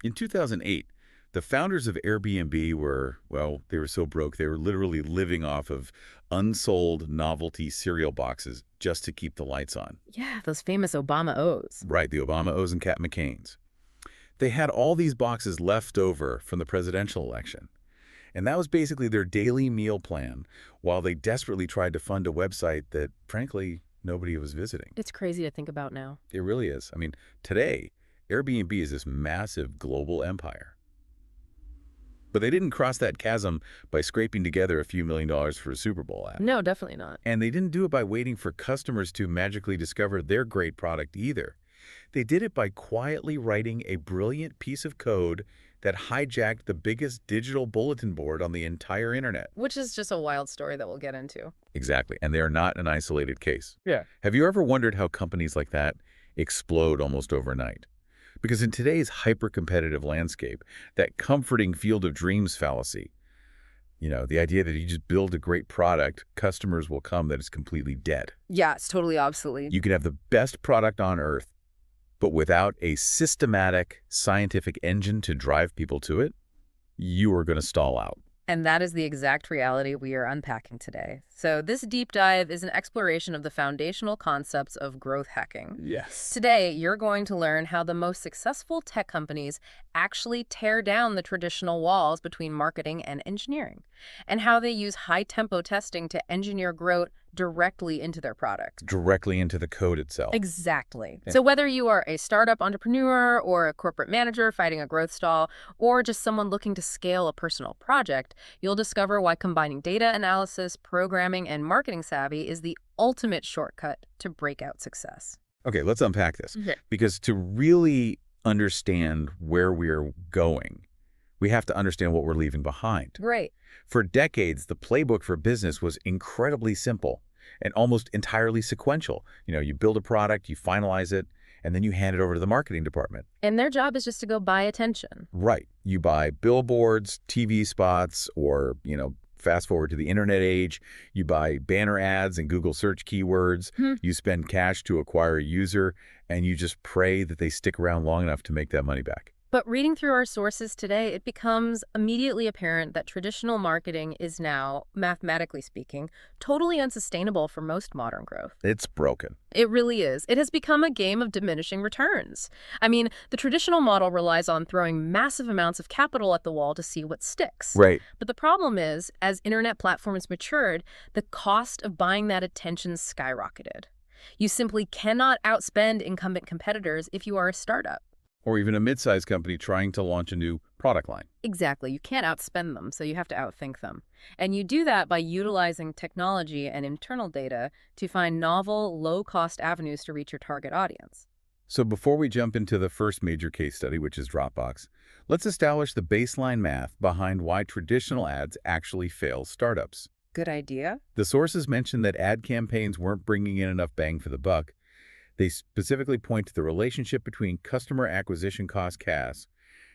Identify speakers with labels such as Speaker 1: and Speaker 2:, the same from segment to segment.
Speaker 1: In 2008, the founders of Airbnb were, well, they were so broke, they were literally living off of unsold novelty cereal boxes just to keep the lights on.
Speaker 2: Yeah, those famous Obama O's.
Speaker 1: Right, the Obama O's and Cat McCain's. They had all these boxes left over from the presidential election. And that was basically their daily meal plan while they desperately tried to fund a website that, frankly, nobody was visiting.
Speaker 2: It's crazy to think about now.
Speaker 1: It really is. I mean, today, Airbnb is this massive global empire. But they didn't cross that chasm by scraping together a few $1 million for a Super Bowl ad.
Speaker 2: No, definitely not.
Speaker 1: And they didn't do it by waiting for customers to magically discover their great product either. They did it by quietly writing a brilliant piece of code that hijacked the biggest digital bulletin board on the entire internet.
Speaker 2: Which is just a wild story that we'll get into.
Speaker 1: Exactly. And they are not an isolated case.
Speaker 2: Yeah.
Speaker 1: Have you ever wondered how companies like that explode almost overnight? Because in today's hyper-competitive landscape, that comforting field of dreams fallacy, the idea that you just build a great product, customers will come, that is completely dead.
Speaker 2: Yeah, it's totally obsolete.
Speaker 1: You can have the best product on earth, but without a systematic scientific engine to drive people to it, you are going to stall out.
Speaker 2: And that is the exact reality we are unpacking today. So this deep dive is an exploration of the foundational concepts of growth hacking.
Speaker 1: Yes.
Speaker 2: Today, you're going to learn how the most successful tech companies actually tear down the traditional walls between marketing and engineering, and how they use high-tempo testing to engineer growth directly into their product.
Speaker 1: Directly into the code itself.
Speaker 2: Exactly.
Speaker 1: Yeah.
Speaker 2: So whether you are a startup entrepreneur or a corporate manager fighting a growth stall, or just someone looking to scale a personal project, you'll discover why combining data analysis, programming, and marketing savvy is the ultimate shortcut to breakout success.
Speaker 1: Okay, let's unpack this.
Speaker 2: Okay.
Speaker 1: Because to really understand where we're going, we have to understand what we're leaving behind.
Speaker 2: Great.
Speaker 1: For decades, the playbook for business was incredibly simple and almost entirely sequential. You build a product, you finalize it, and then you hand it over to the marketing department.
Speaker 2: And their job is just to go buy attention.
Speaker 1: Right. You buy billboards, TV spots, or, fast forward to the internet age, you buy banner ads and Google search keywords, you spend cash to acquire a user, and you just pray that they stick around long enough to make that money back.
Speaker 2: But reading through our sources today, it becomes immediately apparent that traditional marketing is now, mathematically speaking, totally unsustainable for most modern growth.
Speaker 1: It's broken.
Speaker 2: It really is. It has become a game of diminishing returns. I mean, the traditional model relies on throwing massive amounts of capital at the wall to see what sticks.
Speaker 1: Right.
Speaker 2: But the problem is, as internet platforms matured, the cost of buying that attention skyrocketed. You simply cannot outspend incumbent competitors if you are a startup.
Speaker 1: Or even a mid-sized company trying to launch a new product line.
Speaker 2: Exactly. You can't outspend them, so you have to outthink them. And you do that by utilizing technology and internal data to find novel, low-cost avenues to reach your target audience.
Speaker 1: So before we jump into the first major case study, which is Dropbox, let's establish the baseline math behind why traditional ads actually fail startups.
Speaker 2: Good idea.
Speaker 1: The sources mention that ad campaigns weren't bringing in enough bang for the buck. They specifically point to the relationship between customer acquisition cost CAC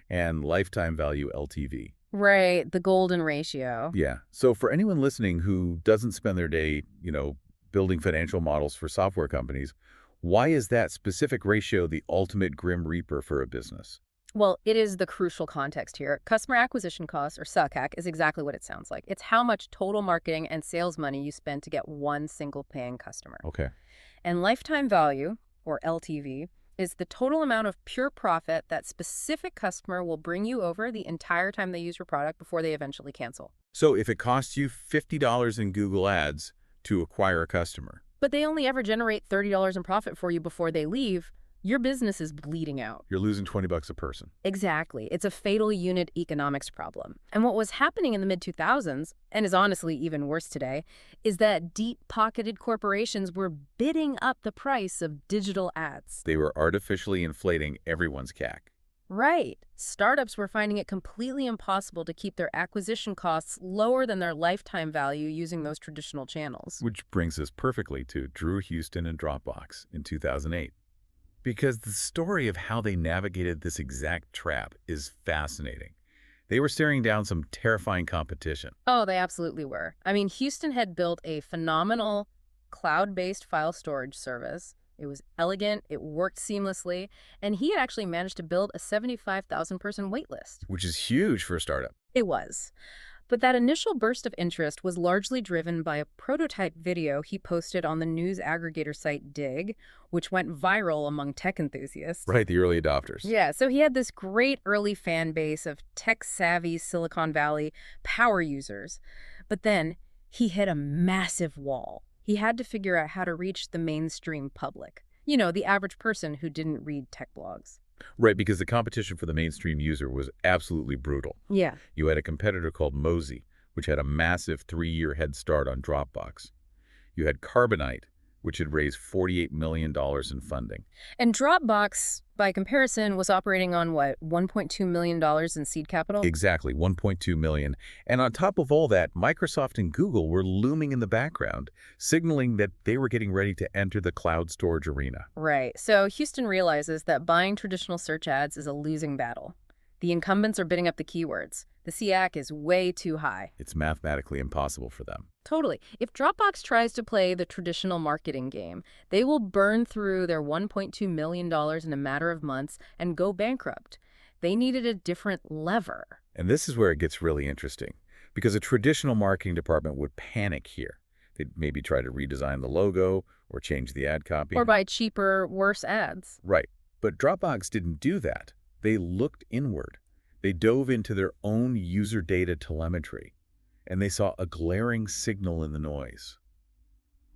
Speaker 1: and lifetime value LTV.
Speaker 2: Right, the golden ratio.
Speaker 1: Yeah. So for anyone listening who doesn't spend their day, building financial models for software companies, why is that specific ratio the ultimate grim reaper for a business?
Speaker 2: Well, it is the crucial context here. Customer acquisition cost, or SACAC, is exactly what it sounds like. It's how much total marketing and sales money you spend to get one single paying customer.
Speaker 1: Okay.
Speaker 2: And lifetime value, or LTV, is the total amount of pure profit that specific customer will bring you over the entire time they use your product before they eventually cancel.
Speaker 1: So if it costs you $50 in Google Ads to acquire a customer,
Speaker 2: but they only ever generate $30 in profit for you before they leave, your business is bleeding out.
Speaker 1: you're losing $20 a person.
Speaker 2: Exactly. It's a fatal unit economics problem. And what was happening in the mid-2000s, and is honestly even worse today, is that deep-pocketed corporations were bidding up the price of digital ads.
Speaker 1: They were artificially inflating everyone's CAC.
Speaker 2: Right. Startups were finding it completely impossible to keep their acquisition costs lower than their lifetime value using those traditional channels.
Speaker 1: Which brings us perfectly to Drew Houston and Dropbox in 2008. Because the story of how they navigated this exact trap is fascinating. They were staring down some terrifying competition.
Speaker 2: Oh, they absolutely were. I mean, Houston had built a phenomenal cloud-based file storage service It was elegant, it worked seamlessly, and he had actually managed to build a 75,000-person wait list.
Speaker 1: Which is huge for a startup.
Speaker 2: It was. But that initial burst of interest was largely driven by a prototype video he posted on the news aggregator site Dig, which went viral among tech enthusiasts.
Speaker 1: Right, the early adopters.
Speaker 2: Yeah, so he had this great early fan base of tech-savvy Silicon Valley power users. But then he hit a massive wall. He had to figure out how to reach the mainstream public. You know, the average person who didn't read tech blogs.
Speaker 1: Right, because the competition for the mainstream user was absolutely brutal.
Speaker 2: Yeah.
Speaker 1: You had a competitor called Mozy, which had a massive 3-year head start on Dropbox. You had Carbonite, which had raised $48 million in funding.
Speaker 2: And Dropbox, by comparison, was operating on, what, $1.2 million in seed capital?
Speaker 1: Exactly, 1.2 million. And on top of all that, Microsoft and Google were looming in the background, signaling that they were getting ready to enter the cloud storage arena.
Speaker 2: Right. So Houston realizes that buying traditional search ads is a losing battle. The incumbents are bidding up the keywords. The CAC is way too high.
Speaker 1: It's mathematically impossible for them.
Speaker 2: Totally. If Dropbox tries to play the traditional marketing game, they will burn through their $1.2 million in a matter of months and go bankrupt. They needed a different lever.
Speaker 1: And this is where it gets really interesting, because a traditional marketing department would panic here. They'd maybe try to redesign the logo or change the ad copy.
Speaker 2: Or buy cheaper, worse ads.
Speaker 1: Right. But Dropbox didn't do that. They looked inward. They dove into their own user data telemetry, and they saw a glaring signal in the noise.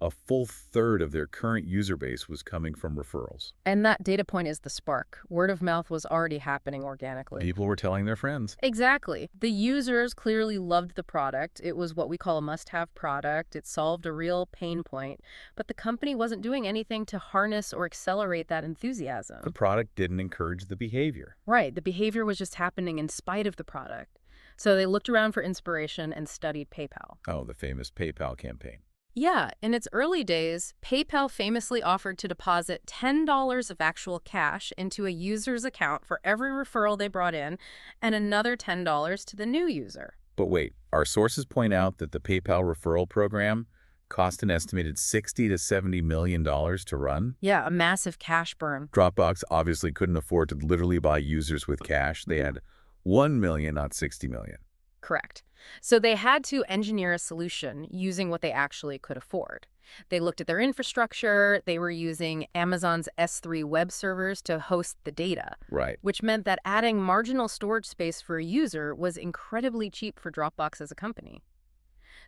Speaker 1: A full third of their current user base was coming from referrals.
Speaker 2: And that data point is the spark. Word of mouth was already happening organically.
Speaker 1: People were telling their friends.
Speaker 2: Exactly. The users clearly loved the product. It was what we call a must-have product. It solved a real pain point. But the company wasn't doing anything to harness or accelerate that enthusiasm.
Speaker 1: The product didn't encourage the behavior.
Speaker 2: Right. The behavior was just happening in spite of the product. So they looked around for inspiration and studied PayPal.
Speaker 1: Oh, the famous PayPal campaign.
Speaker 2: Yeah, in its early days, PayPal famously offered to deposit $10 of actual cash into a user's account for every referral they brought in, and another $10 to the new user.
Speaker 1: But wait, our sources point out that the PayPal referral program cost an estimated $60 to $70 million to run.
Speaker 2: Yeah, a massive cash burn.
Speaker 1: Dropbox obviously couldn't afford to literally buy users with cash. They had 1 million, not 60 million.
Speaker 2: Correct. So they had to engineer a solution using what they actually could afford. They looked at their infrastructure. They were using Amazon's S3 web servers to host the data.
Speaker 1: Right.
Speaker 2: Which meant that adding marginal storage space for a user was incredibly cheap for Dropbox as a company.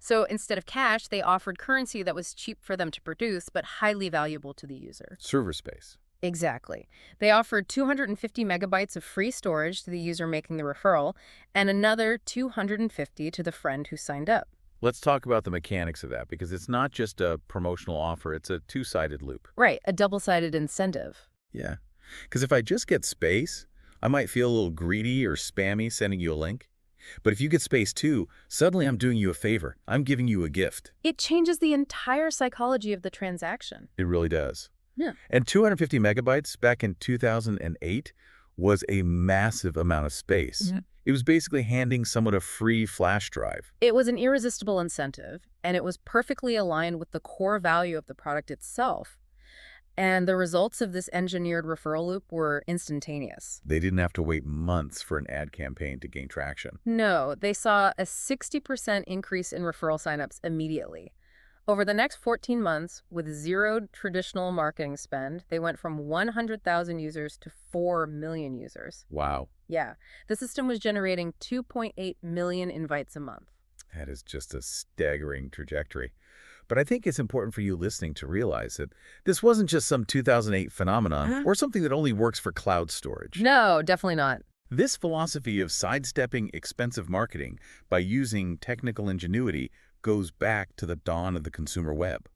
Speaker 2: So instead of cash, they offered currency that was cheap for them to produce, but highly valuable to the user.
Speaker 1: Server space.
Speaker 2: Exactly. They offered 250 megabytes of free storage to the user making the referral, and another 250 to the friend who signed up.
Speaker 1: Let's talk about the mechanics of that, because it's not just a promotional offer, it's a two-sided loop.
Speaker 2: Right, a double-sided incentive.
Speaker 1: Yeah. Because if I just get space, I might feel a little greedy or spammy sending you a link. But if you get space too, suddenly I'm doing you a favor. I'm giving you a gift.
Speaker 2: It changes the entire psychology of the transaction.
Speaker 1: It really does.
Speaker 2: Yeah.
Speaker 1: And 250 megabytes back in 2008 was a massive amount of space.
Speaker 2: Yeah.
Speaker 1: It was basically handing someone a free flash drive.
Speaker 2: It was an irresistible incentive, and it was perfectly aligned with the core value of the product itself. And the results of this engineered referral loop were instantaneous.
Speaker 1: They didn't have to wait months for an ad campaign to gain traction.
Speaker 2: No, they saw a 60% increase in referral signups immediately. Over the next 14 months, with zero traditional marketing spend, they went from 100,000 users to 4 million users.
Speaker 1: Wow.
Speaker 2: Yeah, the system was generating 2.8 million invites a month.
Speaker 1: That is just a staggering trajectory. But I think it's important for you listening to realize that this wasn't just some 2008 phenomenon or something that only works for cloud storage.
Speaker 2: No, definitely not.
Speaker 1: This philosophy of sidestepping expensive marketing by using technical ingenuity goes back to the dawn of the consumer web.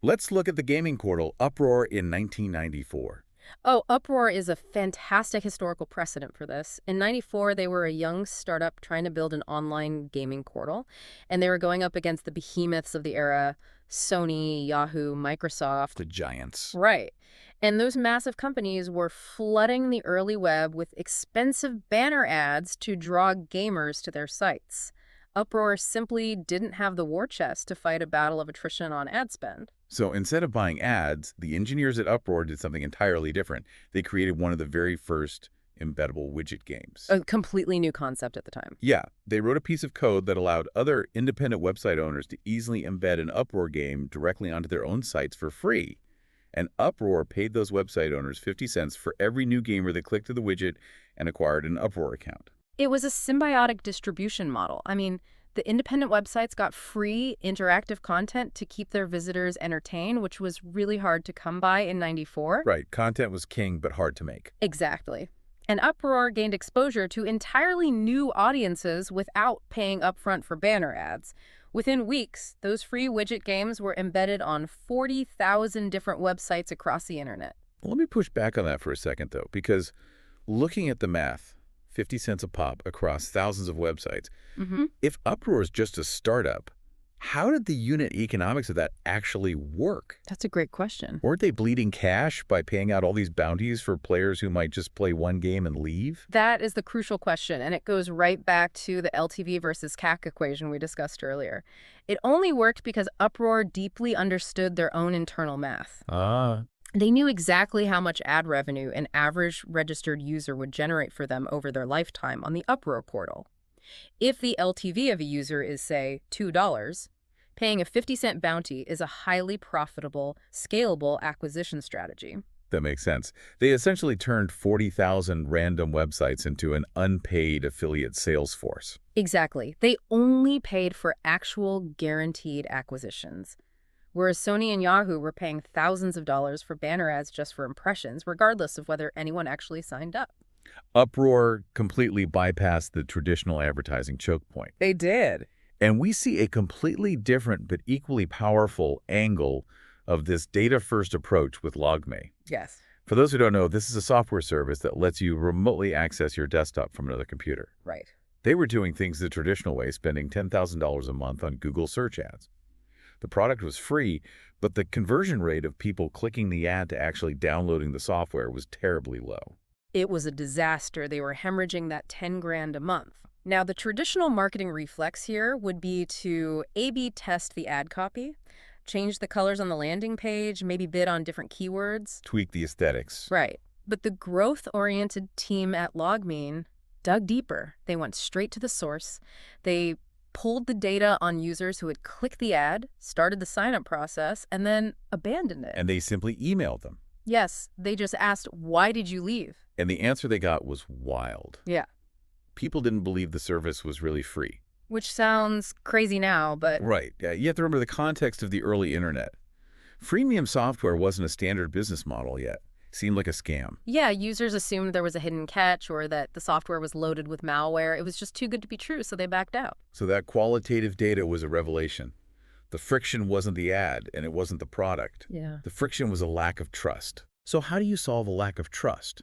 Speaker 1: Let's look at the gaming portal Uproar in 1994.
Speaker 2: Oh, Uproar is a fantastic historical precedent for this. In '94, they were a young startup trying to build an online gaming portal, and they were going up against the behemoths of the era, Sony, Yahoo, Microsoft.
Speaker 1: The giants.
Speaker 2: Right. And those massive companies were flooding the early web with expensive banner ads to draw gamers to their sites. Uproar simply didn't have the war chest to fight a battle of attrition on ad spend.
Speaker 1: So instead of buying ads, the engineers at Uproar did something entirely different. They created one of the very first embeddable widget games.
Speaker 2: A completely new concept at the time.
Speaker 1: Yeah, they wrote a piece of code that allowed other independent website owners to easily embed an Uproar game directly onto their own sites for free. And Uproar paid those website owners 50 cents for every new gamer that clicked to the widget and acquired an Uproar account.
Speaker 2: It was a symbiotic distribution model. I mean, the independent websites got free interactive content to keep their visitors entertained, which was really hard to come by in '94.
Speaker 1: Right, content was king but hard to make.
Speaker 2: Exactly. And Uproar gained exposure to entirely new audiences without paying upfront for banner ads. Within weeks, those free widget games were embedded on 40,000 different websites across the internet.
Speaker 1: Let me push back on that for a second, though, because looking at the math, 50 cents a pop across thousands of websites, if Uproar is just a startup, how did the unit economics of that actually work?
Speaker 2: That's a great question.
Speaker 1: Weren't they bleeding cash by paying out all these bounties for players who might just play one game and leave?
Speaker 2: That is the crucial question, and it goes right back to the LTV versus CAC equation we discussed earlier. It only worked because Uproar deeply understood their own internal math. They knew exactly how much ad revenue an average registered user would generate for them over their lifetime on the Uproar portal. If the LTV of a user is, say, $2, paying a 50-cent bounty is a highly profitable, scalable acquisition strategy.
Speaker 1: That makes sense. They essentially turned 40,000 random websites into an unpaid affiliate sales force.
Speaker 2: Exactly. They only paid for actual guaranteed acquisitions. Whereas Sony and Yahoo were paying thousands of dollars for banner ads just for impressions, regardless of whether anyone actually signed up.
Speaker 1: Uproar completely bypassed the traditional advertising choke point.
Speaker 2: They did.
Speaker 1: And we see a completely different but equally powerful angle of this data-first approach with LogMe.
Speaker 2: Yes.
Speaker 1: For those who don't know, this is a software service that lets you remotely access your desktop from another computer.
Speaker 2: Right.
Speaker 1: They were doing things the traditional way, spending $10,000 a month on Google search ads. The product was free, but the conversion rate of people clicking the ad to actually downloading the software was terribly low.
Speaker 2: It was a disaster. They were hemorrhaging that 10 grand a month. Now, the traditional marketing reflex here would be to A/B test the ad copy, change the colors on the landing page, maybe bid on different keywords.
Speaker 1: Tweak the aesthetics.
Speaker 2: Right. But the growth-oriented team at LogMeIn dug deeper. They went straight to the source. They pulled the data on users who had clicked the ad, started the sign-up process, and then abandoned it.
Speaker 1: And they simply emailed them.
Speaker 2: Yes, they just asked, "Why did you leave?"
Speaker 1: And the answer they got was wild.
Speaker 2: Yeah.
Speaker 1: People didn't believe the service was really free.
Speaker 2: Which sounds crazy now, but...
Speaker 1: Right. You have to remember the context of the early internet. Freemium software wasn't a standard business model yet. It seemed like a scam.
Speaker 2: Yeah, users assumed there was a hidden catch or that the software was loaded with malware. It was just too good to be true, so they backed out.
Speaker 1: So that qualitative data was a revelation. The friction wasn't the ad, and it wasn't the product.
Speaker 2: Yeah.
Speaker 1: The friction was a lack of trust. So how do you solve a lack of trust?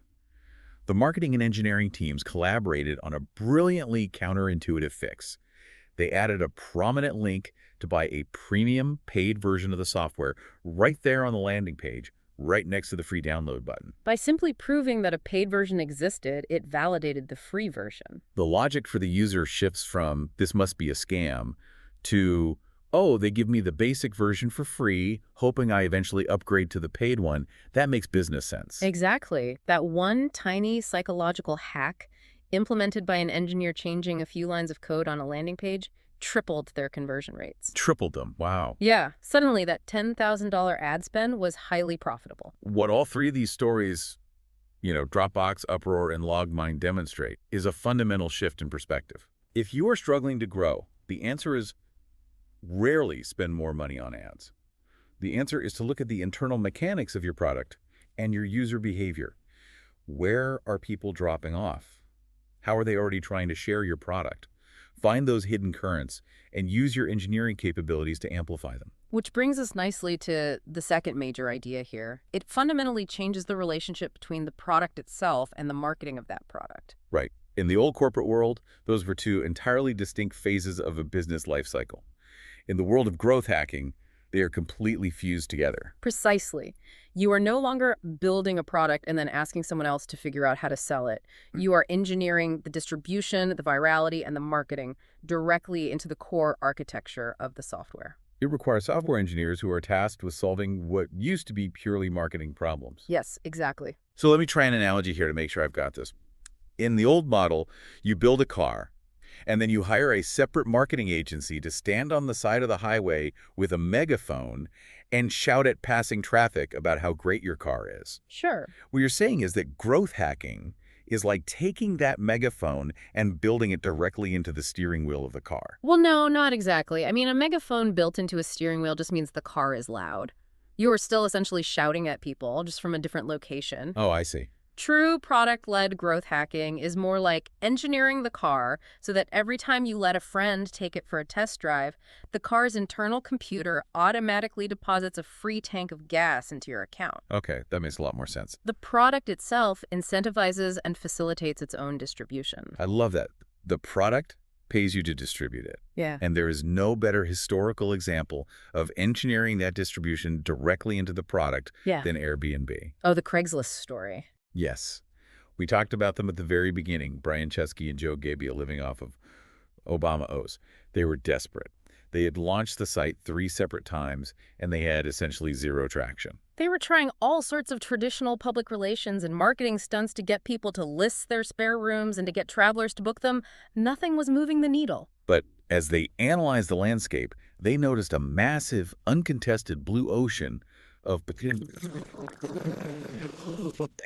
Speaker 1: The marketing and engineering teams collaborated on a brilliantly counterintuitive fix. They added a prominent link to buy a premium paid version of the software right there on the landing page, right next to the free download button.
Speaker 2: By simply proving that a paid version existed, it validated the free version.
Speaker 1: The logic for the user shifts from, "this must be a scam," to, "oh, they give me the basic version for free, hoping I eventually upgrade to the paid one." That makes business sense.
Speaker 2: Exactly. That one tiny psychological hack, implemented by an engineer changing a few lines of code on a landing page, tripled their conversion rates.
Speaker 1: Tripled them. Wow.
Speaker 2: Yeah, suddenly that $10,000 ad spend was highly profitable.
Speaker 1: What all three of these stories, Dropbox, Uproar, and LogMine demonstrate is a fundamental shift in perspective. If you are struggling to grow, the answer is rarely spend more money on ads. The answer is to look at the internal mechanics of your product and your user behavior. Where are people dropping off? How are they already trying to share your product? Find those hidden currents and use your engineering capabilities to amplify them.
Speaker 2: Which brings us nicely to the second major idea here. It fundamentally changes the relationship between the product itself and the marketing of that product.
Speaker 1: Right. In the old corporate world, those were two entirely distinct phases of a business life cycle. In the world of growth hacking, they are completely fused together.
Speaker 2: Precisely. You are no longer building a product and then asking someone else to figure out how to sell it. You are engineering the distribution, the virality, and the marketing directly into the core architecture of the software.
Speaker 1: It requires software engineers who are tasked with solving what used to be purely marketing problems.
Speaker 2: Yes, exactly.
Speaker 1: So let me try an analogy here to make sure I've got this. In the old model, you build a car, and then you hire a separate marketing agency to stand on the side of the highway with a megaphone and shout at passing traffic about how great your car is.
Speaker 2: Sure.
Speaker 1: What you're saying is that growth hacking is like taking that megaphone and building it directly into the steering wheel of the car.
Speaker 2: Well, no, not exactly. I mean, a megaphone built into a steering wheel just means the car is loud. You are still essentially shouting at people, just from a different location.
Speaker 1: Oh, I see.
Speaker 2: True product-led growth hacking is more like engineering the car so that every time you let a friend take it for a test drive, the car's internal computer automatically deposits a free tank of gas into your account.
Speaker 1: Okay, that makes a lot more sense.
Speaker 2: The product itself incentivizes and facilitates its own distribution.
Speaker 1: I love that. The product pays you to distribute it.
Speaker 2: Yeah.
Speaker 1: And there is no better historical example of engineering that distribution directly into the product
Speaker 2: Yeah.
Speaker 1: than Airbnb.
Speaker 2: Oh, the Craigslist story.
Speaker 1: Yes. We talked about them at the very beginning, Brian Chesky and Joe Gebbia living off of Obama O's. They were desperate. They had launched the site 3 separate times, and they had essentially zero traction.
Speaker 2: They were trying all sorts of traditional public relations and marketing stunts to get people to list their spare rooms and to get travelers to book them. Nothing was moving the needle.
Speaker 1: But as they analyzed the landscape, they noticed a massive, uncontested blue ocean of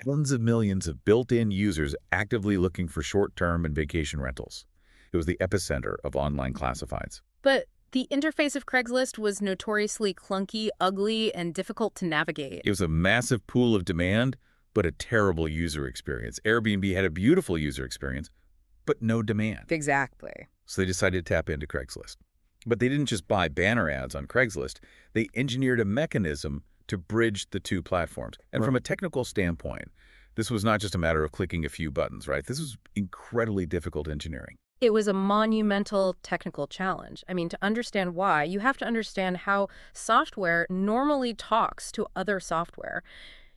Speaker 1: tens of millions of built-in users actively looking for short-term and vacation rentals. It was the epicenter of online classifieds.
Speaker 2: But the interface of Craigslist was notoriously clunky, ugly, and difficult to navigate.
Speaker 1: It was a massive pool of demand, but a terrible user experience. Airbnb had a beautiful user experience, but no demand.
Speaker 2: Exactly.
Speaker 1: So they decided to tap into Craigslist. But they didn't just buy banner ads on Craigslist. They engineered a mechanism to bridge the two platforms. And from a technical standpoint, this was not just a matter of clicking a few buttons, right? This was incredibly difficult engineering.
Speaker 2: It was a monumental technical challenge. I mean, to understand why, you have to understand how software normally talks to other software.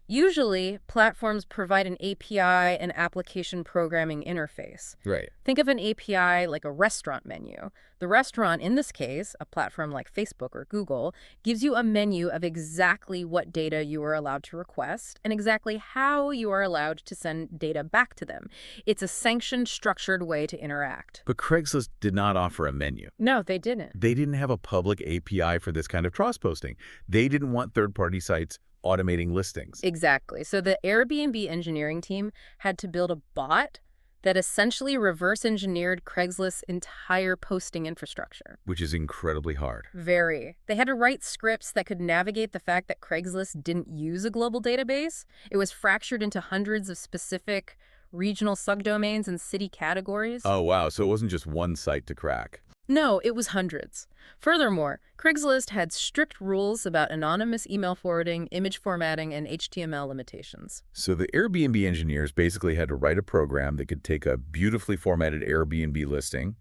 Speaker 2: Usually, platforms provide an API, an application programming interface.
Speaker 1: Right.
Speaker 2: Think of an API like a restaurant menu. The restaurant, in this case, a platform like Facebook or Google, gives you a menu of exactly what data you are allowed to request and exactly how you are allowed to send data back to them. It's a sanctioned, structured way to interact.
Speaker 1: But Craigslist did not offer a menu.
Speaker 2: No, they didn't.
Speaker 1: They didn't have a public API for this kind of cross-posting. They didn't want third-party sites automating listings.
Speaker 2: Exactly. So the Airbnb engineering team had to build a bot that essentially reverse engineered Craigslist's entire posting infrastructure.
Speaker 1: Which is incredibly hard.
Speaker 2: Very. They had to write scripts that could navigate the fact that Craigslist didn't use a global database. It was fractured into hundreds of specific regional subdomains and city categories.
Speaker 1: Oh, wow. So it wasn't just one site to crack.
Speaker 2: No, it was hundreds. Furthermore, Craigslist had strict rules about anonymous email forwarding, image formatting, and HTML limitations.
Speaker 1: So the Airbnb engineers basically had to write a program that could take a beautifully formatted Airbnb listing,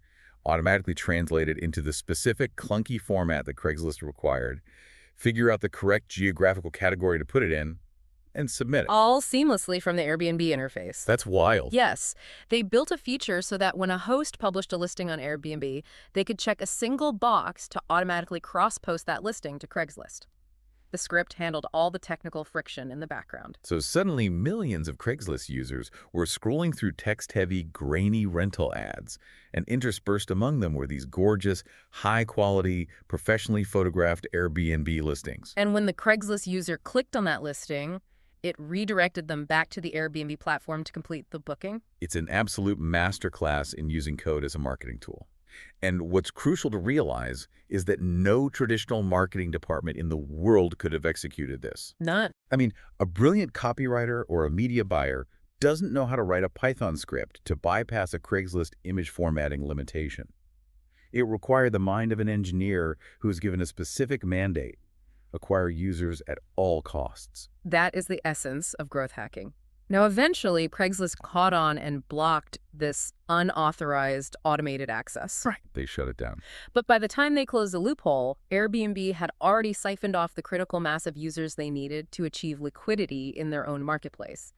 Speaker 1: automatically translate it into the specific clunky format that Craigslist required, figure out the correct geographical category to put it in, and submit it.
Speaker 2: All seamlessly from the Airbnb interface.
Speaker 1: That's wild.
Speaker 2: Yes. They built a feature so that when a host published a listing on Airbnb, they could check a single box to automatically cross-post that listing to Craigslist. The script handled all the technical friction in the background.
Speaker 1: So suddenly millions of Craigslist users were scrolling through text-heavy, grainy rental ads, and interspersed among them were these gorgeous, high-quality, professionally photographed Airbnb listings.
Speaker 2: And when the Craigslist user clicked on that listing, it redirected them back to the Airbnb platform to complete the booking.
Speaker 1: It's an absolute masterclass in using code as a marketing tool. And what's crucial to realize is that no traditional marketing department in the world could have executed this.
Speaker 2: None.
Speaker 1: I mean, a brilliant copywriter or a media buyer doesn't know how to write a Python script to bypass a Craigslist image formatting limitation. It required the mind of an engineer who was given a specific mandate: acquire users at all costs.
Speaker 2: That is the essence of growth hacking. Now, eventually, Craigslist caught on and blocked this unauthorized automated access.
Speaker 1: Right. They shut it down.
Speaker 2: But by the time they closed the loophole, Airbnb had already siphoned off the critical mass of users they needed to achieve liquidity in their own marketplace.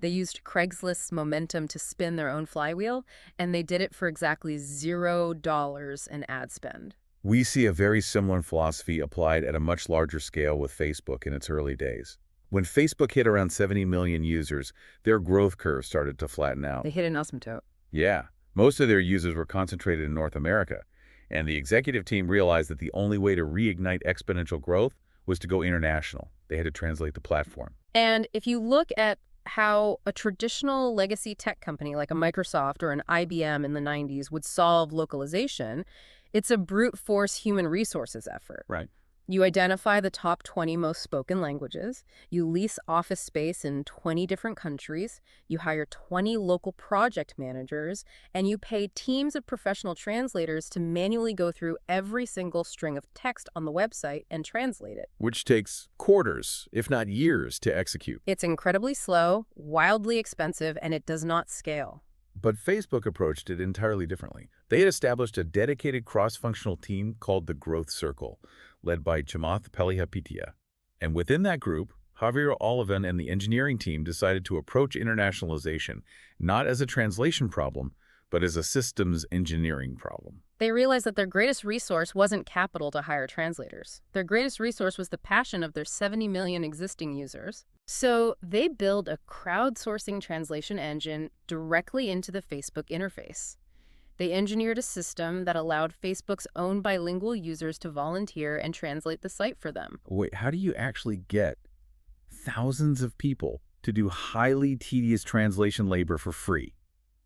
Speaker 2: They used Craigslist's momentum to spin their own flywheel, and they did it for exactly $0 in ad spend.
Speaker 1: We see a very similar philosophy applied at a much larger scale with Facebook in its early days. When Facebook hit around 70 million users, their growth curve started to flatten out.
Speaker 2: They hit an asymptote.
Speaker 1: Yeah, most of their users were concentrated in North America, and the executive team realized that the only way to reignite exponential growth was to go international. They had to translate the platform.
Speaker 2: And if you look at how a traditional legacy tech company like a Microsoft or an IBM in the 90s would solve localization, it's a brute force human resources effort.
Speaker 1: Right.
Speaker 2: You identify the top 20 most spoken languages, you lease office space in 20 different countries, you hire 20 local project managers, and you pay teams of professional translators to manually go through every single string of text on the website and translate it.
Speaker 1: Which takes quarters, if not years, to execute.
Speaker 2: It's incredibly slow, wildly expensive, and it does not scale.
Speaker 1: But Facebook approached it entirely differently. They had established a dedicated cross-functional team called the Growth Circle, led by Chamath Palihapitiya. And within that group, Javier Olivan and the engineering team decided to approach internationalization not as a translation problem, but as a systems engineering problem.
Speaker 2: They realized that their greatest resource wasn't capital to hire translators. Their greatest resource was the passion of their 70 million existing users. So they built a crowdsourcing translation engine directly into the Facebook interface. They engineered a system that allowed Facebook's own bilingual users to volunteer and translate the site for them.
Speaker 1: Wait, how do you actually get thousands of people to do highly tedious translation labor for free?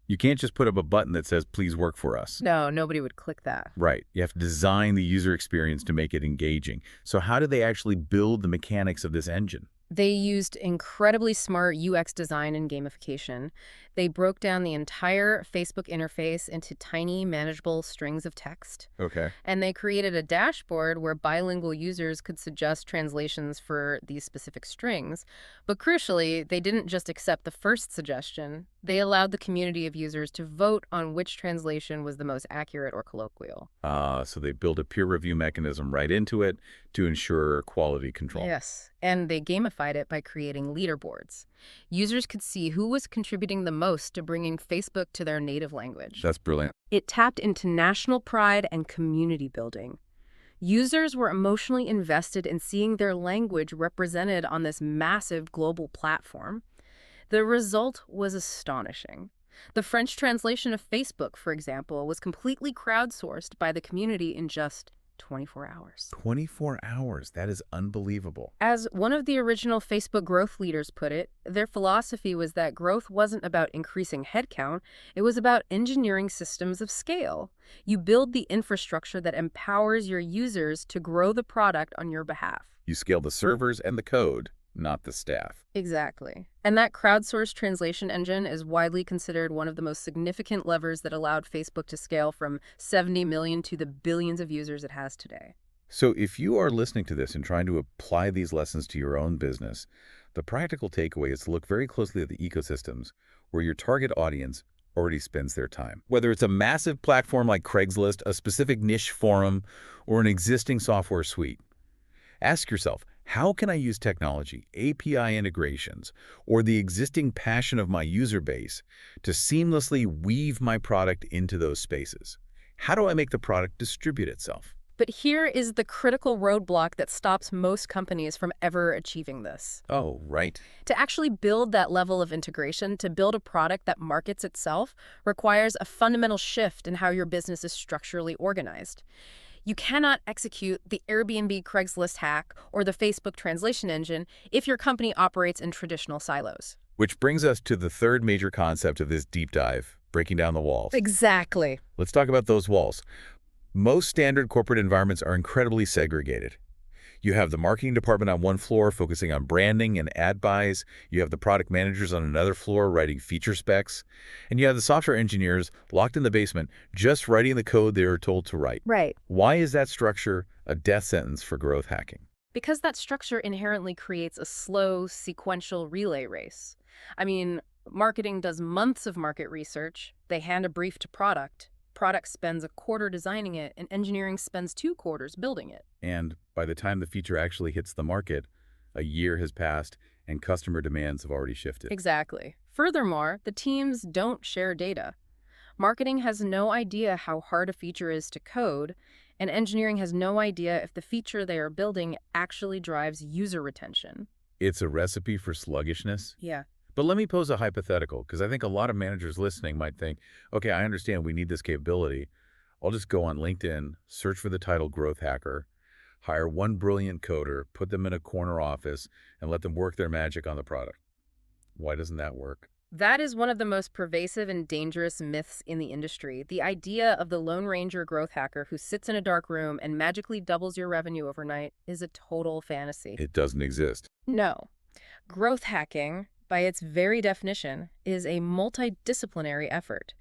Speaker 1: You can't just put up a button that says, please work for us.
Speaker 2: No, nobody would click that.
Speaker 1: Right. You have to design the user experience to make it engaging. So how do they actually build the mechanics of this engine?
Speaker 2: They used incredibly smart UX design and gamification. They broke down the entire Facebook interface into tiny, manageable strings of text.
Speaker 1: Okay.
Speaker 2: And they created a dashboard where bilingual users could suggest translations for these specific strings. But crucially, they didn't just accept the first suggestion. They allowed the community of users to vote on which translation was the most accurate or colloquial.
Speaker 1: So they built a peer review mechanism right into it to ensure quality control.
Speaker 2: Yes, and they gamified it by creating leaderboards. Users could see who was contributing the most to bringing Facebook to their native language.
Speaker 1: That's brilliant.
Speaker 2: It tapped into national pride and community building. Users were emotionally invested in seeing their language represented on this massive global platform. The result was astonishing. The French translation of Facebook, for example, was completely crowdsourced by the community in just 24 hours.
Speaker 1: 24 hours. That is unbelievable.
Speaker 2: As one of the original Facebook growth leaders put it, their philosophy was that growth wasn't about increasing headcount, it was about engineering systems of scale. You build the infrastructure that empowers your users to grow the product on your behalf.
Speaker 1: You scale the servers and the code, not the staff.
Speaker 2: Exactly. And that crowdsourced translation engine is widely considered one of the most significant levers that allowed Facebook to scale from 70 million to the billions of users it has today.
Speaker 1: So if you are listening to this and trying to apply these lessons to your own business, the practical takeaway is to look very closely at the ecosystems where your target audience already spends their time. Whether it's a massive platform like Craigslist, a specific niche forum, or an existing software suite. Ask yourself, how can I use technology, API integrations, or the existing passion of my user base to seamlessly weave my product into those spaces? How do I make the product distribute itself?
Speaker 2: But here is the critical roadblock that stops most companies from ever achieving this.
Speaker 1: Oh, right.
Speaker 2: To actually build that level of integration, to build a product that markets itself, requires a fundamental shift in how your business is structurally organized. You cannot execute the Airbnb Craigslist hack or the Facebook translation engine if your company operates in traditional silos.
Speaker 1: Which brings us to the third major concept of this deep dive, breaking down the walls.
Speaker 2: Exactly.
Speaker 1: Let's talk about those walls. Most standard corporate environments are incredibly segregated. You have the marketing department on one floor focusing on branding and ad buys. You have the product managers on another floor writing feature specs. And you have the software engineers locked in the basement just writing the code they are told to write.
Speaker 2: Right.
Speaker 1: Why is that structure a death sentence for growth hacking?
Speaker 2: Because that structure inherently creates a slow, sequential relay race. I mean, marketing does months of market research. They hand a brief to product. Product spends a quarter designing it, and engineering spends 2 quarters building it.
Speaker 1: And by the time the feature actually hits the market, a year has passed and customer demands have already shifted.
Speaker 2: Exactly. Furthermore, the teams don't share data. Marketing has no idea how hard a feature is to code, and engineering has no idea if the feature they are building actually drives user retention.
Speaker 1: It's a recipe for sluggishness.
Speaker 2: Yeah.
Speaker 1: But let me pose a hypothetical, because I think a lot of managers listening might think, okay, I understand we need this capability. I'll just go on LinkedIn, search for the title growth hacker, hire one brilliant coder, put them in a corner office, and let them work their magic on the product. Why doesn't that work?
Speaker 2: That is one of the most pervasive and dangerous myths in the industry. The idea of the Lone Ranger growth hacker who sits in a dark room and magically doubles your revenue overnight is a total fantasy.
Speaker 1: It doesn't exist.
Speaker 2: No. Growth hacking, by its very definition, is a multidisciplinary effort.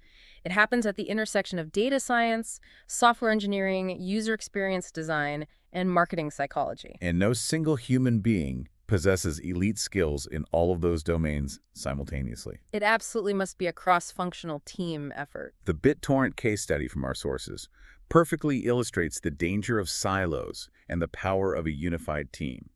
Speaker 2: It happens at the intersection of data science, software engineering, user experience design, and marketing psychology.
Speaker 1: And no single human being possesses elite skills in all of those domains simultaneously.
Speaker 2: It absolutely must be a cross-functional team effort.
Speaker 1: The BitTorrent case study from our sources perfectly illustrates the danger of silos and the power of a unified team.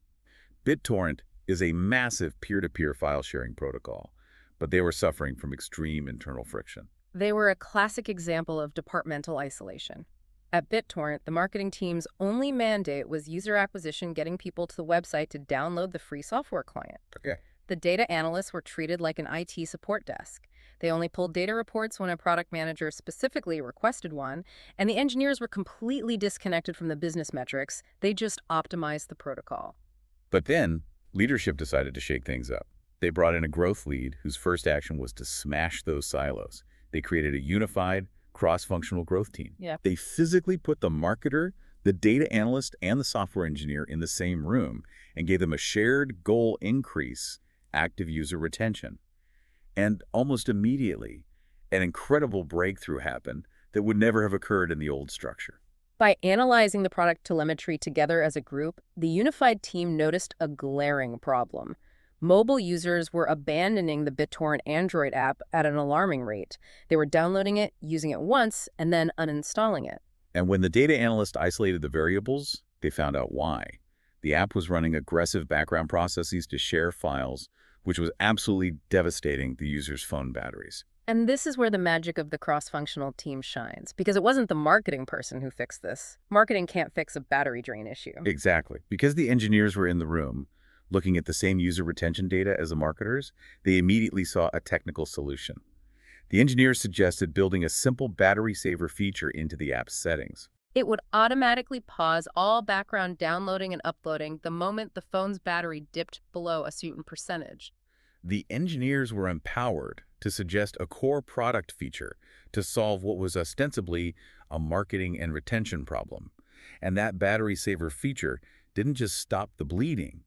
Speaker 1: BitTorrent is a massive peer-to-peer file-sharing protocol, but they were suffering from extreme internal friction.
Speaker 2: They were a classic example of departmental isolation. At BitTorrent, the marketing team's only mandate was user acquisition, getting people to the website to download the free software client.
Speaker 1: Okay.
Speaker 2: The data analysts were treated like an IT support desk. They only pulled data reports when a product manager specifically requested one, and the engineers were completely disconnected from the business metrics. They just optimized the protocol.
Speaker 1: But then, leadership decided to shake things up. They brought in a growth lead whose first action was to smash those silos. They created a unified, cross-functional growth team.
Speaker 2: Yeah.
Speaker 1: They physically put the marketer, the data analyst, and the software engineer in the same room and gave them a shared goal increase, active user retention. And almost immediately, an incredible breakthrough happened that would never have occurred in the old structure.
Speaker 2: By analyzing the product telemetry together as a group, the unified team noticed a glaring problem. Mobile users were abandoning the BitTorrent Android app at an alarming rate. They were downloading it, using it once, and then uninstalling it.
Speaker 1: And when the data analyst isolated the variables, they found out why. The app was running aggressive background processes to share files, which was absolutely devastating the user's phone batteries.
Speaker 2: And this is where the magic of the cross-functional team shines, because it wasn't the marketing person who fixed this. Marketing can't fix a battery drain issue.
Speaker 1: Exactly. Because the engineers were in the room, looking at the same user retention data as the marketers, they immediately saw a technical solution. The engineers suggested building a simple battery saver feature into the app's settings.
Speaker 2: It would automatically pause all background downloading and uploading the moment the phone's battery dipped below a certain percentage.
Speaker 1: The engineers were empowered to suggest a core product feature to solve what was ostensibly a marketing and retention problem. And that battery saver feature didn't just stop the bleeding.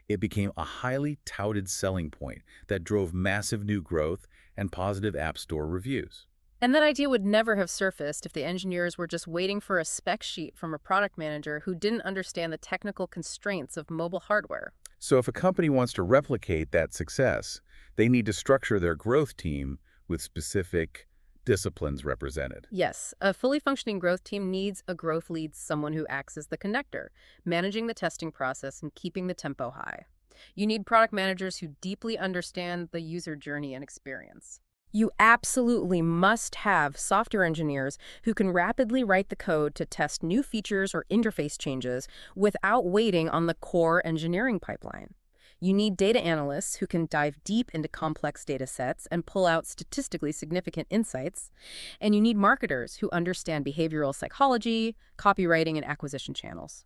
Speaker 1: It became a highly touted selling point that drove massive new growth and positive App Store reviews.
Speaker 2: And that idea would never have surfaced if the engineers were just waiting for a spec sheet from a product manager who didn't understand the technical constraints of mobile hardware.
Speaker 1: So if a company wants to replicate that success, they need to structure their growth team with specific disciplines represented.
Speaker 2: Yes, a fully functioning growth team needs a growth lead, someone who acts as the connector, managing the testing process and keeping the tempo high. You need product managers who deeply understand the user journey and experience. You absolutely must have software engineers who can rapidly write the code to test new features or interface changes without waiting on the core engineering pipeline. You need data analysts who can dive deep into complex data sets and pull out statistically significant insights. And you need marketers who understand behavioral psychology, copywriting, and acquisition channels.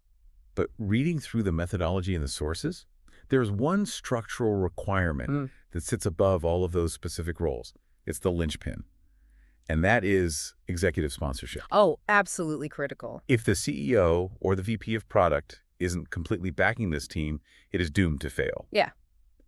Speaker 1: But reading through the methodology and the sources, there's one structural requirement that sits above all of those specific roles. It's the linchpin. And that is executive sponsorship.
Speaker 2: Oh, absolutely critical.
Speaker 1: If the CEO or the VP of product isn't completely backing this team, it is doomed to fail.
Speaker 2: Yeah.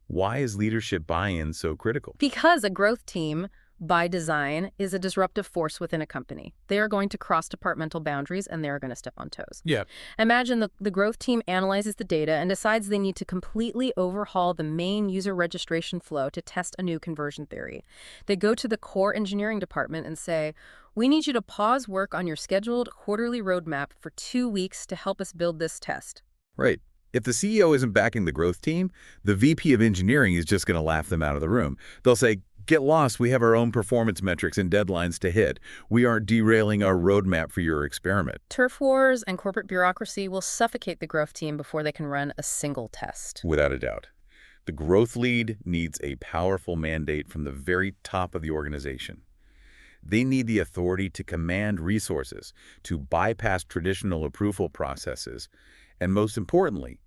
Speaker 1: Why is leadership buy-in so critical?
Speaker 2: Because a growth team, by design, is a disruptive force within a company. They are going to cross departmental boundaries and they are going to step on toes.
Speaker 1: Yeah.
Speaker 2: Imagine the growth team analyzes the data and decides they need to completely overhaul the main user registration flow to test a new conversion theory. They go to the core engineering department and say, "We need you to pause work on your scheduled quarterly roadmap for 2 weeks to help us build this test."
Speaker 1: Right. If the CEO isn't backing the growth team, the VP of engineering is just going to laugh them out of the room. They'll say, Get lost, we have our own performance metrics and deadlines to hit. We aren't derailing our roadmap for your experiment.
Speaker 2: Turf wars and corporate bureaucracy will suffocate the growth team before they can run a single test.
Speaker 1: Without a doubt. The growth lead needs a powerful mandate from the very top of the organization. They need the authority to command resources, to bypass traditional approval processes, and most importantly,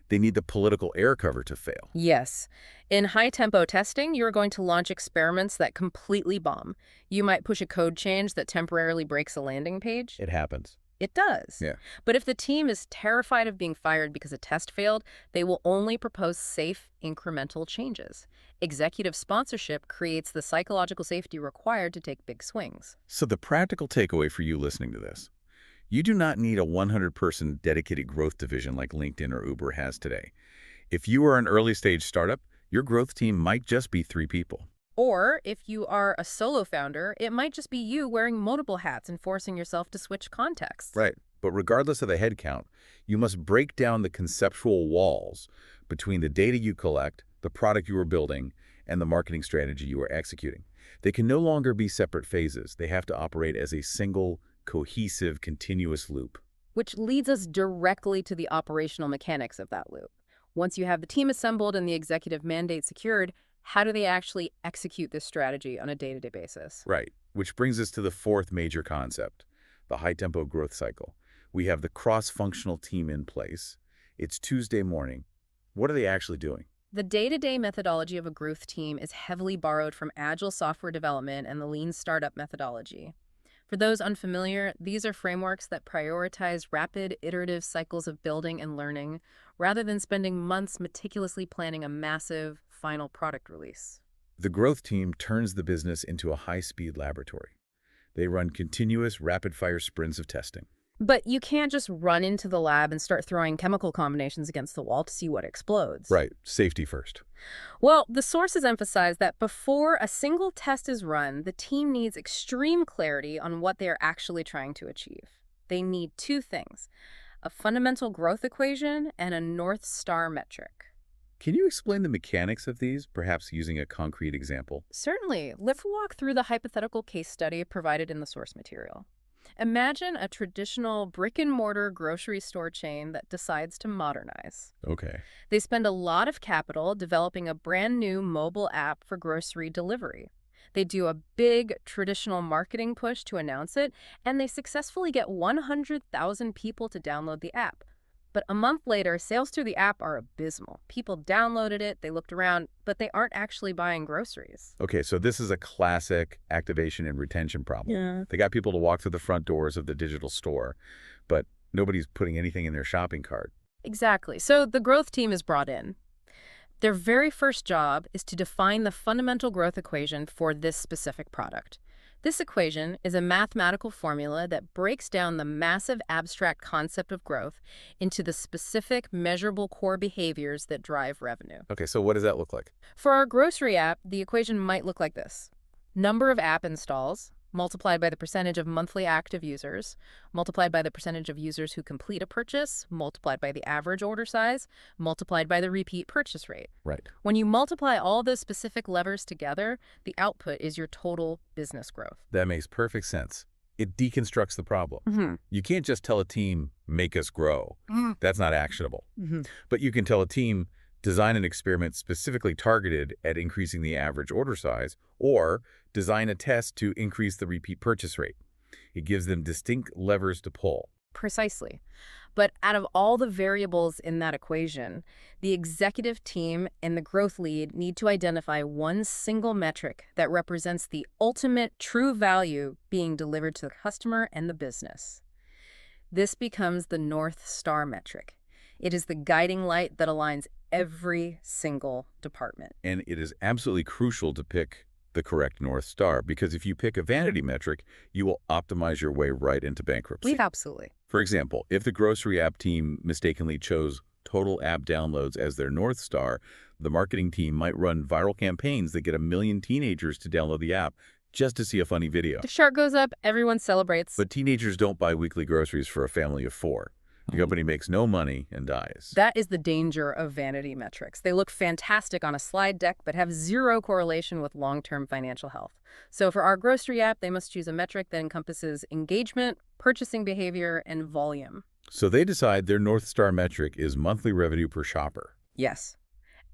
Speaker 1: they need the political air cover to fail.
Speaker 2: Yes. In high-tempo testing, you're going to launch experiments that completely bomb. You might push a code change that temporarily breaks a landing page.
Speaker 1: It happens.
Speaker 2: It does.
Speaker 1: Yeah.
Speaker 2: But if the team is terrified of being fired because a test failed, they will only propose safe, incremental changes. Executive sponsorship creates the psychological safety required to take big swings.
Speaker 1: So the practical takeaway for you listening to this, you do not need a 100-person dedicated growth division like LinkedIn or Uber has today. If you are an early-stage startup, your growth team might just be 3 people.
Speaker 2: Or if you are a solo founder, it might just be you wearing multiple hats and forcing yourself to switch contexts.
Speaker 1: Right. But regardless of the headcount, you must break down the conceptual walls between the data you collect, the product you are building, and the marketing strategy you are executing. They can no longer be separate phases. They have to operate as a single, cohesive, continuous loop.
Speaker 2: Which leads us directly to the operational mechanics of that loop. Once you have the team assembled and the executive mandate secured, how do they actually execute this strategy on a day-to-day basis?
Speaker 1: Right. Which brings us to the 4th major concept, the high-tempo growth cycle. We have the cross-functional team in place. It's Tuesday morning. What are they actually doing?
Speaker 2: The day-to-day methodology of a growth team is heavily borrowed from agile software development and the lean startup methodology. For those unfamiliar, these are frameworks that prioritize rapid, iterative cycles of building and learning, rather than spending months meticulously planning a massive, final product release.
Speaker 1: The growth team turns the business into a high-speed laboratory. They run continuous, rapid-fire sprints of testing.
Speaker 2: But you can't just run into the lab and start throwing chemical combinations against the wall to see what explodes.
Speaker 1: Right. Safety first.
Speaker 2: Well, the sources emphasize that before a single test is run, the team needs extreme clarity on what they are actually trying to achieve. They need 2 things: a fundamental growth equation and a North Star metric.
Speaker 1: Can you explain the mechanics of these, perhaps using a concrete example?
Speaker 2: Certainly. Let's walk through the hypothetical case study provided in the source material. Imagine a traditional brick-and-mortar grocery store chain that decides to modernize.
Speaker 1: Okay.
Speaker 2: They spend a lot of capital developing a brand new mobile app for grocery delivery. They do a big traditional marketing push to announce it, and they successfully get 100,000 people to download the app. But a month later, sales through the app are abysmal. People downloaded it, they looked around, but they aren't actually buying groceries.
Speaker 1: Okay, so this is a classic activation and retention problem.
Speaker 2: Yeah.
Speaker 1: They got people to walk through the front doors of the digital store, but nobody's putting anything in their shopping cart.
Speaker 2: Exactly. So the growth team is brought in. Their very first job is to define the fundamental growth equation for this specific product. This equation is a mathematical formula that breaks down the massive abstract concept of growth into the specific measurable core behaviors that drive revenue.
Speaker 1: Okay, so what does that look like?
Speaker 2: For our grocery app, the equation might look like this: number of app installs multiplied by the percentage of monthly active users, multiplied by the percentage of users who complete a purchase, multiplied by the average order size, multiplied by the repeat purchase rate.
Speaker 1: Right.
Speaker 2: When you multiply all those specific levers together, the output is your total business growth.
Speaker 1: That makes perfect sense. It deconstructs the problem. You can't just tell a team, make us grow. That's not actionable. But you can tell a team, design an experiment specifically targeted at increasing the average order size, or design a test to increase the repeat purchase rate. It gives them distinct levers to pull.
Speaker 2: Precisely. But out of all the variables in that equation, the executive team and the growth lead need to identify one single metric that represents the ultimate true value being delivered to the customer and the business. This becomes the North Star metric. It is the guiding light that aligns every single department.
Speaker 1: And it is absolutely crucial to pick the correct North Star, because if you pick a vanity metric, you will optimize your way right into bankruptcy.
Speaker 2: Absolutely.
Speaker 1: For example, if the grocery app team mistakenly chose total app downloads as their North Star, the marketing team might run viral campaigns that get 1 million teenagers to download the app just to see a funny video.
Speaker 2: The chart goes up, everyone celebrates.
Speaker 1: But teenagers don't buy weekly groceries for a family of 4. The company makes no money and dies.
Speaker 2: That is the danger of vanity metrics. They look fantastic on a slide deck, but have zero correlation with long-term financial health. So for our grocery app, they must choose a metric that encompasses engagement, purchasing behavior, and volume.
Speaker 1: So they decide their North Star metric is monthly revenue per shopper.
Speaker 2: Yes.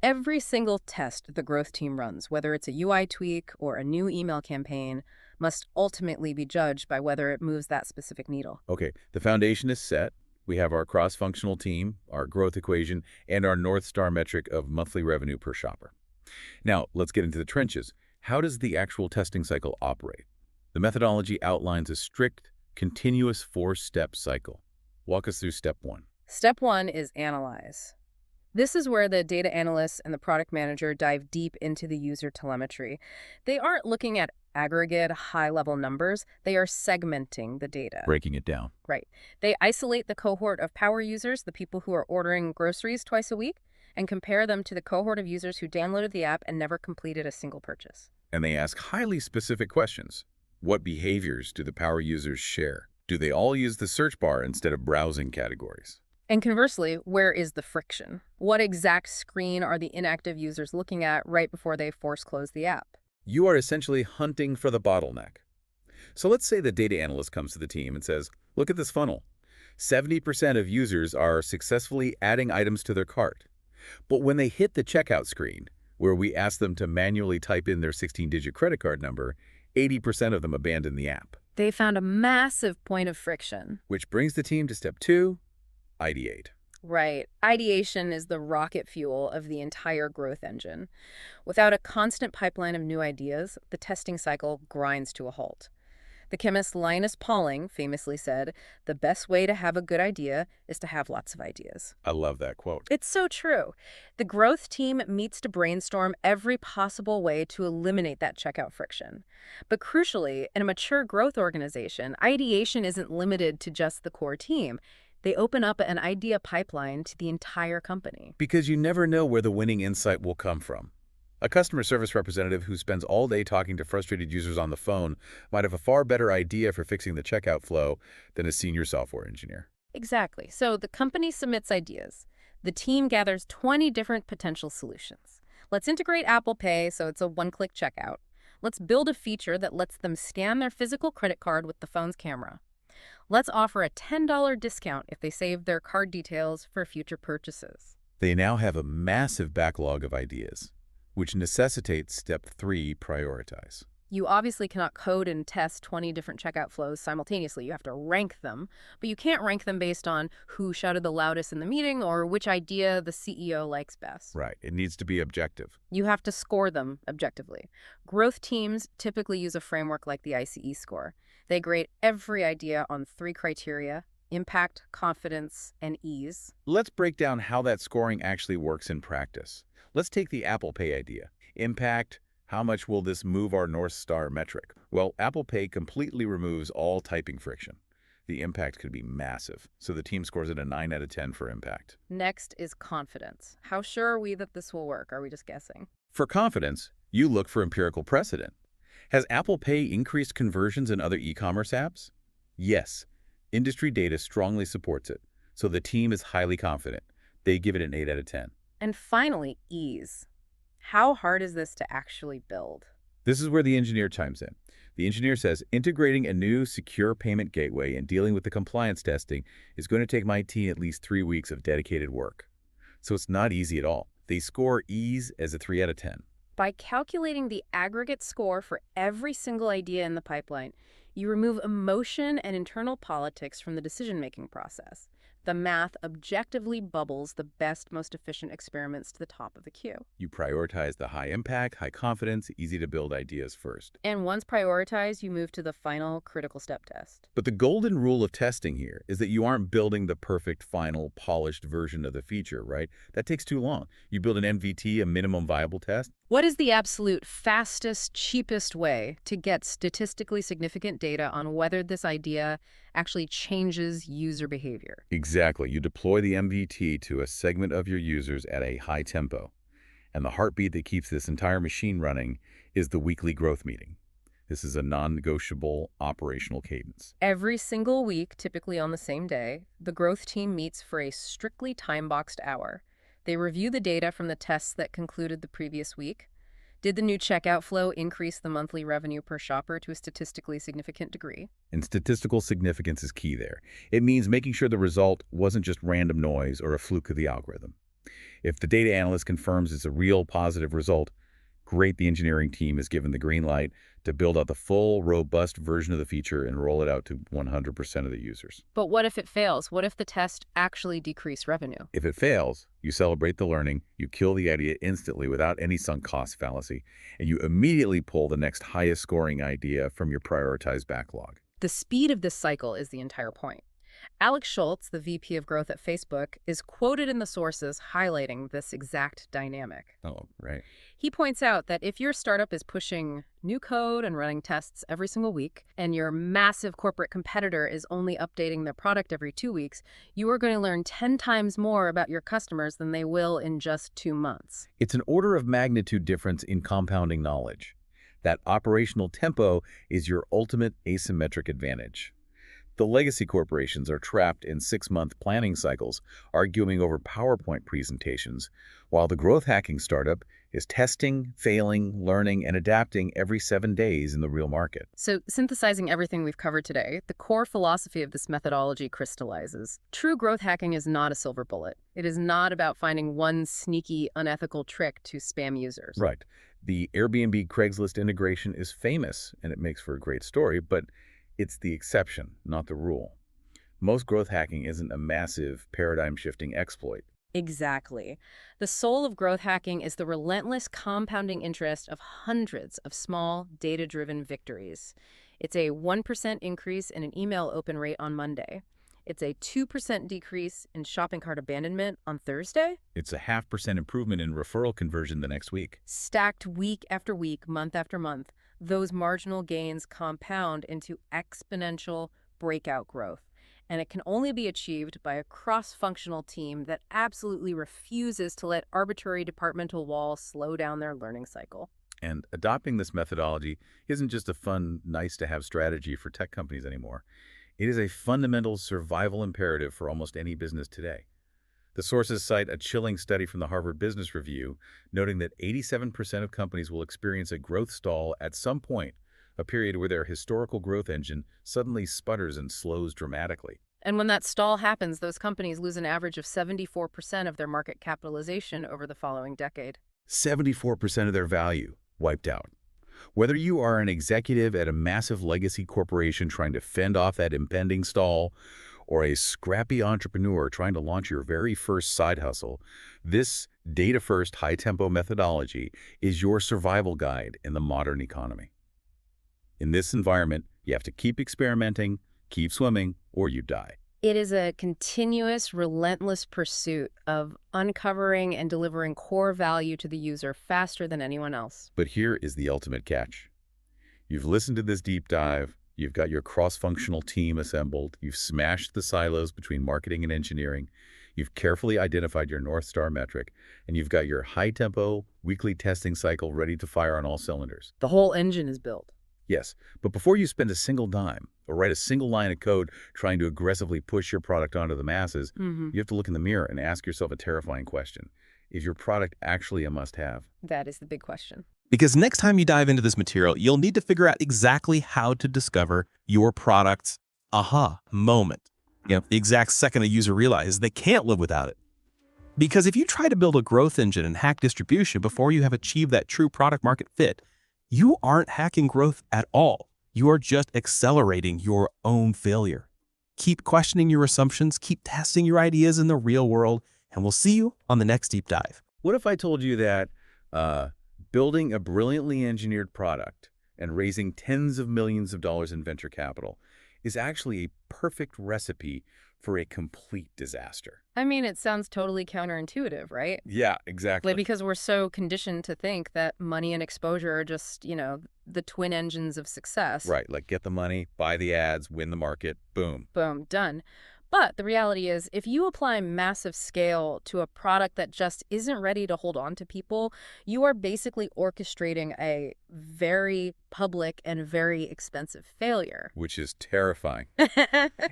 Speaker 2: Every single test the growth team runs, whether it's a UI tweak or a new email campaign, must ultimately be judged by whether it moves that specific needle.
Speaker 1: Okay, the foundation is set. We have our cross-functional team, our growth equation, and our North Star metric of monthly revenue per shopper. Now, let's get into the trenches. How does the actual testing cycle operate? The methodology outlines a strict, continuous 4-step cycle. Walk us through step 1.
Speaker 2: Step 1 is analyze. This is where the data analysts and the product manager dive deep into the user telemetry. They aren't looking at aggregate, high-level numbers. They are segmenting the data.
Speaker 1: Breaking it down.
Speaker 2: Right. They isolate the cohort of power users, the people who are ordering groceries twice a week, and compare them to the cohort of users who downloaded the app and never completed a single purchase.
Speaker 1: And they ask highly specific questions. What behaviors do the power users share? Do they all use the search bar instead of browsing categories?
Speaker 2: And conversely, where is the friction? What exact screen are the inactive users looking at right before they force close the app?
Speaker 1: You are essentially hunting for the bottleneck. So let's say the data analyst comes to the team and says, look at this funnel. 70% of users are successfully adding items to their cart. But when they hit the checkout screen, where we ask them to manually type in their 16-digit credit card number, 80% of them abandon the app.
Speaker 2: They found a massive point of friction.
Speaker 1: Which brings the team to step 2, ideate.
Speaker 2: Right. Ideation is the rocket fuel of the entire growth engine. Without a constant pipeline of new ideas, the testing cycle grinds to a halt. The chemist Linus Pauling famously said, "The best way to have a good idea is to have lots of ideas."
Speaker 1: I love that quote.
Speaker 2: It's so true. The growth team meets to brainstorm every possible way to eliminate that checkout friction. But crucially, in a mature growth organization, ideation isn't limited to just the core team. They open up an idea pipeline to the entire company.
Speaker 1: Because you never know where the winning insight will come from. A customer service representative who spends all day talking to frustrated users on the phone might have a far better idea for fixing the checkout flow than a senior software engineer.
Speaker 2: Exactly. So the company submits ideas. The team gathers 20 different potential solutions. Let's integrate Apple Pay so it's a one-click checkout. Let's build a feature that lets them scan their physical credit card with the phone's camera. Let's offer a $10 discount if they save their card details for future purchases.
Speaker 1: They now have a massive backlog of ideas, which necessitates step 3, prioritize.
Speaker 2: You obviously cannot code and test 20 different checkout flows simultaneously. You have to rank them, but you can't rank them based on who shouted the loudest in the meeting or which idea the CEO likes best.
Speaker 1: Right. It needs to be objective.
Speaker 2: You have to score them objectively. Growth teams typically use a framework like the ICE score. They grade every idea on 3 criteria: impact, confidence, and ease.
Speaker 1: Let's break down how that scoring actually works in practice. Let's take the Apple Pay idea. Impact. How much will this move our North Star metric? Well, Apple Pay completely removes all typing friction. The impact could be massive, so the team scores it a 9 out of 10 for impact.
Speaker 2: Next is confidence. How sure are we that this will work? Are we just guessing?
Speaker 1: For confidence, you look for empirical precedent. Has Apple Pay increased conversions in other e-commerce apps? Yes. Industry data strongly supports it, so the team is highly confident. They give it an 8 out of 10.
Speaker 2: And finally, ease. How hard is this to actually build?
Speaker 1: This is where the engineer chimes in. The engineer says, integrating a new secure payment gateway and dealing with the compliance testing is going to take my team at least 3 weeks of dedicated work. So it's not easy at all. They score ease as a 3 out of 10.
Speaker 2: By calculating the aggregate score for every single idea in the pipeline, you remove emotion and internal politics from the decision-making process. The math objectively bubbles the best, most efficient experiments to the top of the queue.
Speaker 1: You prioritize the high impact, high confidence, easy to build ideas first.
Speaker 2: And once prioritized, you move to the final critical step test.
Speaker 1: But the golden rule of testing here is that you aren't building the perfect, final, polished version of the feature, right? That takes too long. You build an MVT, a minimum viable test.
Speaker 2: What is the absolute fastest, cheapest way to get statistically significant data on whether this idea actually changes user behavior?
Speaker 1: Exactly. You deploy the MVT to a segment of your users at a high tempo. And the heartbeat that keeps this entire machine running is the weekly growth meeting. This is a non-negotiable operational cadence.
Speaker 2: Every single week, typically on the same day, the growth team meets for a strictly time-boxed hour. They review the data from the tests that concluded the previous week. Did the new checkout flow increase the monthly revenue per shopper to a statistically significant degree?
Speaker 1: And statistical significance is key there. It means making sure the result wasn't just random noise or a fluke of the algorithm. If the data analyst confirms it's a real positive result, great, the engineering team is given the green light to build out the full, robust version of the feature and roll it out to 100% of the users.
Speaker 2: But what if it fails? What if the test actually decreased revenue?
Speaker 1: If it fails, you celebrate the learning, you kill the idea instantly without any sunk cost fallacy, and you immediately pull the next highest scoring idea from your prioritized backlog.
Speaker 2: The speed of this cycle is the entire point. Alex Schultz, the VP of Growth at Facebook, is quoted in the sources highlighting this exact dynamic.
Speaker 1: Oh, right.
Speaker 2: He points out that if your startup is pushing new code and running tests every single week, and your massive corporate competitor is only updating their product every 2 weeks, you are going to learn 10 times more about your customers than they will in just 2 months.
Speaker 1: It's an order of magnitude difference in compounding knowledge. That operational tempo is your ultimate asymmetric advantage. The legacy corporations are trapped in 6-month planning cycles, arguing over PowerPoint presentations, while the growth hacking startup is testing, failing, learning, and adapting every 7 days in the real market.
Speaker 2: So, synthesizing everything we've covered today, the core philosophy of this methodology crystallizes. True growth hacking is not a silver bullet. It is not about finding one sneaky, unethical trick to spam users.
Speaker 1: Right. The Airbnb Craigslist integration is famous, and it makes for a great story, but it's the exception, not the rule. Most growth hacking isn't a massive, paradigm-shifting exploit.
Speaker 2: Exactly. The soul of growth hacking is the relentless compounding interest of hundreds of small, data-driven victories. It's a 1% increase in an email open rate on Monday. It's a 2% decrease in shopping cart abandonment on Thursday.
Speaker 1: It's a 0.5% improvement in referral conversion the next week.
Speaker 2: Stacked week after week, month after month, those marginal gains compound into exponential breakout growth. And it can only be achieved by a cross-functional team that absolutely refuses to let arbitrary departmental walls slow down their learning cycle.
Speaker 1: And adopting this methodology isn't just a fun, nice-to-have strategy for tech companies anymore. It is a fundamental survival imperative for almost any business today. The sources cite a chilling study from the Harvard Business Review, noting that 87% of companies will experience a growth stall at some point, a period where their historical growth engine suddenly sputters and slows dramatically.
Speaker 2: And when that stall happens, those companies lose an average of 74% of their market capitalization over the following decade.
Speaker 1: 74% of their value wiped out. Whether you are an executive at a massive legacy corporation trying to fend off that impending stall, or a scrappy entrepreneur trying to launch your very first side hustle, this data-first, high-tempo methodology is your survival guide in the modern economy. In this environment, you have to keep experimenting, keep swimming, or you die.
Speaker 2: It is a continuous, relentless pursuit of uncovering and delivering core value to the user faster than anyone else.
Speaker 1: But here is the ultimate catch. You've listened to this deep dive, you've got your cross-functional team assembled, you've smashed the silos between marketing and engineering, you've carefully identified your North Star metric, and you've got your high-tempo, weekly testing cycle ready to fire on all cylinders.
Speaker 2: The whole engine is built.
Speaker 1: Yes, but before you spend a single dime or write a single line of code trying to aggressively push your product onto the masses, you have to look in the mirror and ask yourself a terrifying question. Is your product actually a must-have?
Speaker 2: That is the big question.
Speaker 3: Because next time you dive into this material, you'll need to figure out exactly how to discover your product's aha moment. The exact second a user realizes they can't live without it. Because if you try to build a growth engine and hack distribution before you have achieved that true product market fit, you aren't hacking growth at all. You are just accelerating your own failure. Keep questioning your assumptions, keep testing your ideas in the real world, and we'll see you on the next deep dive.
Speaker 1: What if I told you that building a brilliantly engineered product and raising tens of millions of dollars in venture capital is actually a perfect recipe for a complete disaster?
Speaker 2: I mean, it sounds totally counterintuitive, right?
Speaker 1: Yeah, exactly.
Speaker 2: Like, because we're so conditioned to think that money and exposure are just, the twin engines of success.
Speaker 1: Right, like get the money, buy the ads, win the market, boom.
Speaker 2: Boom, done. But the reality is, if you apply massive scale to a product that just isn't ready to hold on to people, you are basically orchestrating a very public and very expensive failure.
Speaker 1: Which is terrifying.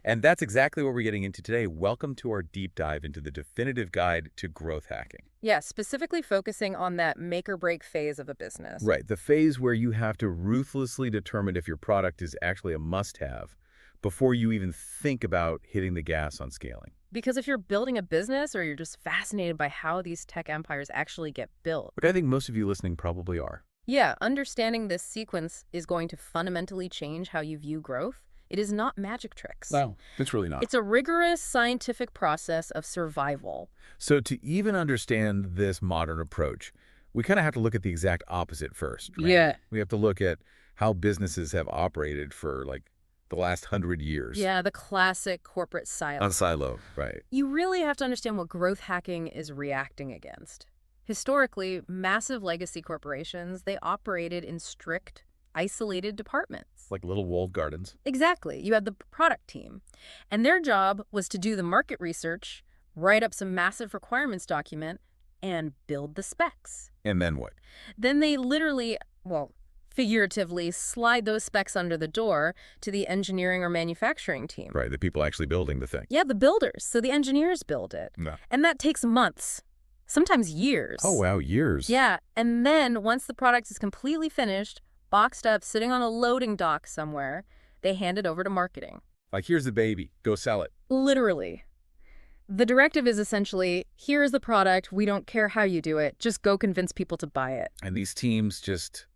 Speaker 1: And that's exactly what we're getting into today. Welcome to our deep dive into the definitive guide to growth hacking.
Speaker 2: Yeah, specifically focusing on that make or break phase of a business.
Speaker 1: Right, the phase where you have to ruthlessly determine if your product is actually a must-have before you even think about hitting the gas on scaling.
Speaker 2: Because if you're building a business or you're just fascinated by how these tech empires actually get built.
Speaker 1: Which I think most of you listening probably are.
Speaker 2: Yeah, understanding this sequence is going to fundamentally change how you view growth. It is not magic tricks.
Speaker 1: No, it's really not.
Speaker 2: It's a rigorous scientific process of survival.
Speaker 1: So to even understand this modern approach, we kind of have to look at the exact opposite first. Right?
Speaker 2: Yeah.
Speaker 1: We have to look at how businesses have operated for like the last 100 years.
Speaker 2: Yeah, the classic corporate silo.
Speaker 1: On silo, right.
Speaker 2: You really have to understand what growth hacking is reacting against. Historically, massive legacy corporations, they operated in strict, isolated departments.
Speaker 1: Like little walled gardens.
Speaker 2: Exactly. You had the product team, and their job was to do the market research, write up some massive requirements document, and build the specs.
Speaker 1: And then what?
Speaker 2: Then they literally, well, figuratively slide those specs under the door to the engineering or manufacturing team.
Speaker 1: Right, the people actually building the thing.
Speaker 2: Yeah, the builders. So the engineers build it.
Speaker 1: No.
Speaker 2: And that takes months, sometimes years.
Speaker 1: Oh, wow, years.
Speaker 2: Yeah, and then once the product is completely finished, boxed up, sitting on a loading dock somewhere, they hand it over to marketing.
Speaker 1: Like, here's the baby. Go sell it.
Speaker 2: Literally. The directive is essentially, here is the product, we don't care how you do it, just go convince people to buy it.
Speaker 1: And these teams just,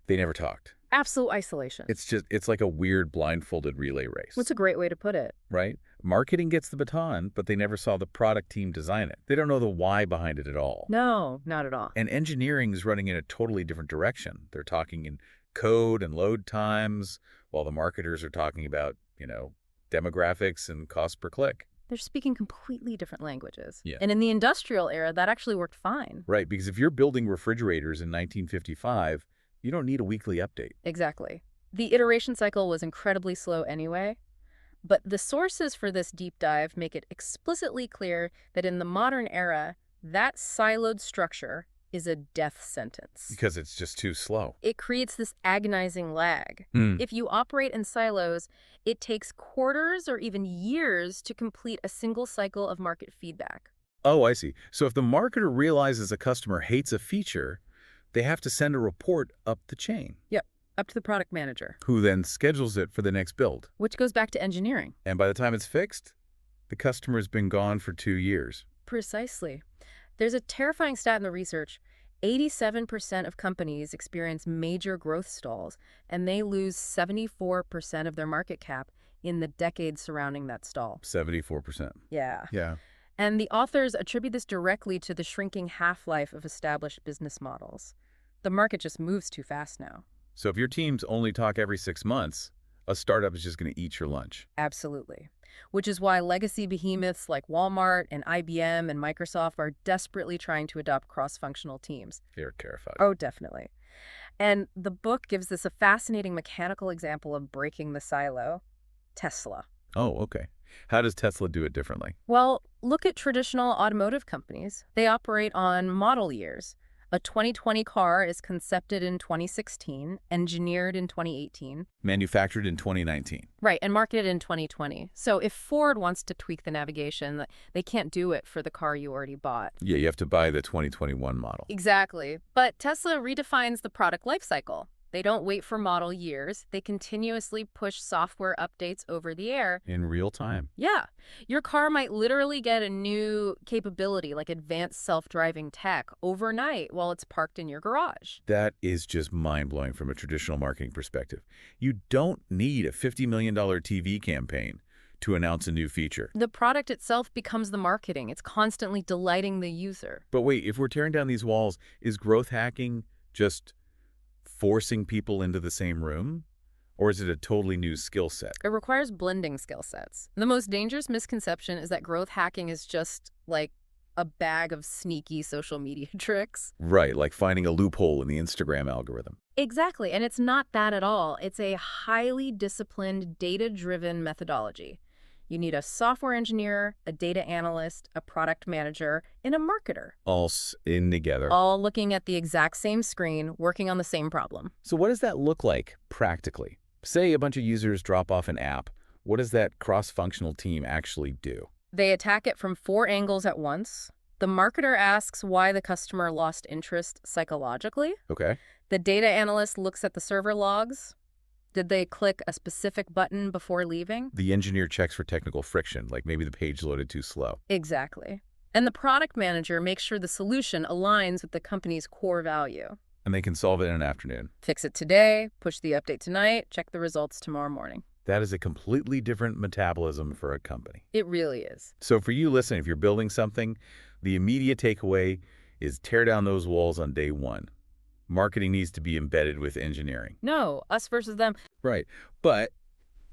Speaker 1: they never talked.
Speaker 2: Absolute isolation.
Speaker 1: It's like a weird blindfolded relay race.
Speaker 2: What's a great way to put it?
Speaker 1: Right? Marketing gets the baton, but they never saw the product team design it. They don't know the why behind it at all.
Speaker 2: No, not at all.
Speaker 1: And engineering is running in a totally different direction. They're talking in code and load times, while the marketers are talking about, demographics and cost per click.
Speaker 2: They're speaking completely different languages.
Speaker 1: Yeah.
Speaker 2: And in the industrial era, that actually worked fine.
Speaker 1: Right, because if you're building refrigerators in 1955, you don't need a weekly update.
Speaker 2: Exactly. The iteration cycle was incredibly slow anyway, but the sources for this deep dive make it explicitly clear that in the modern era, that siloed structure is a death sentence.
Speaker 1: Because it's just too slow.
Speaker 2: It creates this agonizing lag.
Speaker 1: Hmm.
Speaker 2: If you operate in silos, it takes quarters or even years to complete a single cycle of market feedback.
Speaker 1: Oh, I see. So if the marketer realizes a customer hates a feature, they have to send a report up the chain.
Speaker 2: Yep, up to the product manager.
Speaker 1: Who then schedules it for the next build.
Speaker 2: Which goes back to engineering.
Speaker 1: And by the time it's fixed, the customer's been gone for 2 years.
Speaker 2: Precisely. There's a terrifying stat in the research. 87% of companies experience major growth stalls, and they lose 74% of their market cap in the decades surrounding that stall.
Speaker 1: 74%.
Speaker 2: Yeah.
Speaker 1: Yeah.
Speaker 2: And the authors attribute this directly to the shrinking half-life of established business models. The market just moves too fast now.
Speaker 1: So if your teams only talk every 6 months, a startup is just going to eat your lunch.
Speaker 2: Absolutely. Which is why legacy behemoths like Walmart and IBM and Microsoft are desperately trying to adopt cross-functional teams.
Speaker 1: They're terrified.
Speaker 2: Oh, definitely. And the book gives us a fascinating mechanical example of breaking the silo. Tesla.
Speaker 1: Oh, okay. How does Tesla do it differently?
Speaker 2: Well, look at traditional automotive companies. They operate on model years. A 2020 car is concepted in 2016, engineered in 2018.
Speaker 1: Manufactured in 2019.
Speaker 2: Right, and marketed in 2020. So if Ford wants to tweak the navigation, they can't do it for the car you already bought.
Speaker 1: Yeah, you have to buy the 2021 model.
Speaker 2: Exactly. But Tesla redefines the product lifecycle. They don't wait for model years. They continuously push software updates over the air.
Speaker 1: In real time.
Speaker 2: Yeah. Your car might literally get a new capability, like advanced self-driving tech, overnight while it's parked in your garage.
Speaker 1: That is just mind-blowing from a traditional marketing perspective. You don't need a $50 million TV campaign to announce a new feature.
Speaker 2: The product itself becomes the marketing. It's constantly delighting the user.
Speaker 1: But wait, if we're tearing down these walls, is growth hacking just forcing people into the same room? Or is it a totally new skill set?
Speaker 2: It requires blending skill sets. The most dangerous misconception is that growth hacking is just like a bag of sneaky social media tricks.
Speaker 1: Right, like finding a loophole in the Instagram algorithm.
Speaker 2: Exactly, and it's not that at all. It's a highly disciplined, data-driven methodology. You need a software engineer, a data analyst, a product manager, and a marketer,
Speaker 1: All in together.
Speaker 2: all looking at the exact same screen, working on the same problem.
Speaker 1: So what does that look like practically? Say a bunch of users drop off an app. What does that cross-functional team actually do?
Speaker 2: They attack it from 4 angles at once. The marketer asks why the customer lost interest psychologically.
Speaker 1: Okay.
Speaker 2: The data analyst looks at the server logs. Did they click a specific button before leaving?
Speaker 1: The engineer checks for technical friction, like maybe the page loaded too slow.
Speaker 2: Exactly. And the product manager makes sure the solution aligns with the company's core value.
Speaker 1: And they can solve it in an afternoon.
Speaker 2: Fix it today, push the update tonight, check the results tomorrow morning.
Speaker 1: That is a completely different metabolism for a company.
Speaker 2: It really is.
Speaker 1: So for you listening, if you're building something, the immediate takeaway is tear down those walls on day one. Marketing needs to be embedded with engineering.
Speaker 2: No, us versus them.
Speaker 1: Right. But,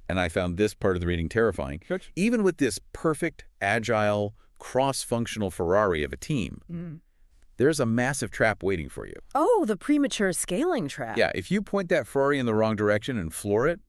Speaker 1: and I found this part of the reading terrifying, even with this perfect, agile, cross-functional Ferrari of a team, there's a massive trap waiting for you.
Speaker 2: Oh, the premature scaling trap.
Speaker 1: Yeah, if you point that Ferrari in the wrong direction and floor it,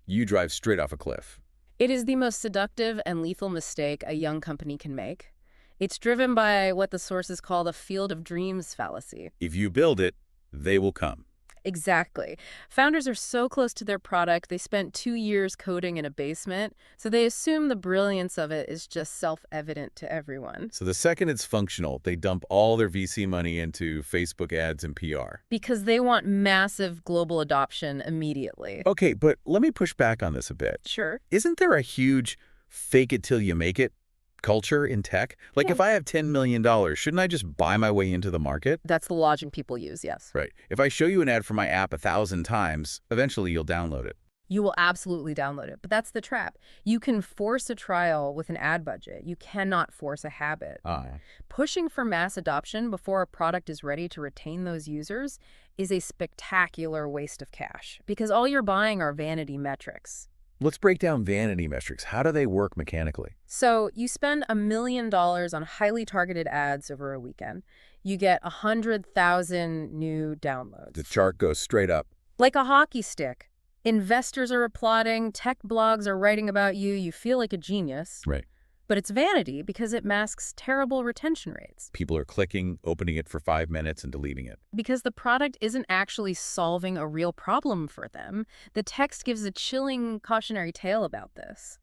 Speaker 1: you drive straight off a cliff.
Speaker 2: It is the most seductive and lethal mistake a young company can make. It's driven by what the sources call the field of dreams fallacy.
Speaker 1: If you build it, they will come.
Speaker 2: Exactly. Founders are so close to their product, they spent 2 years coding in a basement, so they assume the brilliance of it is just self-evident to everyone.
Speaker 1: So the second it's functional, they dump all their VC money into Facebook ads and PR.
Speaker 2: Because they want massive global adoption immediately.
Speaker 1: Okay, but let me push back on this a bit.
Speaker 2: Sure.
Speaker 1: Isn't there a huge fake it till you make it culture in tech? Like, if I have $10 million, shouldn't I just buy my way into the market?
Speaker 2: That's the logic people use, yes.
Speaker 1: Right. If I show you an ad for my app 1,000 times, eventually you'll download it.
Speaker 2: You will absolutely download it, but that's the trap. You can force a trial with an ad budget. You cannot force a habit. Pushing for mass adoption before a product is ready to retain those users is a spectacular waste of cash because all you're buying are vanity metrics.
Speaker 1: Let's break down vanity metrics. How do they work mechanically?
Speaker 2: So you spend $1 million on highly targeted ads over a weekend. You get 100,000 new downloads.
Speaker 1: The chart goes straight up.
Speaker 2: Like a hockey stick. Investors are applauding, tech blogs are writing about you, you feel like a genius.
Speaker 1: Right.
Speaker 2: But it's vanity because it masks terrible retention rates.
Speaker 1: People are clicking, opening it for 5 minutes, and deleting it.
Speaker 2: Because the product isn't actually solving a real problem for them. The text gives a chilling cautionary tale about this.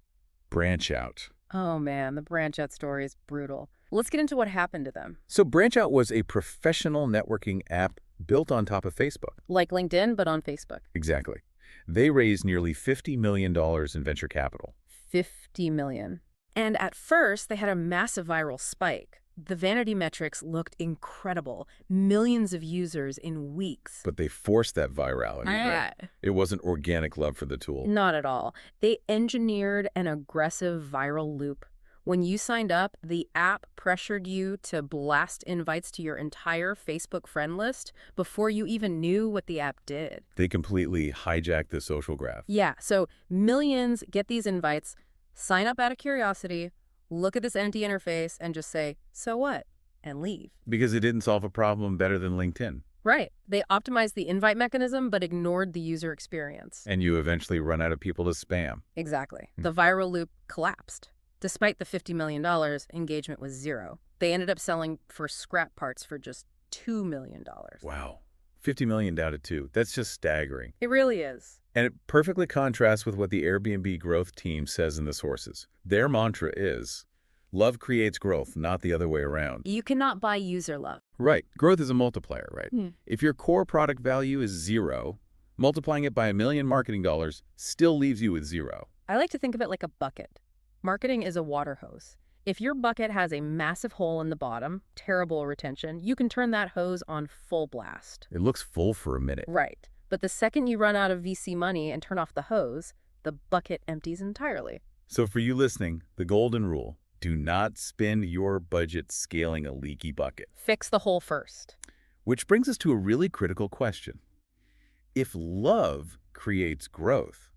Speaker 1: Branch out.
Speaker 2: Oh man, the branch out story is brutal. Let's get into what happened to them.
Speaker 1: So Branch Out was a professional networking app built on top of Facebook.
Speaker 2: Like LinkedIn, but on Facebook.
Speaker 1: Exactly. They raised nearly $50 million in venture capital.
Speaker 2: 50 million. And at first, they had a massive viral spike. The vanity metrics looked incredible. Millions of users in weeks.
Speaker 1: But they forced that virality. Right? It wasn't organic love for the tool.
Speaker 2: Not at all. They engineered an aggressive viral loop. When you signed up, the app pressured you to blast invites to your entire Facebook friend list before you even knew what the app did.
Speaker 1: They completely hijacked the social graph.
Speaker 2: Yeah, so millions get these invites, sign up out of curiosity, look at this empty interface, and just say, so what? And leave.
Speaker 1: Because it didn't solve a problem better than LinkedIn.
Speaker 2: Right. They optimized the invite mechanism, but ignored the user experience.
Speaker 1: And you eventually run out of people to spam.
Speaker 2: Exactly. The viral loop collapsed. Despite the $50 million, engagement was zero. They ended up selling for scrap parts for just $2 million.
Speaker 1: Wow. 50 million down to 2. That's just staggering.
Speaker 2: It really is.
Speaker 1: And it perfectly contrasts with what the Airbnb growth team says in the sources. Their mantra is, love creates growth, not the other way around.
Speaker 2: You cannot buy user love.
Speaker 1: Right. Growth is a multiplier, right? If your core product value is 0, multiplying it by $1 million marketing dollars still leaves you with 0.
Speaker 2: I like to think of it like a bucket. Marketing is a water hose. If your bucket has a massive hole in the bottom, terrible retention, you can turn that hose on full blast.
Speaker 1: It looks full for a minute.
Speaker 2: Right. But the second you run out of VC money and turn off the hose, the bucket empties entirely.
Speaker 1: So for you listening, the golden rule, do not spend your budget scaling a leaky bucket.
Speaker 2: Fix the hole first.
Speaker 1: Which brings us to a really critical question. If love creates growth,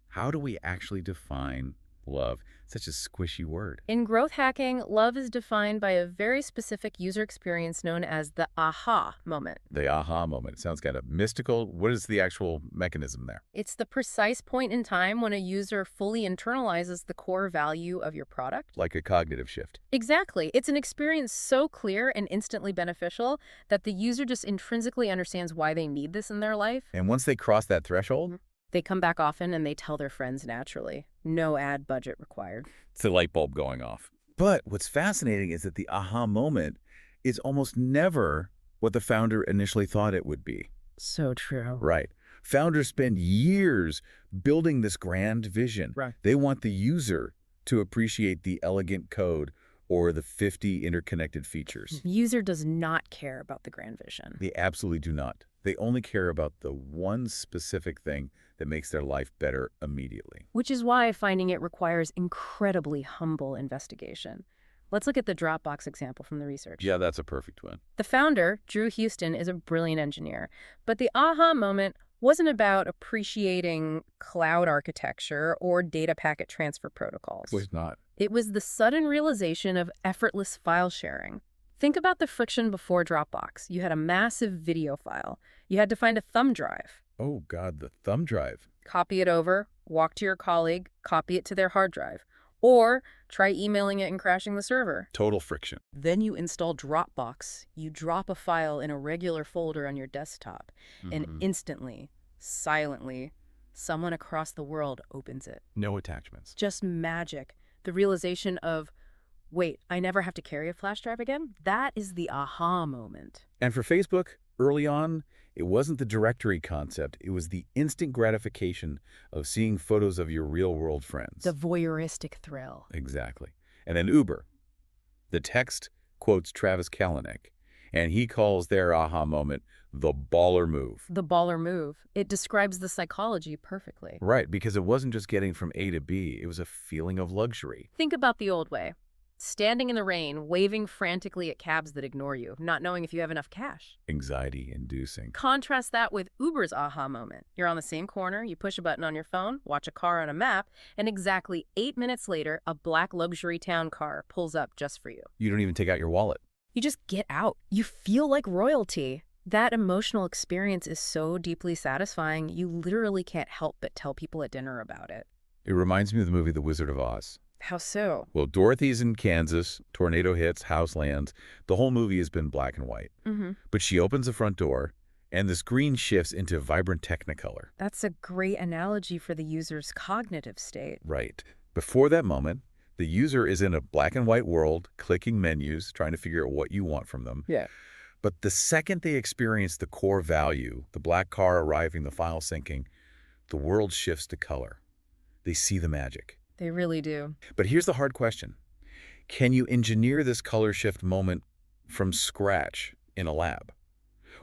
Speaker 1: how do we actually define Love. Such a squishy word.
Speaker 2: In growth hacking, love is defined by a very specific user experience known as the aha moment.
Speaker 1: The aha moment. It sounds kind of mystical. What is the actual mechanism there?
Speaker 2: It's the precise point in time when a user fully internalizes the core value of your product.
Speaker 1: Like a cognitive shift.
Speaker 2: Exactly. It's an experience so clear and instantly beneficial that the user just intrinsically understands why they need this in their life.
Speaker 1: And once they cross that threshold,
Speaker 2: They come back often and they tell their friends naturally. No ad budget required.
Speaker 1: it's the light bulb going off. But what's fascinating is that the aha moment is almost never what the founder initially thought it would be.
Speaker 2: So true.
Speaker 1: Right. Founders spend years building this grand vision.
Speaker 3: Right.
Speaker 1: They want the user to appreciate the elegant code or the 50 interconnected features.
Speaker 2: The user does not care about the grand vision.
Speaker 1: They absolutely do not. They only care about the one specific thing that makes their life better immediately.
Speaker 2: Which is why finding it requires incredibly humble investigation. Let's look at the Dropbox example from the research.
Speaker 1: Yeah, that's a perfect one.
Speaker 2: The founder, Drew Houston, is a brilliant engineer, but the aha moment wasn't about appreciating cloud architecture or data packet transfer protocols.
Speaker 1: Was not.
Speaker 2: It was the sudden realization of effortless file sharing. Think about the friction before Dropbox. You had a massive video file. You had to find a thumb drive.
Speaker 1: Oh, God, the thumb drive.
Speaker 2: Copy it over, walk to your colleague, copy it to their hard drive. Or try emailing it and crashing the server.
Speaker 1: Total friction.
Speaker 2: Then you install Dropbox. You drop a file in a regular folder on your desktop, and instantly, silently, someone across the world opens it.
Speaker 3: No attachments.
Speaker 2: Just magic. The realization of, wait, I never have to carry a flash drive again? That is the aha moment.
Speaker 1: And for Facebook, early on, it wasn't the directory concept. It was the instant gratification of seeing photos of your real-world friends.
Speaker 2: The voyeuristic thrill.
Speaker 1: Exactly. And then Uber. The text quotes Travis Kalanick, and he calls their aha moment the baller move.
Speaker 2: The baller move. It describes the psychology perfectly.
Speaker 1: Right, because it wasn't just getting from A to B. It was a feeling of luxury.
Speaker 2: Think about the old way. Standing in the rain, waving frantically at cabs that ignore you, not knowing if you have enough cash.
Speaker 1: Anxiety-inducing.
Speaker 2: Contrast that with Uber's aha moment. You're on the same corner, you push a button on your phone, watch a car on a map, and exactly 8 minutes later, a black luxury town car pulls up just for you.
Speaker 1: You don't even take out your wallet.
Speaker 2: You just get out. You feel like royalty. That emotional experience is so deeply satisfying, you literally can't help but tell people at dinner about it.
Speaker 1: It reminds me of the movie The Wizard of Oz.
Speaker 2: How so?
Speaker 1: Well, Dorothy's in Kansas, tornado hits, house lands. The whole movie has been black and white. But she opens the front door, and the screen shifts into vibrant Technicolor.
Speaker 2: That's a great analogy for the user's cognitive state.
Speaker 1: Right. Before that moment, the user is in a black and white world, clicking menus, trying to figure out what you want from them.
Speaker 2: Yeah.
Speaker 1: But the second they experience the core value, the black car arriving, the file syncing, the world shifts to color. They see the magic.
Speaker 2: They really do.
Speaker 1: But here's the hard question. Can you engineer this color shift moment from scratch in a lab?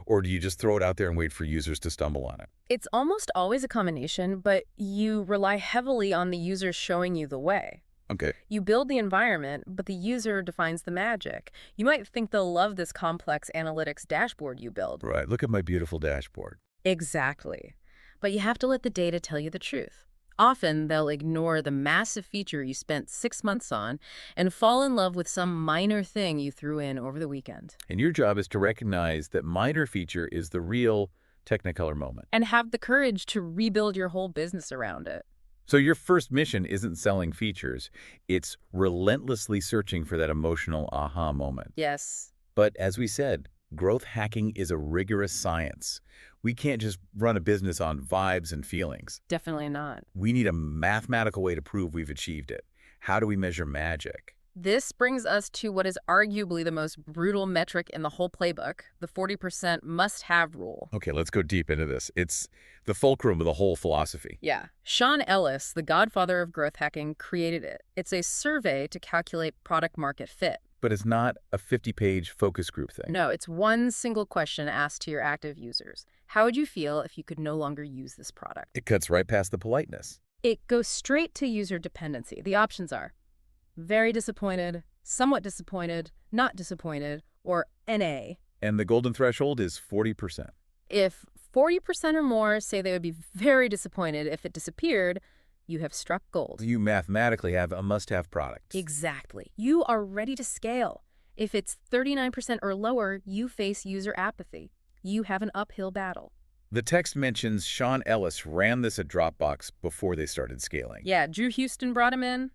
Speaker 1: Or do you just throw it out there and wait for users to stumble on it?
Speaker 2: It's almost always a combination, but you rely heavily on the user showing you the way.
Speaker 1: Okay.
Speaker 2: You build the environment, but the user defines the magic. You might think they'll love this complex analytics dashboard you build.
Speaker 1: Right. Look at my beautiful dashboard.
Speaker 2: Exactly. But you have to let the data tell you the truth. Often, they'll ignore the massive feature you spent 6 months on and fall in love with some minor thing you threw in over the weekend.
Speaker 1: And your job is to recognize that minor feature is the real Technicolor moment.
Speaker 2: And have the courage to rebuild your whole business around it.
Speaker 1: So your first mission isn't selling features. It's relentlessly searching for that emotional aha moment.
Speaker 2: Yes.
Speaker 1: But as we said, growth hacking is a rigorous science. We can't just run a business on vibes and feelings.
Speaker 2: Definitely not.
Speaker 1: We need a mathematical way to prove we've achieved it. How do we measure magic?
Speaker 2: This brings us to what is arguably the most brutal metric in the whole playbook, the 40% must-have rule.
Speaker 1: Okay, let's go deep into this. It's the fulcrum of the whole philosophy.
Speaker 2: Yeah. Sean Ellis, the godfather of growth hacking, created it. It's a survey to calculate product-market fit.
Speaker 1: But it's not a 50-page focus group thing.
Speaker 2: No, it's one single question asked to your active users. How would you feel if you could no longer use this product?
Speaker 1: It cuts right past the politeness.
Speaker 2: It goes straight to user dependency. The options are very disappointed, somewhat disappointed, not disappointed, or NA.
Speaker 1: And the golden threshold is 40%.
Speaker 2: If 40% or more say they would be very disappointed if it disappeared, You have struck gold.
Speaker 1: You mathematically have a must-have product.
Speaker 2: Exactly. You are ready to scale. If it's 39% or lower, you face user apathy. You have an uphill battle.
Speaker 1: The text mentions Sean Ellis ran this at Dropbox before they started scaling.
Speaker 2: Yeah, Drew Houston brought him in.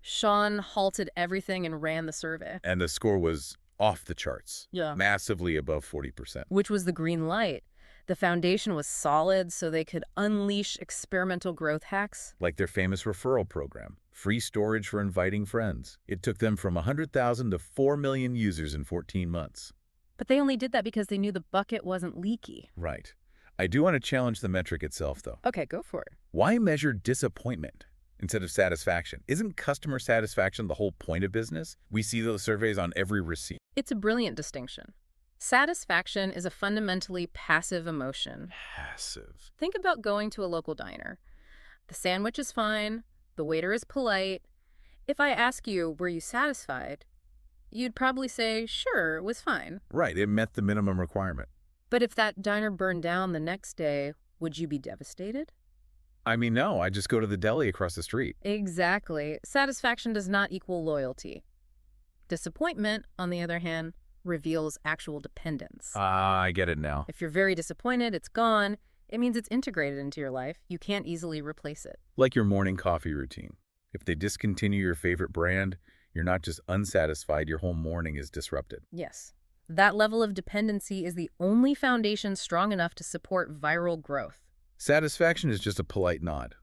Speaker 2: Sean halted everything and ran the survey.
Speaker 1: And the score was off the charts.
Speaker 2: Yeah.
Speaker 1: Massively above 40%.
Speaker 2: Which was the green light. The foundation was solid, so they could unleash experimental growth hacks.
Speaker 1: Like their famous referral program, free storage for inviting friends. It took them from 100,000 to 4 million users in 14 months.
Speaker 2: But they only did that because they knew the bucket wasn't leaky.
Speaker 1: Right. I do want to challenge the metric itself, though.
Speaker 2: Okay, go for it.
Speaker 1: Why measure disappointment instead of satisfaction? Isn't customer satisfaction the whole point of business? We see those surveys on every receipt.
Speaker 2: It's a brilliant distinction. Satisfaction is a fundamentally passive emotion.
Speaker 1: Passive.
Speaker 2: Think about going to a local diner. The sandwich is fine. The waiter is polite. If I ask you, were you satisfied? You'd probably say, sure, it was fine.
Speaker 1: Right, it met the minimum requirement.
Speaker 2: But if that diner burned down the next day, would you be devastated?
Speaker 1: I mean, no, I just go to the deli across the street.
Speaker 2: Exactly. Satisfaction does not equal loyalty. Disappointment, on the other hand, reveals actual dependence.
Speaker 1: I get it now.
Speaker 2: If you're very disappointed, it's gone. It means it's integrated into your life. You can't easily replace it.
Speaker 1: Like your morning coffee routine. If they discontinue your favorite brand, you're not just unsatisfied, your whole morning is disrupted.
Speaker 2: Yes. That level of dependency is the only foundation strong enough to support viral growth.
Speaker 1: Satisfaction is just a polite nod.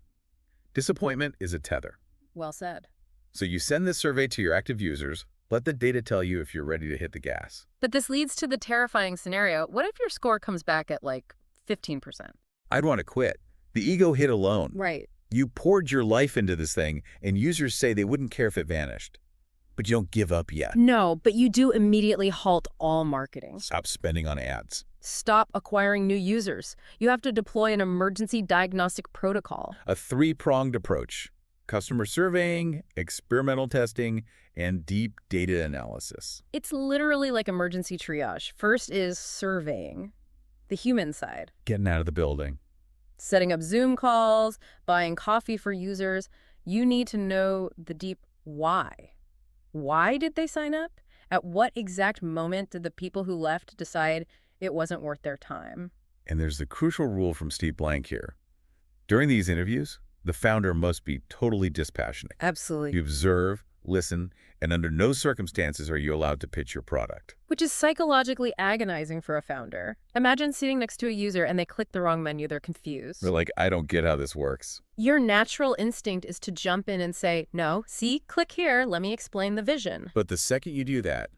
Speaker 1: Disappointment is a tether.
Speaker 2: Well said.
Speaker 1: So you send this survey to your active users. Let the data tell you if you're ready to hit the gas.
Speaker 2: But this leads to the terrifying scenario. What if your score comes back at like 15%?
Speaker 1: I'd want to quit. The ego hit alone.
Speaker 2: Right.
Speaker 1: You poured your life into this thing, and users say they wouldn't care if it vanished. But you don't give up yet.
Speaker 2: No, but you do immediately halt all marketing.
Speaker 1: Stop spending on ads.
Speaker 2: Stop acquiring new users. You have to deploy an emergency diagnostic protocol.
Speaker 1: A three-pronged approach. Customer surveying, experimental testing, and deep data analysis.
Speaker 2: It's literally like emergency triage. First is surveying, the human side.
Speaker 1: Getting out of the building.
Speaker 2: Setting up Zoom calls, buying coffee for users. You need to know the deep why. Why did they sign up? At what exact moment did the people who left decide it wasn't worth their time?
Speaker 1: And there's the crucial rule from Steve Blank here. During these interviews, the founder must be totally dispassionate.
Speaker 2: Absolutely.
Speaker 1: You observe, listen, and under no circumstances are you allowed to pitch your product.
Speaker 2: Which is psychologically agonizing for a founder. Imagine sitting next to a user and they click the wrong menu, they're confused.
Speaker 1: They're like, I don't get how this works.
Speaker 2: Your natural instinct is to jump in and say, no, see, click here, let me explain the vision.
Speaker 1: But the second you do that,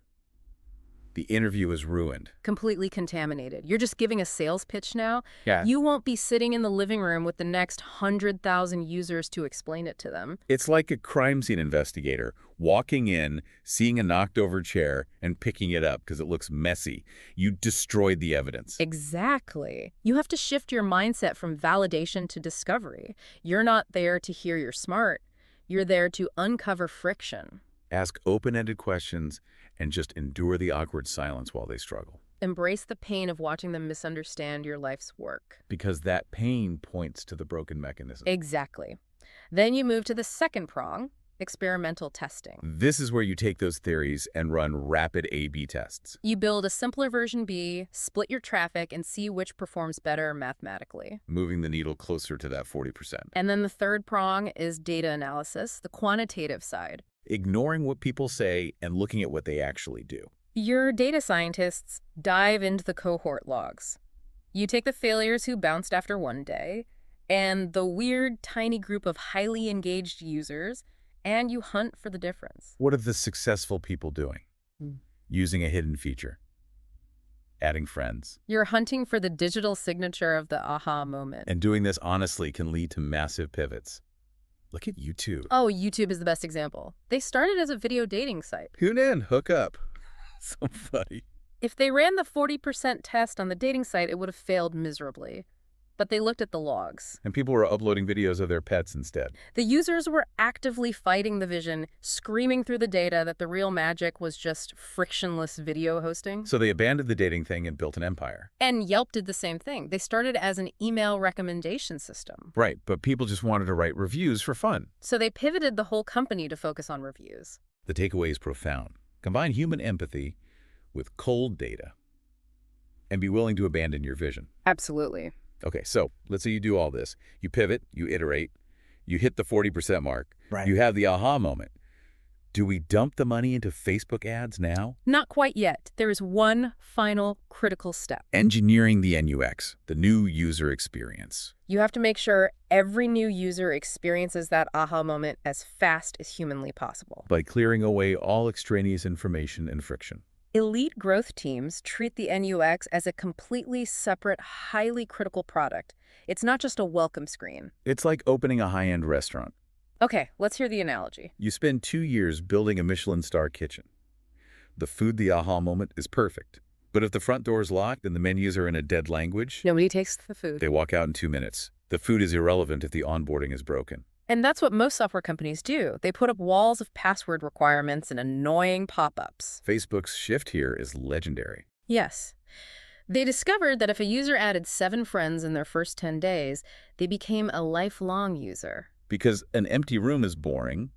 Speaker 1: the interview is ruined.
Speaker 2: Completely contaminated. You're just giving a sales pitch now.
Speaker 1: Yeah.
Speaker 2: You won't be sitting in the living room with the next 100,000 users to explain it to them.
Speaker 1: It's like a crime scene investigator walking in, seeing a knocked over chair, and picking it up because it looks messy. You destroyed the evidence.
Speaker 2: Exactly. You have to shift your mindset from validation to discovery. You're not there to hear you're smart. You're there to uncover friction.
Speaker 1: Ask open-ended questions and just endure the awkward silence while they struggle.
Speaker 2: Embrace the pain of watching them misunderstand your life's work.
Speaker 1: Because that pain points to the broken mechanism.
Speaker 2: Exactly. Then you move to the second prong, experimental testing.
Speaker 1: This is where you take those theories and run rapid A/B tests.
Speaker 2: You build a simpler version B, split your traffic, and see which performs better mathematically.
Speaker 1: Moving the needle closer to that 40%.
Speaker 2: And then the third prong is data analysis, the quantitative side.
Speaker 1: Ignoring what people say and looking at what they actually do.
Speaker 2: Your data scientists dive into the cohort logs. You take the failures who bounced after one day and the weird, tiny group of highly engaged users, and you hunt for the difference.
Speaker 1: What are the successful people doing? Using a hidden feature. Adding friends.
Speaker 2: You're hunting for the digital signature of the aha moment.
Speaker 1: And doing this honestly can lead to massive pivots. Look at YouTube.
Speaker 2: Oh, YouTube is the best example. They started as a video dating site.
Speaker 1: Tune in, hook up. So funny.
Speaker 2: If they ran the 40% test on the dating site, it would have failed miserably. but they looked at the logs.
Speaker 1: And people were uploading videos of their pets instead.
Speaker 2: The users were actively fighting the vision, screaming through the data that the real magic was just frictionless video hosting.
Speaker 1: So they abandoned the dating thing and built an empire.
Speaker 2: And Yelp did the same thing. They started as an email recommendation system.
Speaker 1: Right, but people just wanted to write reviews for fun.
Speaker 2: So they pivoted the whole company to focus on reviews.
Speaker 1: The takeaway is profound. Combine human empathy with cold data and be willing to abandon your vision.
Speaker 2: Absolutely.
Speaker 1: Okay, so let's say you do all this. You pivot, you iterate, you hit the 40% mark.
Speaker 3: Right.
Speaker 1: You have the aha moment. Do we dump the money into Facebook ads now?
Speaker 2: Not quite yet. There is one final critical step.
Speaker 1: Engineering the NUX, the new user experience.
Speaker 2: You have to make sure every new user experiences that aha moment as fast as humanly possible.
Speaker 1: By clearing away all extraneous information and friction.
Speaker 2: Elite growth teams treat the NUX as a completely separate, highly critical product. It's not just a welcome screen.
Speaker 1: It's like opening a high-end restaurant.
Speaker 2: Okay, let's hear the analogy.
Speaker 1: You spend 2 years building a Michelin star kitchen. The food, the aha moment, is perfect. But if the front door is locked and the menus are in a dead language,
Speaker 2: Nobody takes the food.
Speaker 1: they walk out in 2 minutes. The food is irrelevant if the onboarding is broken.
Speaker 2: And that's what most software companies do. They put up walls of password requirements and annoying pop-ups.
Speaker 1: Facebook's shift here is legendary.
Speaker 2: Yes. They discovered that if a user added 7 friends in their first 10 days, they became a lifelong user.
Speaker 1: Because an empty room is boring,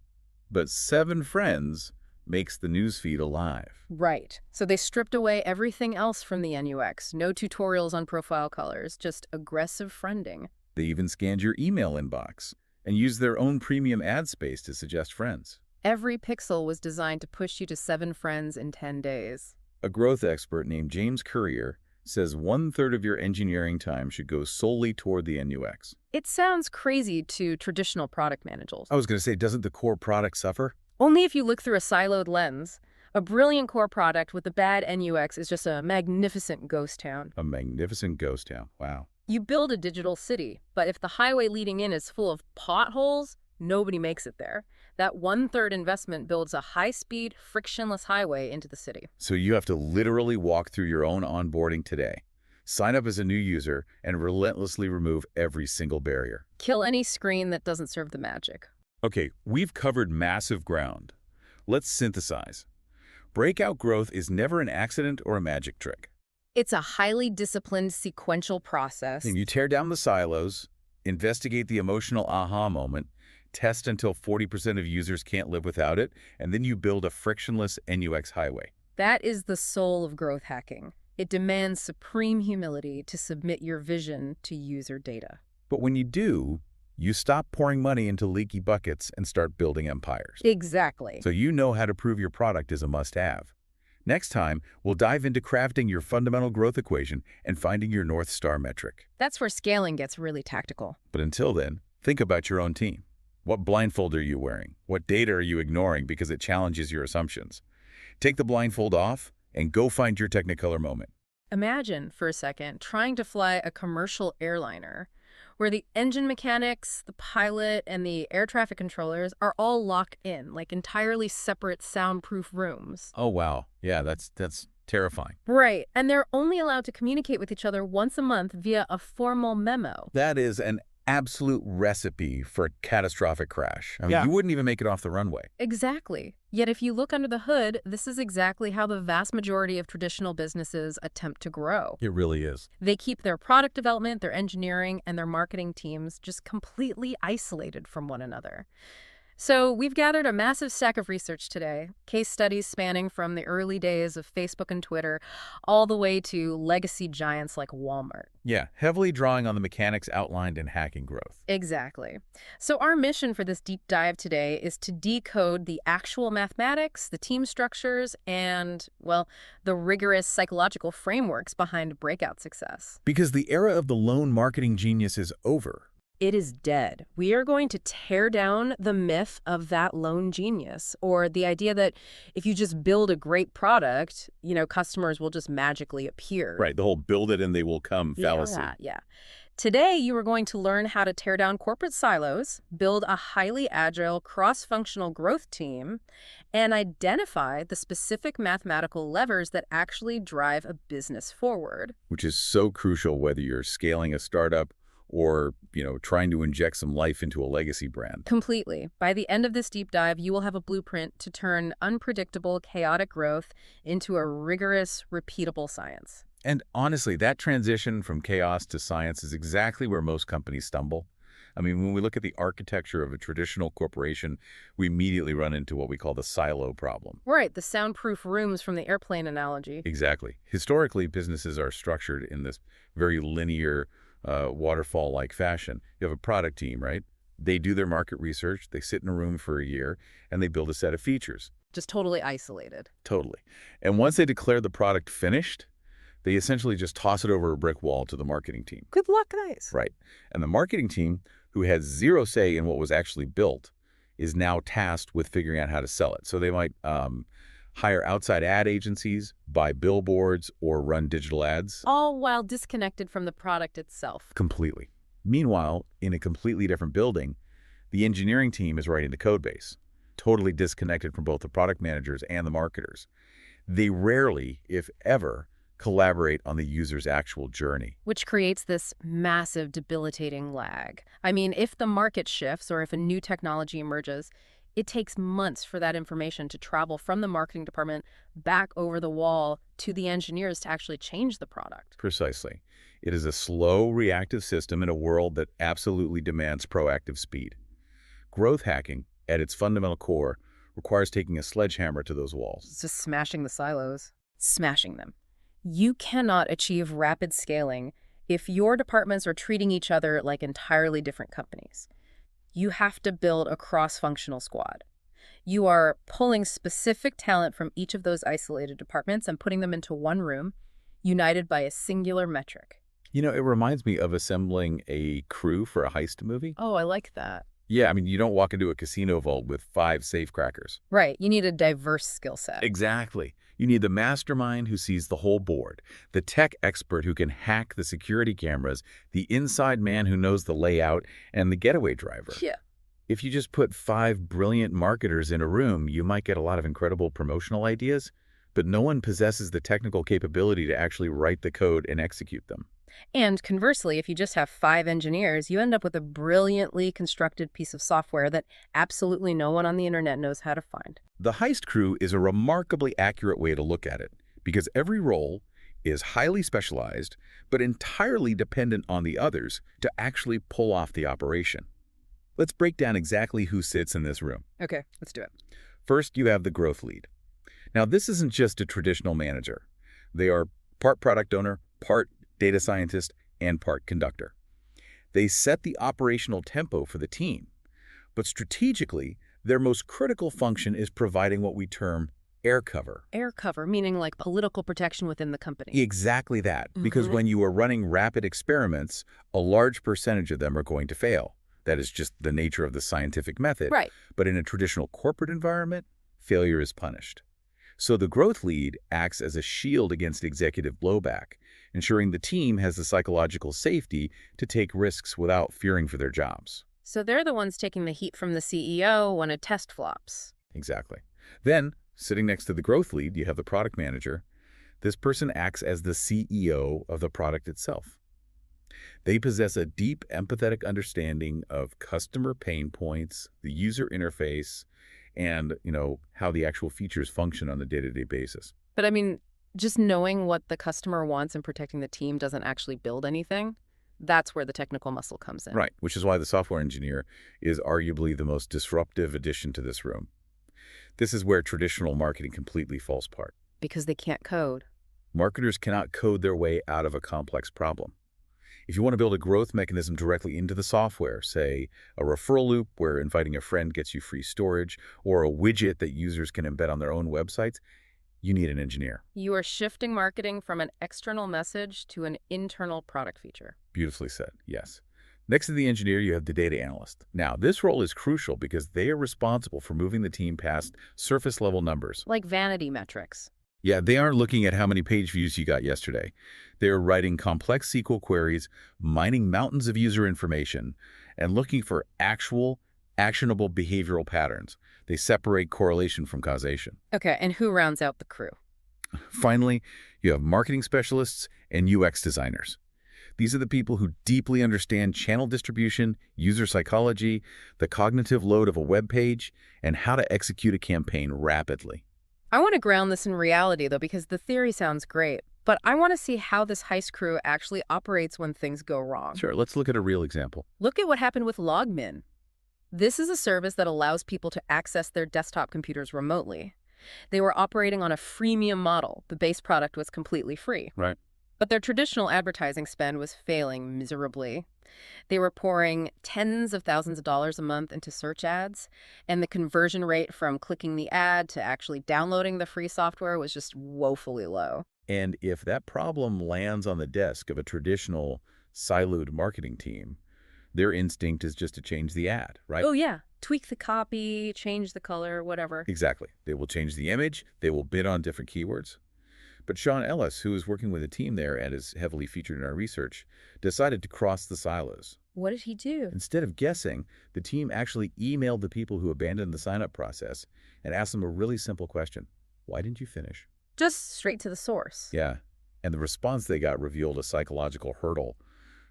Speaker 1: but 7 friends makes the newsfeed alive.
Speaker 2: Right. So they stripped away everything else from the NUX. No tutorials on profile colors, just aggressive friending.
Speaker 1: They even scanned your email inbox and used their own premium ad space to suggest friends.
Speaker 2: Every pixel was designed to push you to 7 friends in 10 days.
Speaker 1: A growth expert named James Currier says 1/3 of your engineering time should go solely toward the NUX.
Speaker 2: It sounds crazy to traditional product managers.
Speaker 1: I was going to say, doesn't the core product suffer?
Speaker 2: Only if you look through a siloed lens. A brilliant core product with a bad NUX is just a magnificent ghost town.
Speaker 1: A magnificent ghost town. Wow.
Speaker 2: You build a digital city, but if the highway leading in is full of potholes, nobody makes it there. That 1/3 investment builds a high-speed, frictionless highway into the city.
Speaker 1: So you have to literally walk through your own onboarding today. Sign up as a new user and relentlessly remove every single barrier.
Speaker 2: Kill any screen that doesn't serve the magic.
Speaker 1: Okay, we've covered massive ground. Let's synthesize. Breakout growth is never an accident or a magic trick.
Speaker 2: It's a highly disciplined, sequential process.
Speaker 1: And you tear down the silos, investigate the emotional aha moment, test until 40% of users can't live without it, and then you build a frictionless NUX highway.
Speaker 2: That is the soul of growth hacking. It demands supreme humility to submit your vision to user data.
Speaker 1: But when you do, you stop pouring money into leaky buckets and start building empires.
Speaker 2: Exactly.
Speaker 1: So you know how to prove your product is a must-have. Next time, we'll dive into crafting your fundamental growth equation and finding your North Star metric.
Speaker 2: That's where scaling gets really tactical.
Speaker 1: But until then, think about your own team. What blindfold are you wearing? What data are you ignoring because it challenges your assumptions? Take the blindfold off and go find your Technicolor moment.
Speaker 2: Imagine, for a second, trying to fly a commercial airliner where the engine mechanics, the pilot, and the air traffic controllers are all locked in, like entirely separate soundproof rooms.
Speaker 1: Oh, wow. Yeah, that's terrifying.
Speaker 2: Right, and they're only allowed to communicate with each other once a month via a formal memo.
Speaker 1: That is an absolute recipe for a catastrophic crash. I mean,
Speaker 3: Yeah.
Speaker 1: you wouldn't even make it off the runway.
Speaker 2: Exactly. Yet if you look under the hood, this is exactly how the vast majority of traditional businesses attempt to grow.
Speaker 1: It really is.
Speaker 2: They keep their product development, their engineering, and their marketing teams just completely isolated from one another. So we've gathered a massive stack of research today, case studies spanning from the early days of Facebook and Twitter all the way to legacy giants like Walmart.
Speaker 1: Yeah, heavily drawing on the mechanics outlined in Hacking Growth.
Speaker 2: Exactly. So our mission for this deep dive today is to decode the actual mathematics, the team structures, and, well, the rigorous psychological frameworks behind breakout success.
Speaker 1: Because the era of the lone marketing genius is over.
Speaker 2: It is dead. We are going to tear down the myth of that lone genius, or the idea that if you just build a great product, customers will just magically appear.
Speaker 1: Right, the whole build it and they will come fallacy.
Speaker 2: Yeah. Today, you are going to learn how to tear down corporate silos, build a highly agile, cross-functional growth team, and identify the specific mathematical levers that actually drive a business forward.
Speaker 1: Which is so crucial whether you're scaling a startup or, trying to inject some life into a legacy brand.
Speaker 2: Completely. By the end of this deep dive, you will have a blueprint to turn unpredictable, chaotic growth into a rigorous, repeatable science.
Speaker 1: And honestly, that transition from chaos to science is exactly where most companies stumble. I mean, when we look at the architecture of a traditional corporation, we immediately run into what we call the silo problem.
Speaker 2: Right, the soundproof rooms from the airplane analogy.
Speaker 1: Exactly. Historically, businesses are structured in this very linear, waterfall-like fashion. You have a product team, right? They do their market research, they sit in a room for a year, and they build a set of features.
Speaker 2: Just totally isolated.
Speaker 1: Totally. And once they declare the product finished, they essentially just toss it over a brick wall to the marketing team.
Speaker 2: Good luck, guys.
Speaker 1: Right. And the marketing team, who has zero say in what was actually built, is now tasked with figuring out how to sell it. So they might hire outside ad agencies, buy billboards, or run digital ads.
Speaker 2: All while disconnected from the product itself.
Speaker 1: Completely. Meanwhile, in a completely different building, the engineering team is writing the code base, totally disconnected from both the product managers and the marketers. They rarely, if ever, collaborate on the user's actual journey.
Speaker 2: Which creates this massive, debilitating lag. I mean, if the market shifts or if a new technology emerges, it takes months for that information to travel from the marketing department back over the wall to the engineers to actually change the product.
Speaker 1: Precisely. It is a slow, reactive system in a world that absolutely demands proactive speed. Growth hacking, at its fundamental core, requires taking a sledgehammer to those walls.
Speaker 2: It's just smashing the silos. Smashing them. You cannot achieve rapid scaling if your departments are treating each other like entirely different companies. You have to build a cross-functional squad. You are pulling specific talent from each of those isolated departments and putting them into one room, united by a singular metric.
Speaker 1: It reminds me of assembling a crew for a heist movie.
Speaker 2: Oh, I like that.
Speaker 1: Yeah, I mean, you don't walk into a casino vault with 5 safecrackers.
Speaker 2: Right, you need a diverse skill set.
Speaker 1: Exactly. You need the mastermind who sees the whole board, the tech expert who can hack the security cameras, the inside man who knows the layout, and the getaway driver.
Speaker 2: Yeah.
Speaker 1: If you just put 5 brilliant marketers in a room, you might get a lot of incredible promotional ideas, but no one possesses the technical capability to actually write the code and execute them.
Speaker 2: And conversely, if you just have 5 engineers, you end up with a brilliantly constructed piece of software that absolutely no one on the internet knows how to find.
Speaker 1: The heist crew is a remarkably accurate way to look at it, because every role is highly specialized, but entirely dependent on the others to actually pull off the operation. Let's break down exactly who sits in this room.
Speaker 2: Okay, let's do it.
Speaker 1: First, you have the growth lead. Now, this isn't just a traditional manager. They are part product owner, part data scientist, and part conductor. They set the operational tempo for the team, but strategically, their most critical function is providing what we term air cover.
Speaker 2: Air cover, meaning like political protection within the company.
Speaker 1: Exactly that, because when you are running rapid experiments, a large percentage of them are going to fail. That is just the nature of the scientific method.
Speaker 2: Right.
Speaker 1: But in a traditional corporate environment, failure is punished. So the growth lead acts as a shield against executive blowback, ensuring the team has the psychological safety to take risks without fearing for their jobs.
Speaker 2: So they're the ones taking the heat from the CEO when a test flops.
Speaker 1: Exactly. Then, sitting next to the growth lead, you have the product manager. This person acts as the CEO of the product itself. They possess a deep, empathetic understanding of customer pain points, the user interface, and, how the actual features function on a day-to-day basis.
Speaker 2: But I mean, just knowing what the customer wants and protecting the team doesn't actually build anything. That's where the technical muscle comes in.
Speaker 1: Right, which is why the software engineer is arguably the most disruptive addition to this room. This is where traditional marketing completely falls apart.
Speaker 2: Because they can't code.
Speaker 1: Marketers cannot code their way out of a complex problem. If you want to build a growth mechanism directly into the software, say a referral loop where inviting a friend gets you free storage, or a widget that users can embed on their own websites, you need an engineer.
Speaker 2: You are shifting marketing from an external message to an internal product feature.
Speaker 1: Beautifully said, yes. Next to the engineer, you have the data analyst. Now, this role is crucial because they are responsible for moving the team past surface-level numbers.
Speaker 2: Like vanity metrics.
Speaker 1: Yeah, they aren't looking at how many page views you got yesterday. They're writing complex SQL queries, mining mountains of user information, and looking for actual, actionable behavioral patterns. They separate correlation from causation.
Speaker 2: Okay, and who rounds out the crew?
Speaker 1: Finally, you have marketing specialists and UX designers. These are the people who deeply understand channel distribution, user psychology, the cognitive load of a web page, and how to execute a campaign rapidly.
Speaker 2: I want to ground this in reality, though, because the theory sounds great. But I want to see how this heist crew actually operates when things go wrong.
Speaker 1: Sure, let's look at a real example.
Speaker 2: Look at what happened with Logmin. This is a service that allows people to access their desktop computers remotely. They were operating on a freemium model. The base product was completely free.
Speaker 1: Right.
Speaker 2: But their traditional advertising spend was failing miserably. They were pouring tens of thousands of dollars a month into search ads, and the conversion rate from clicking the ad to actually downloading the free software was just woefully low.
Speaker 1: And if that problem lands on the desk of a traditional siloed marketing team, their instinct is just to change the ad, right?
Speaker 2: Oh, yeah. Tweak the copy, change the color, whatever.
Speaker 1: Exactly. They will change the image. They will bid on different keywords. But Sean Ellis, who is working with a team there and is heavily featured in our research, decided to cross the silos.
Speaker 2: What did he do?
Speaker 1: Instead of guessing, the team actually emailed the people who abandoned the sign-up process and asked them a really simple question. Why didn't you finish?
Speaker 2: Just straight to the source.
Speaker 1: Yeah. And the response they got revealed a psychological hurdle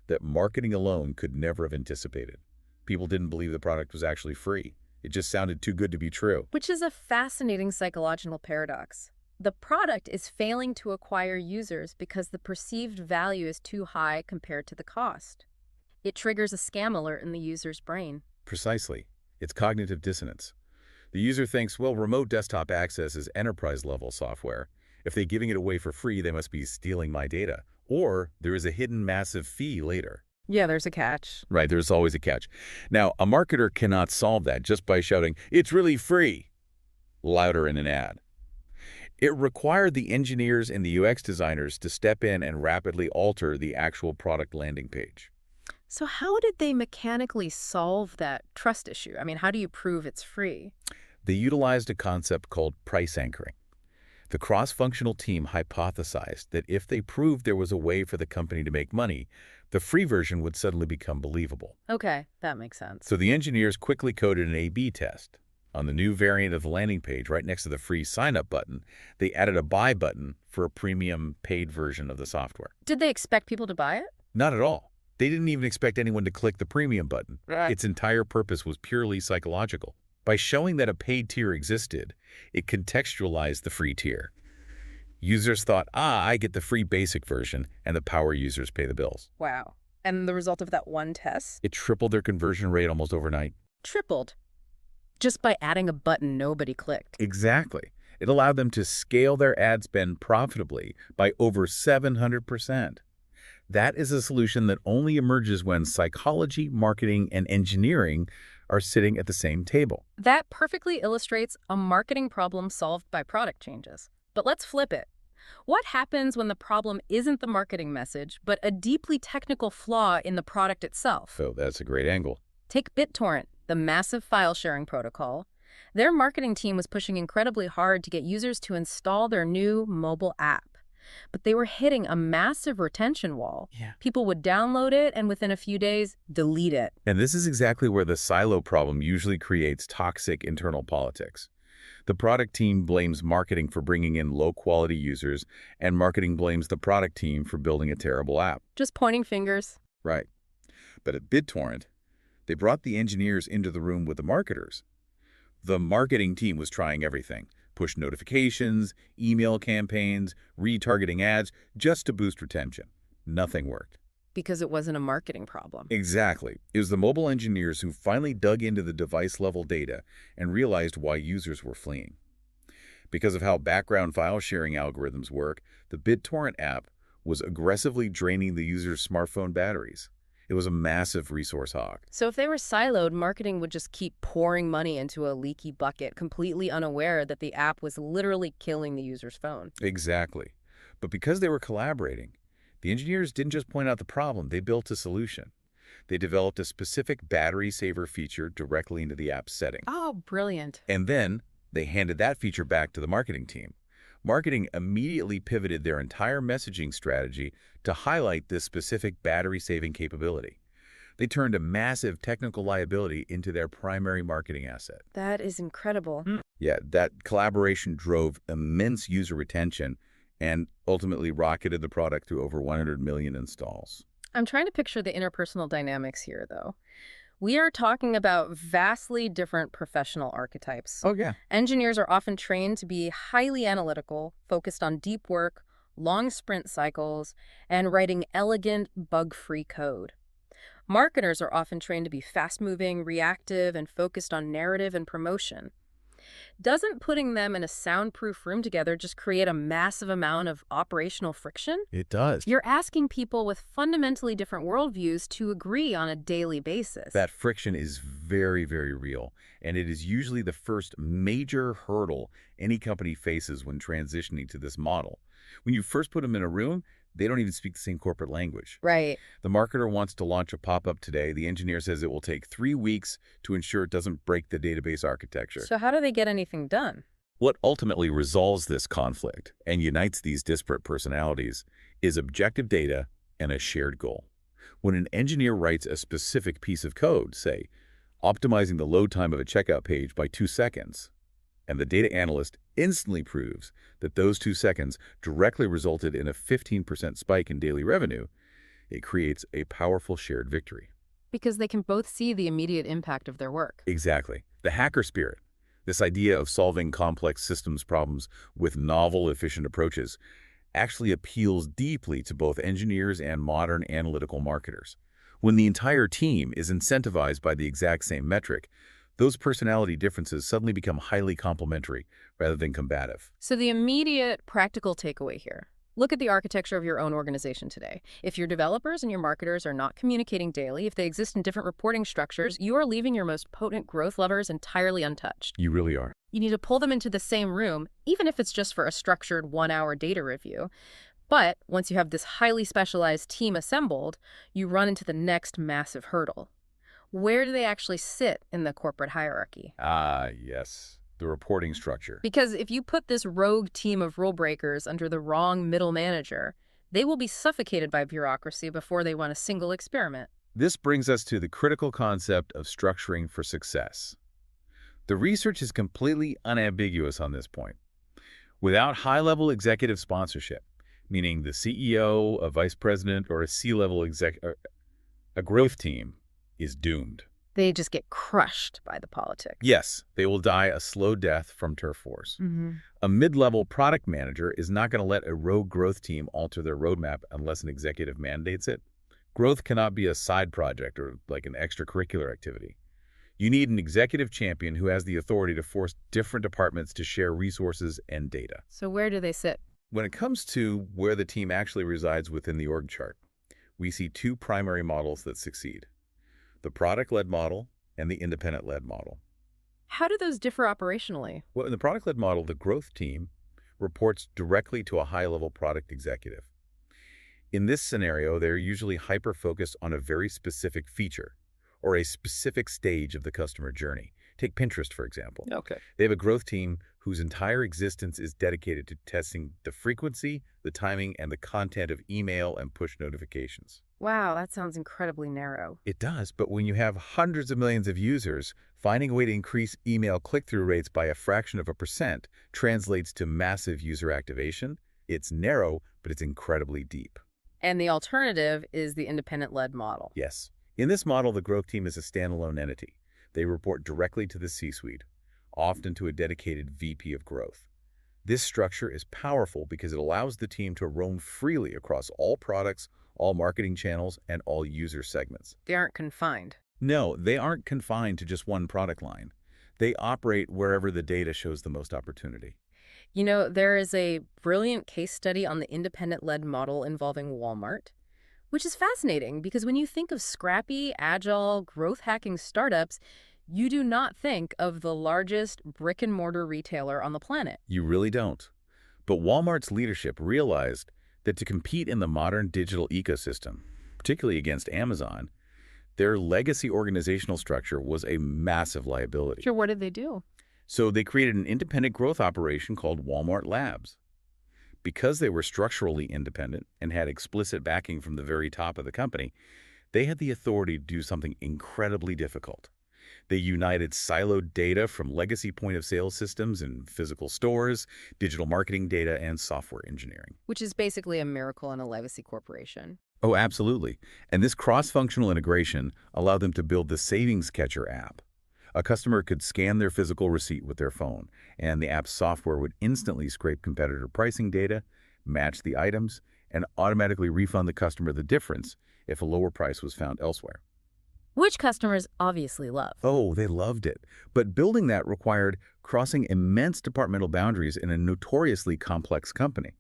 Speaker 1: that marketing alone could never have anticipated. People didn't believe the product was actually free. It just sounded too good to be true.
Speaker 2: Which is a fascinating psychological paradox. The product is failing to acquire users because the perceived value is too high compared to the cost. It triggers a scam alert in the user's brain.
Speaker 1: Precisely. It's cognitive dissonance. The user thinks, well, remote desktop access is enterprise-level software. If they're giving it away for free, they must be stealing my data. Or there is a hidden massive fee later.
Speaker 2: Yeah, there's a catch.
Speaker 1: Right, there's always a catch. Now, a marketer cannot solve that just by shouting, "It's really free," louder in an ad. It required the engineers and the UX designers to step in and rapidly alter the actual product landing page.
Speaker 2: So how did they mechanically solve that trust issue? I mean, how do you prove it's free?
Speaker 1: They utilized a concept called price anchoring. The cross-functional team hypothesized that if they proved there was a way for the company to make money, the free version would suddenly become believable.
Speaker 2: Okay, that makes sense.
Speaker 1: So the engineers quickly coded an A/B test. On the new variant of the landing page, right next to the free sign-up button, they added a buy button for a premium paid version of the software.
Speaker 2: Did they expect people to buy it?
Speaker 1: Not at all. They didn't even expect anyone to click the premium button.
Speaker 2: Right.
Speaker 1: Its entire purpose was purely psychological. By showing that a paid tier existed, it contextualized the free tier. Users thought, I get the free basic version, and the power users pay the bills.
Speaker 2: Wow. And the result of that one test?
Speaker 1: It tripled their conversion rate almost overnight.
Speaker 2: Tripled. Just by adding a button nobody clicked.
Speaker 1: Exactly. It allowed them to scale their ad spend profitably by over 700%. That is a solution that only emerges when psychology, marketing, and engineering are sitting at the same table.
Speaker 2: That perfectly illustrates a marketing problem solved by product changes. But let's flip it. What happens when the problem isn't the marketing message, but a deeply technical flaw in the product itself?
Speaker 1: So that's a great angle.
Speaker 2: Take BitTorrent, the massive file sharing protocol. Their marketing team was pushing incredibly hard to get users to install their new mobile app. But they were hitting a massive retention wall.
Speaker 1: Yeah.
Speaker 2: People would download it and within a few days, delete it.
Speaker 1: And this is exactly where the silo problem usually creates toxic internal politics. The product team blames marketing for bringing in low-quality users, and marketing blames the product team for building a terrible app.
Speaker 2: Just pointing fingers.
Speaker 1: Right. But at BitTorrent, they brought the engineers into the room with the marketers. The marketing team was trying everything. Push notifications, email campaigns, retargeting ads, just to boost retention. Nothing worked.
Speaker 2: Because it wasn't a marketing problem.
Speaker 1: Exactly. It was the mobile engineers who finally dug into the device-level data and realized why users were fleeing. Because of how background file sharing algorithms work, the BitTorrent app was aggressively draining the user's smartphone batteries. It was a massive resource hog.
Speaker 2: So if they were siloed, marketing would just keep pouring money into a leaky bucket, completely unaware that the app was literally killing the user's phone.
Speaker 1: Exactly. But because they were collaborating, the engineers didn't just point out the problem, they built a solution. They developed a specific battery saver feature directly into the app's setting.
Speaker 2: Oh, brilliant.
Speaker 1: And then they handed that feature back to the marketing team. Marketing immediately pivoted their entire messaging strategy to highlight this specific battery-saving capability. They turned a massive technical liability into their primary marketing asset.
Speaker 2: That is incredible.
Speaker 1: Yeah, that collaboration drove immense user retention and ultimately rocketed the product to over 100 million installs.
Speaker 2: I'm trying to picture the interpersonal dynamics here, though. We are talking about vastly different professional archetypes.
Speaker 1: Oh, yeah.
Speaker 2: Engineers are often trained to be highly analytical, focused on deep work, long sprint cycles, and writing elegant, bug-free code. Marketers are often trained to be fast-moving, reactive, and focused on narrative and promotion. Doesn't putting them in a soundproof room together just create a massive amount of operational friction?
Speaker 1: It does.
Speaker 2: You're asking people with fundamentally different worldviews to agree on a daily basis.
Speaker 1: That friction is very, very real, and it is usually the first major hurdle any company faces when transitioning to this model. When you first put them in a room, they don't even speak the same corporate language.
Speaker 2: Right.
Speaker 1: The marketer wants to launch a pop-up today. The engineer says it will take 3 weeks to ensure it doesn't break the database architecture.
Speaker 2: So how do they get anything done?
Speaker 1: What ultimately resolves this conflict and unites these disparate personalities is objective data and a shared goal. When an engineer writes a specific piece of code, say, optimizing the load time of a checkout page by 2 seconds, and the data analyst instantly proves that those 2 seconds directly resulted in a 15% spike in daily revenue, it creates a powerful shared victory.
Speaker 2: Because they can both see the immediate impact of their work.
Speaker 1: Exactly. The hacker spirit, this idea of solving complex systems problems with novel, efficient approaches, actually appeals deeply to both engineers and modern analytical marketers. When the entire team is incentivized by the exact same metric, those personality differences suddenly become highly complementary rather than combative.
Speaker 2: So the immediate practical takeaway here. Look at the architecture of your own organization today. If your developers and your marketers are not communicating daily, if they exist in different reporting structures, you are leaving your most potent growth levers entirely untouched.
Speaker 1: You really are.
Speaker 2: You need to pull them into the same room, even if it's just for a structured 1-hour data review. But once you have this highly specialized team assembled, you run into the next massive hurdle. Where do they actually sit in the corporate hierarchy?
Speaker 1: Ah, yes. The reporting structure.
Speaker 2: Because if you put this rogue team of rule breakers under the wrong middle manager, they will be suffocated by bureaucracy before they run a single experiment.
Speaker 1: This brings us to the critical concept of structuring for success. The research is completely unambiguous on this point. Without high-level executive sponsorship, meaning the CEO, a vice president, or a C-level a growth team is doomed.
Speaker 2: They just get crushed by the politics.
Speaker 1: Yes, they will die a slow death from turf wars.
Speaker 2: Mm-hmm.
Speaker 1: A mid-level product manager is not going to let a rogue growth team alter their roadmap unless an executive mandates it. Growth cannot be a side project or like an extracurricular activity. You need an executive champion who has the authority to force different departments to share resources and data.
Speaker 2: So where do they sit?
Speaker 1: When it comes to where the team actually resides within the org chart, we see 2 primary models that succeed: the product-led model and the independent-led model.
Speaker 2: How do those differ operationally?
Speaker 1: Well, in the product-led model, the growth team reports directly to a high-level product executive. In this scenario, they're usually hyper-focused on a very specific feature or a specific stage of the customer journey. Take Pinterest, for example.
Speaker 3: Okay.
Speaker 1: They have a growth team whose entire existence is dedicated to testing the frequency, the timing, and the content of email and push notifications.
Speaker 2: Wow, that sounds incredibly narrow.
Speaker 1: It does, but when you have hundreds of millions of users, finding a way to increase email click-through rates by a fraction of a percent translates to massive user activation. It's narrow, but it's incredibly deep.
Speaker 2: And the alternative is the independent-led model.
Speaker 1: Yes. In this model, the growth team is a standalone entity. They report directly to the C-suite, often to a dedicated VP of growth. This structure is powerful because it allows the team to roam freely across all products, all marketing channels, and all user segments.
Speaker 2: They aren't confined.
Speaker 1: No, they aren't confined to just one product line. They operate wherever the data shows the most opportunity.
Speaker 2: You know, there is a brilliant case study on the independent-led model involving Walmart, which is fascinating because when you think of scrappy, agile, growth-hacking startups, you do not think of the largest brick-and-mortar retailer on the planet.
Speaker 1: You really don't. But Walmart's leadership realized that to compete in the modern digital ecosystem, particularly against Amazon, their legacy organizational structure was a massive liability.
Speaker 2: Sure, what did they do?
Speaker 1: So they created an independent growth operation called Walmart Labs. Because they were structurally independent and had explicit backing from the very top of the company, they had the authority to do something incredibly difficult. They united siloed data from legacy point-of-sale systems in physical stores, digital marketing data, and software engineering.
Speaker 2: Which is basically a miracle in a legacy corporation.
Speaker 1: Oh, absolutely. And this cross-functional integration allowed them to build the Savings Catcher app. A customer could scan their physical receipt with their phone, and the app's software would instantly scrape competitor pricing data, match the items, and automatically refund the customer the difference if a lower price was found elsewhere.
Speaker 2: Which customers obviously love.
Speaker 1: Oh, they loved it. But building that required crossing immense departmental boundaries in a notoriously complex company.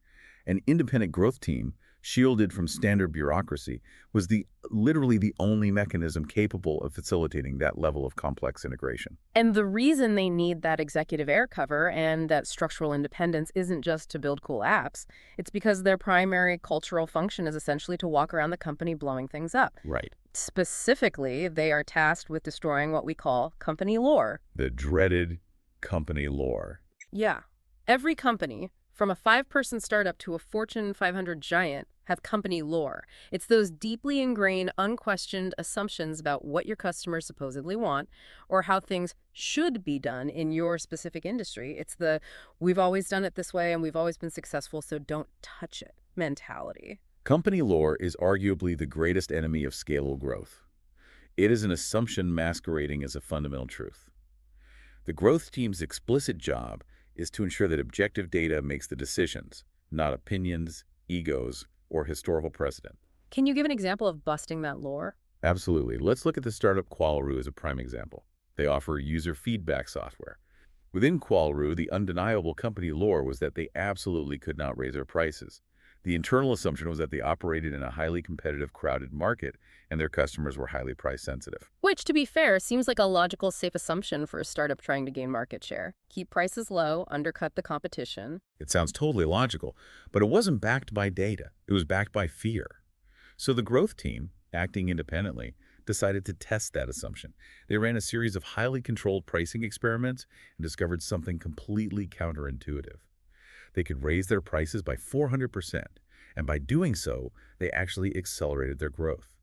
Speaker 1: An independent growth team, shielded from standard bureaucracy, was literally the only mechanism capable of facilitating that level of complex integration.
Speaker 2: And the reason they need that executive air cover and that structural independence isn't just to build cool apps. It's because their primary cultural function is essentially to walk around the company blowing things up.
Speaker 1: Right.
Speaker 2: Specifically, they are tasked with destroying what we call company lore.
Speaker 1: The dreaded company lore.
Speaker 2: Yeah. Every company, from a 5-person startup to a Fortune 500 giant, have company lore. It's those deeply ingrained, unquestioned assumptions about what your customers supposedly want or how things should be done in your specific industry. It's the, we've always done it this way and we've always been successful, so don't touch it mentality.
Speaker 1: Company lore is arguably the greatest enemy of scalable growth. It is an assumption masquerading as a fundamental truth. The growth team's explicit job is to ensure that objective data makes the decisions, not opinions, egos, or historical precedent.
Speaker 2: Can you give an example of busting that lore?
Speaker 1: Absolutely. Let's look at the startup Qualaroo as a prime example. They offer user feedback software. Within Qualaroo, the undeniable company lore was that they absolutely could not raise their prices. The internal assumption was that they operated in a highly competitive, crowded market, and their customers were highly price sensitive.
Speaker 2: Which, to be fair, seems like a logical, safe assumption for a startup trying to gain market share. Keep prices low, undercut the competition.
Speaker 1: It sounds totally logical, but it wasn't backed by data. It was backed by fear. So the growth team, acting independently, decided to test that assumption. They ran a series of highly controlled pricing experiments and discovered something completely counterintuitive. They could raise their prices by 400%, and by doing so, they actually accelerated their growth.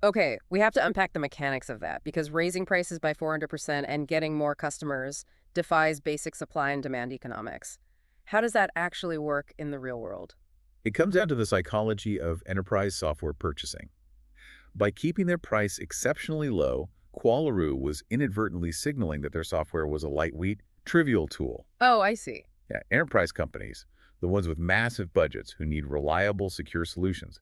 Speaker 2: Okay, we have to unpack the mechanics of that, because raising prices by 400% and getting more customers defies basic supply and demand economics. How does that actually work in the real world?
Speaker 1: It comes down to the psychology of enterprise software purchasing. By keeping their price exceptionally low, Qualaroo was inadvertently signaling that their software was a lightweight, trivial tool.
Speaker 2: Oh, I see.
Speaker 1: Yeah, enterprise companies, the ones with massive budgets who need reliable, secure solutions,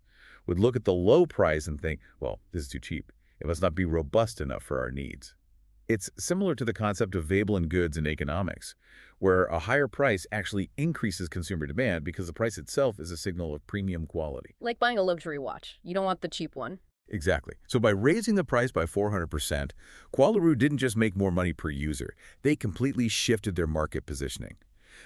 Speaker 1: would look at the low price and think, well, this is too cheap. It must not be robust enough for our needs. It's similar to the concept of Veblen goods in economics, where a higher price actually increases consumer demand because the price itself is a signal of premium quality.
Speaker 2: Like buying a luxury watch. You don't want the cheap one.
Speaker 1: Exactly. So by raising the price by 400%, Qualaroo didn't just make more money per user. They completely shifted their market positioning.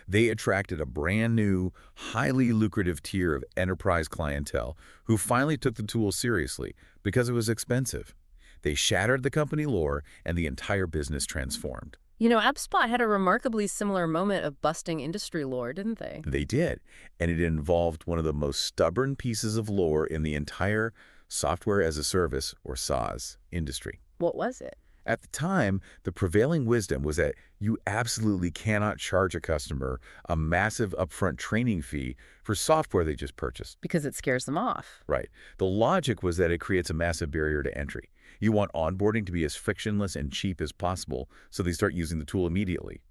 Speaker 1: They attracted a brand new, highly lucrative tier of enterprise clientele who finally took the tool seriously because it was expensive. They shattered the company lore and the entire business transformed.
Speaker 2: You know, HubSpot had a remarkably similar moment of busting industry lore, didn't they?
Speaker 1: They did, and it involved one of the most stubborn pieces of lore in the entire software as a service, or SaaS, industry.
Speaker 2: What was it?
Speaker 1: At the time, the prevailing wisdom was that you absolutely cannot charge a customer a massive upfront training fee for software they just purchased.
Speaker 2: Because it scares them off.
Speaker 1: Right. The logic was that it creates a massive barrier to entry. You want onboarding to be as frictionless and cheap as possible, so they start using the tool immediately.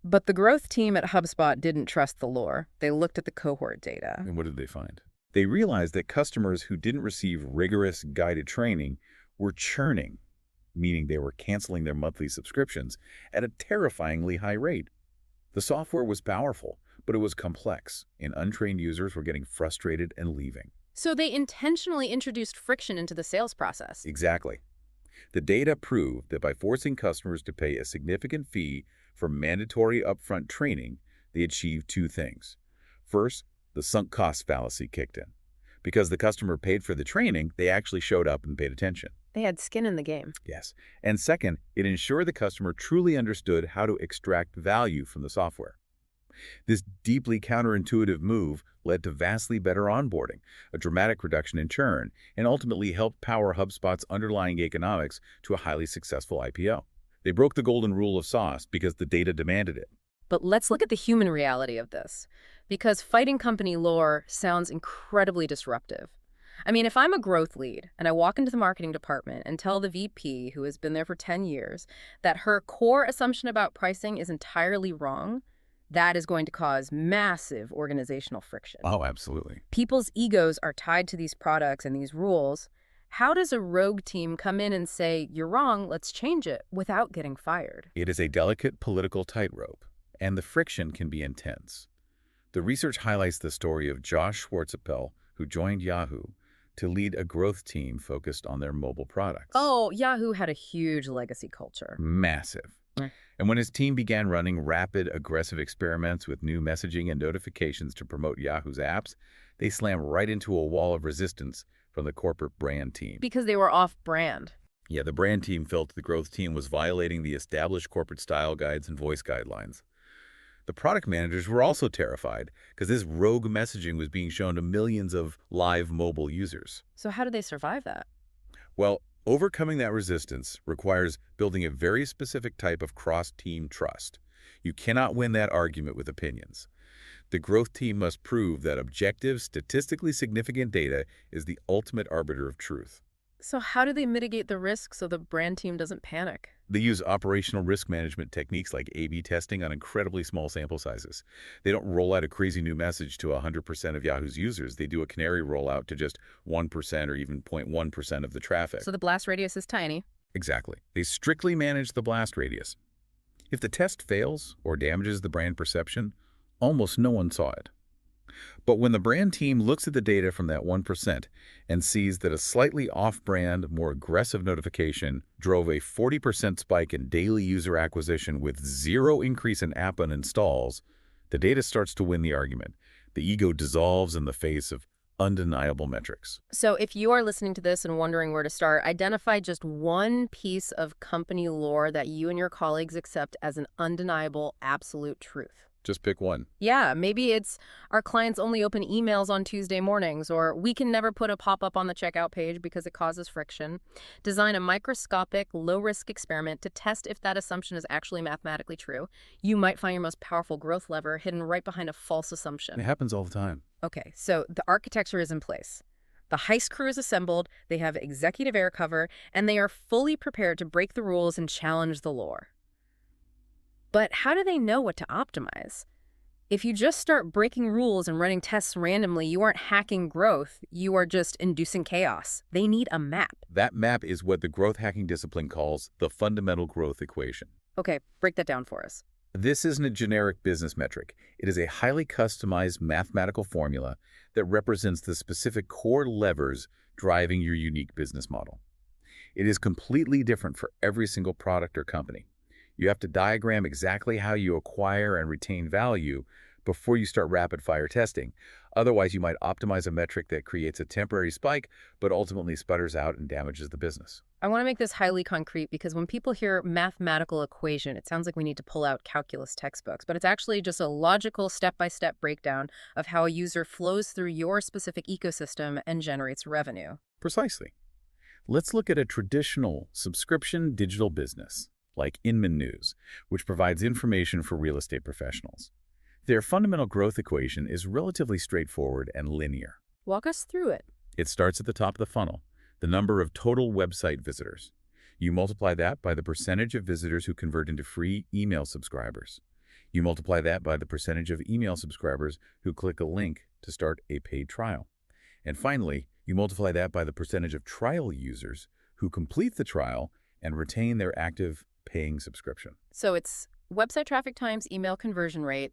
Speaker 2: But the growth team at HubSpot didn't trust the lore. They looked at the cohort data.
Speaker 1: And what did they find? They realized that customers who didn't receive rigorous guided training were churning, meaning they were canceling their monthly subscriptions at a terrifyingly high rate. The software was powerful, but it was complex, and untrained users were getting frustrated and leaving.
Speaker 2: So they intentionally introduced friction into the sales process.
Speaker 1: Exactly. The data proved that by forcing customers to pay a significant fee for mandatory upfront training, they achieved two things. First, the sunk cost fallacy kicked in. Because the customer paid for the training, they actually showed up and paid attention.
Speaker 2: They had skin in the game.
Speaker 1: Yes. And second, it ensured the customer truly understood how to extract value from the software. This deeply counterintuitive move led to vastly better onboarding, a dramatic reduction in churn, and ultimately helped power HubSpot's underlying economics to a highly successful IPO. They broke the golden rule of SaaS because the data demanded it.
Speaker 2: But let's look at the human reality of this, because fighting company lore sounds incredibly disruptive. I mean, if I'm a growth lead and I walk into the marketing department and tell the VP, who has been there for 10 years, that her core assumption about pricing is entirely wrong, that is going to cause massive organizational friction.
Speaker 1: Oh, absolutely.
Speaker 2: People's egos are tied to these products and these rules. How does a rogue team come in and say, you're wrong, let's change it, without getting fired?
Speaker 1: It is a delicate political tightrope, and the friction can be intense. The research highlights the story of Josh Schwartzapfel, who joined Yahoo to lead a growth team focused on their mobile products.
Speaker 2: Oh, Yahoo had a huge legacy culture.
Speaker 1: Massive.
Speaker 2: Mm.
Speaker 1: And when his team began running rapid, aggressive experiments with new messaging and notifications to promote Yahoo's apps, they slammed right into a wall of resistance from the corporate brand team.
Speaker 2: Because they were off-brand.
Speaker 1: Yeah, the brand team felt the growth team was violating the established corporate style guides and voice guidelines. The product managers were also terrified because this rogue messaging was being shown to millions of live mobile users.
Speaker 2: So how did they survive that?
Speaker 1: Well, overcoming that resistance requires building a very specific type of cross-team trust. You cannot win that argument with opinions. The growth team must prove that objective, statistically significant data is the ultimate arbiter of truth.
Speaker 2: So how do they mitigate the risk so the brand team doesn't panic?
Speaker 1: They use operational risk management techniques like A/B testing on incredibly small sample sizes. They don't roll out a crazy new message to 100% of Yahoo's users. They do a canary rollout to just 1% or even 0.1% of the traffic.
Speaker 2: So the blast radius is tiny.
Speaker 1: Exactly. They strictly manage the blast radius. If the test fails or damages the brand perception, almost no one saw it. But when the brand team looks at the data from that 1% and sees that a slightly off-brand, more aggressive notification drove a 40% spike in daily user acquisition with zero increase in app uninstalls, the data starts to win the argument. The ego dissolves in the face of undeniable metrics.
Speaker 2: So if you are listening to this and wondering where to start, identify just one piece of company lore that you and your colleagues accept as an undeniable, absolute truth.
Speaker 1: Just pick one.
Speaker 2: Yeah, maybe it's our clients only open emails on Tuesday mornings, or we can never put a pop-up on the checkout page because it causes friction. Design a microscopic, low-risk experiment to test if that assumption is actually mathematically true. You might find your most powerful growth lever hidden right behind a false assumption.
Speaker 1: It happens all the time.
Speaker 2: Okay, so the architecture is in place. The heist crew is assembled, they have executive air cover, and they are fully prepared to break the rules and challenge the lore. But how do they know what to optimize? If you just start breaking rules and running tests randomly, you aren't hacking growth, you are just inducing chaos. They need a map.
Speaker 1: That map is what the growth hacking discipline calls the fundamental growth equation.
Speaker 2: Okay, break that down for us.
Speaker 1: This isn't a generic business metric. It is a highly customized mathematical formula that represents the specific core levers driving your unique business model. It is completely different for every single product or company. You have to diagram exactly how you acquire and retain value before you start rapid-fire testing. Otherwise, you might optimize a metric that creates a temporary spike, but ultimately sputters out and damages the business.
Speaker 2: I want to make this highly concrete because when people hear mathematical equation, it sounds like we need to pull out calculus textbooks, but it's actually just a logical step-by-step breakdown of how a user flows through your specific ecosystem and generates revenue.
Speaker 1: Precisely. Let's look at a traditional subscription digital business, like Inman News, which provides information for real estate professionals. Their fundamental growth equation is relatively straightforward and linear.
Speaker 2: Walk us through it.
Speaker 1: It starts at the top of the funnel, the number of total website visitors. You multiply that by the percentage of visitors who convert into free email subscribers. You multiply that by the percentage of email subscribers who click a link to start a paid trial. And finally, you multiply that by the percentage of trial users who complete the trial and retain their active paying subscription.
Speaker 2: So it's website traffic times email conversion rate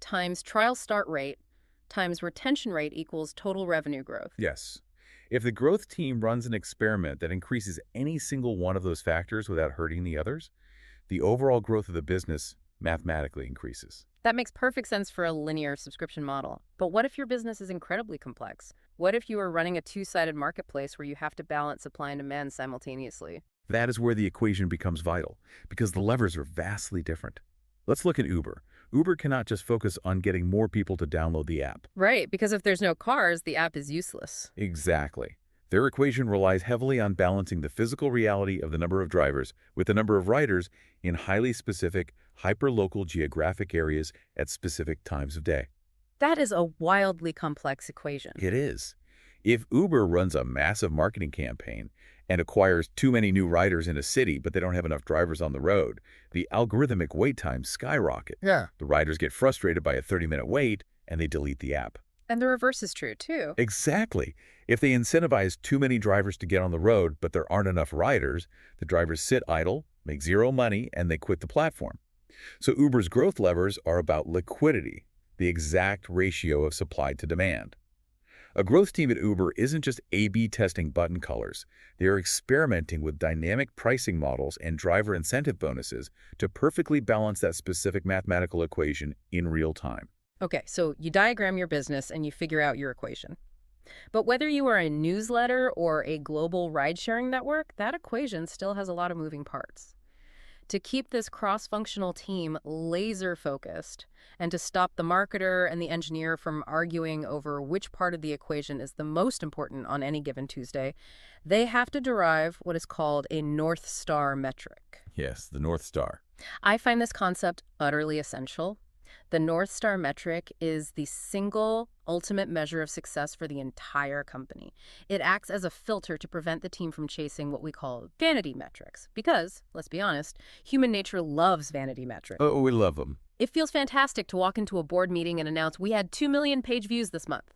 Speaker 2: times trial start rate times retention rate equals total revenue growth.
Speaker 1: Yes. If the growth team runs an experiment that increases any single one of those factors without hurting the others, the overall growth of the business mathematically increases.
Speaker 2: That makes perfect sense for a linear subscription model. But what if your business is incredibly complex? What if you are running a two-sided marketplace where you have to balance supply and demand simultaneously?
Speaker 1: That is where the equation becomes vital, because the levers are vastly different. Let's look at Uber. Uber cannot just focus on getting more people to download the app.
Speaker 2: Right, because if there's no cars, the app is useless.
Speaker 1: Exactly. Their equation relies heavily on balancing the physical reality of the number of drivers with the number of riders in highly specific, hyper-local geographic areas at specific times of day.
Speaker 2: That is a wildly complex equation.
Speaker 1: It is. If Uber runs a massive marketing campaign and acquires too many new riders in a city, but they don't have enough drivers on the road, the algorithmic wait times skyrocket.
Speaker 4: Yeah.
Speaker 1: The riders get frustrated by a 30-minute wait, and they delete the app.
Speaker 2: And the reverse is true, too.
Speaker 1: Exactly. If they incentivize too many drivers to get on the road, but there aren't enough riders, the drivers sit idle, make zero money, and they quit the platform. So Uber's growth levers are about liquidity, the exact ratio of supply to demand. A growth team at Uber isn't just A/B testing button colors. They are experimenting with dynamic pricing models and driver incentive bonuses to perfectly balance that specific mathematical equation in real time.
Speaker 2: Okay, so you diagram your business and you figure out your equation. But whether you are a newsletter or a global ride-sharing network, that equation still has a lot of moving parts. To keep this cross-functional team laser-focused and to stop the marketer and the engineer from arguing over which part of the equation is the most important on any given Tuesday, they have to derive what is called a North Star metric.
Speaker 1: Yes, the North Star.
Speaker 2: I find this concept utterly essential. The North Star metric is the single ultimate measure of success for the entire company. It acts as a filter to prevent the team from chasing what we call vanity metrics. Because, let's be honest, human nature loves vanity metrics.
Speaker 1: Oh, we love them.
Speaker 2: It feels fantastic to walk into a board meeting and announce we had 2 million page views this month.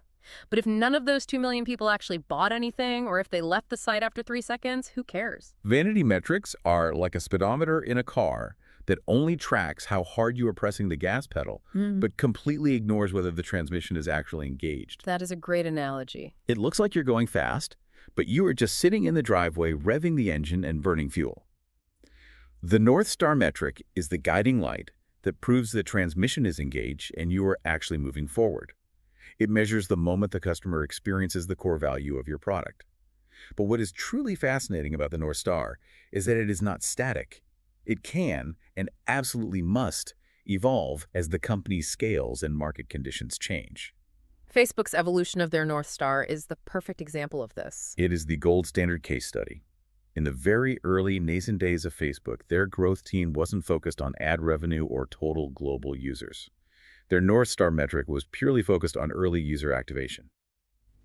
Speaker 2: But if none of those 2 million people actually bought anything, or if they left the site after 3 seconds, who cares?
Speaker 1: Vanity metrics are like a speedometer in a car that only tracks how hard you are pressing the gas pedal, but completely ignores whether the transmission is actually engaged.
Speaker 2: That is a great analogy.
Speaker 1: It looks like you're going fast, but you are just sitting in the driveway revving the engine and burning fuel. The North Star metric is the guiding light that proves the transmission is engaged and you are actually moving forward. It measures the moment the customer experiences the core value of your product. But what is truly fascinating about the North Star is that it is not static. It can, and absolutely must, evolve as the company scales and market conditions change.
Speaker 2: Facebook's evolution of their North Star is the perfect example of this.
Speaker 1: It is the gold standard case study. In the very early nascent days of Facebook, their growth team wasn't focused on ad revenue or total global users. Their North Star metric was purely focused on early user activation.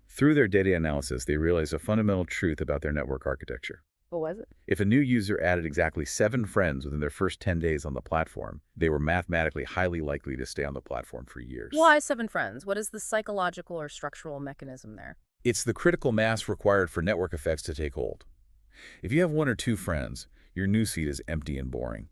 Speaker 1: Through their data analysis, they realized a fundamental truth about their network architecture.
Speaker 2: What was it?
Speaker 1: If a new user added exactly 7 friends within their first 10 days on the platform, they were mathematically highly likely to stay on the platform for years.
Speaker 2: Why 7 friends? What is the psychological or structural mechanism there?
Speaker 1: It's the critical mass required for network effects to take hold. If you have 1 or 2 friends, your newsfeed is empty and boring.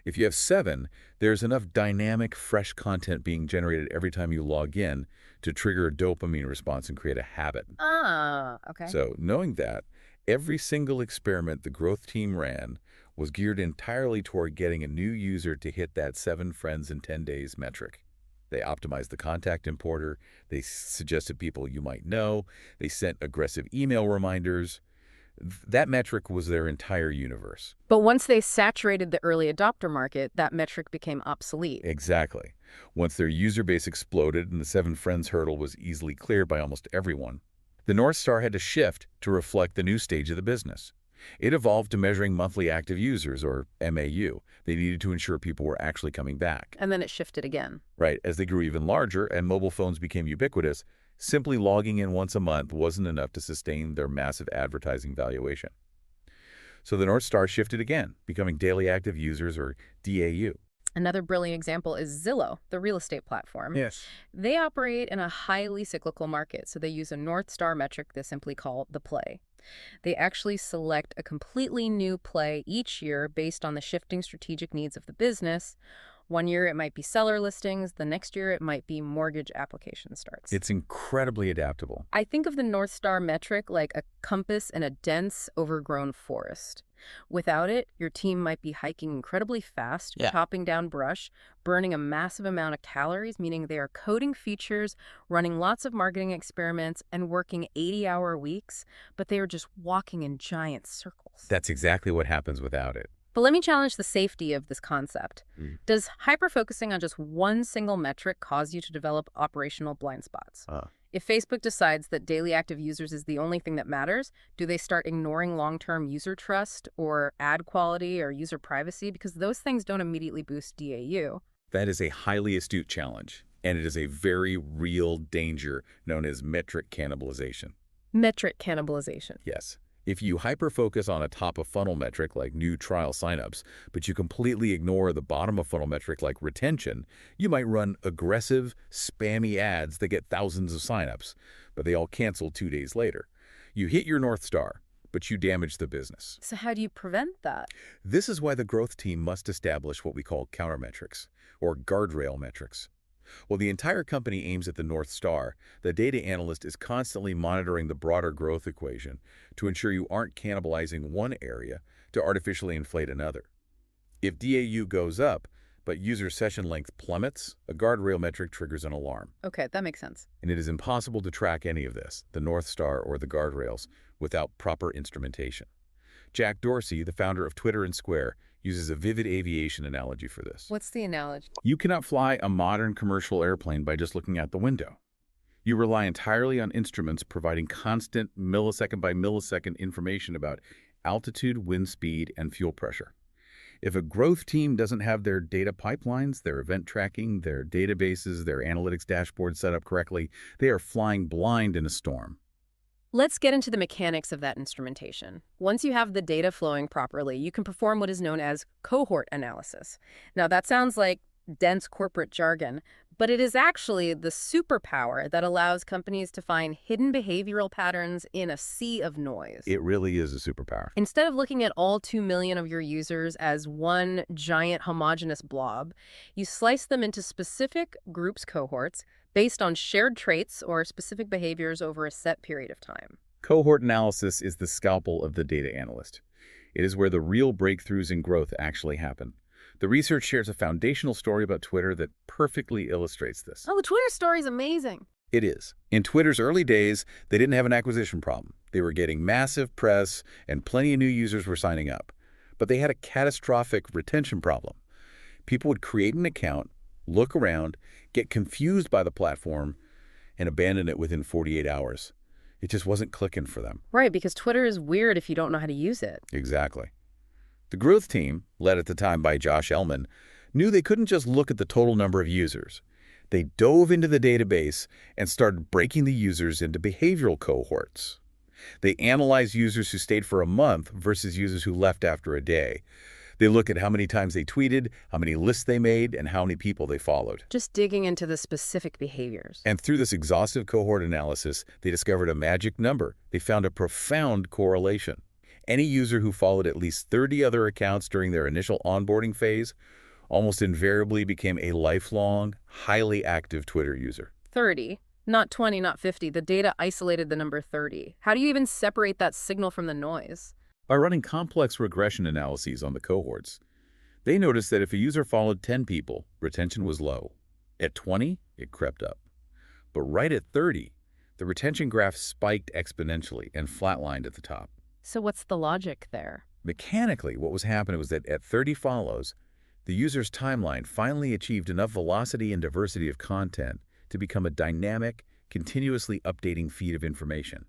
Speaker 1: If you have 7, there's enough dynamic, fresh content being generated every time you log in to trigger a dopamine response and create a habit.
Speaker 2: Ah, okay.
Speaker 1: So, knowing that, every single experiment the growth team ran was geared entirely toward getting a new user to hit that 7 friends in 10 days metric. They optimized the contact importer, they suggested people you might know, they sent aggressive email reminders. That metric was their entire universe.
Speaker 2: But once they saturated the early adopter market, that metric became obsolete.
Speaker 1: Exactly. Once their user base exploded and the 7 friends hurdle was easily cleared by almost everyone, the North Star had to shift to reflect the new stage of the business. It evolved to measuring monthly active users, or MAU. They needed to ensure people were actually coming back.
Speaker 2: And then it shifted again.
Speaker 1: Right. As they grew even larger and mobile phones became ubiquitous, simply logging in once a month wasn't enough to sustain their massive advertising valuation. So the North Star shifted again, becoming daily active users, or DAU.
Speaker 2: Another brilliant example is Zillow, the real estate platform.
Speaker 4: Yes.
Speaker 2: They operate in a highly cyclical market, so they use a North Star metric they simply call the play. They actually select a completely new play each year based on the shifting strategic needs of the business. One year it might be seller listings, the next year it might be mortgage application starts.
Speaker 1: It's incredibly adaptable.
Speaker 2: I think of the North Star metric like a compass in a dense, overgrown forest. Without it, your team might be hiking incredibly fast, chopping down brush, burning a massive amount of calories, meaning they are coding features, running lots of marketing experiments, and working 80-hour weeks, but they are just walking in giant circles.
Speaker 1: That's exactly what happens without it.
Speaker 2: But let me challenge the safety of this concept. Does hyper-focusing on just one single metric cause you to develop operational blind spots? If Facebook decides that daily active users is the only thing that matters, do they start ignoring long-term user trust or ad quality or user privacy? Because those things don't immediately boost DAU.
Speaker 1: That is a highly astute challenge, and it is a very real danger known as metric cannibalization.
Speaker 2: Metric cannibalization.
Speaker 1: Yes. If you hyper-focus on a top-of-funnel metric like new trial signups, but you completely ignore the bottom-of-funnel metric like retention, you might run aggressive, spammy ads that get thousands of signups, but they all cancel 2 days later. You hit your North Star, but you damage the business.
Speaker 2: So how do you prevent that?
Speaker 1: This is why the growth team must establish what we call countermetrics, or guardrail metrics. While the entire company aims at the North Star, the data analyst is constantly monitoring the broader growth equation to ensure you aren't cannibalizing one area to artificially inflate another. If DAU goes up, but user session length plummets, a guardrail metric triggers an alarm.
Speaker 2: Okay, that makes sense.
Speaker 1: And it is impossible to track any of this, the North Star or the guardrails, without proper instrumentation. Jack Dorsey, the founder of Twitter and Square, uses a vivid aviation analogy for this.
Speaker 2: What's the analogy?
Speaker 1: You cannot fly a modern commercial airplane by just looking out the window. You rely entirely on instruments providing constant millisecond by millisecond information about altitude, wind speed, and fuel pressure. If a growth team doesn't have their data pipelines, their event tracking, their databases, their analytics dashboard set up correctly, they are flying blind in a storm.
Speaker 2: Let's get into the mechanics of that instrumentation. Once you have the data flowing properly, you can perform what is known as cohort analysis. Now, that sounds like dense corporate jargon, but it is actually the superpower that allows companies to find hidden behavioral patterns in a sea of noise.
Speaker 1: It really is a superpower.
Speaker 2: Instead of looking at all 2 million of your users as one giant homogeneous blob, you slice them into specific groups cohorts based on shared traits or specific behaviors over a set period of time.
Speaker 1: Cohort analysis is the scalpel of the data analyst. It is where the real breakthroughs in growth actually happen. The research shares a foundational story about Twitter that perfectly illustrates this.
Speaker 2: Oh, the Twitter story is amazing.
Speaker 1: It is. In Twitter's early days, they didn't have an acquisition problem. They were getting massive press and plenty of new users were signing up. But they had a catastrophic retention problem. People would create an account, look around, get confused by the platform, and abandon it within 48 hours. It just wasn't clicking for them.
Speaker 2: Right, because Twitter is weird if you don't know how to use it.
Speaker 1: Exactly. The growth team, led at the time by Josh Ellman, knew they couldn't just look at the total number of users. They dove into the database and started breaking the users into behavioral cohorts. They analyzed users who stayed for a month versus users who left after a day. They look at how many times they tweeted, how many lists they made, and how many people they followed.
Speaker 2: Just digging into the specific behaviors.
Speaker 1: And through this exhaustive cohort analysis, they discovered a magic number. They found a profound correlation. Any user who followed at least 30 other accounts during their initial onboarding phase almost invariably became a lifelong, highly active Twitter user.
Speaker 2: 30, not 20, not 50. The data isolated the number 30. How do you even separate that signal from the noise?
Speaker 1: By running complex regression analyses on the cohorts, they noticed that if a user followed 10 people, retention was low. At 20, it crept up. But right at 30, the retention graph spiked exponentially and flatlined at the top.
Speaker 2: So what's the logic there?
Speaker 1: Mechanically, what was happening was that at 30 follows, the user's timeline finally achieved enough velocity and diversity of content to become a dynamic, continuously updating feed of information.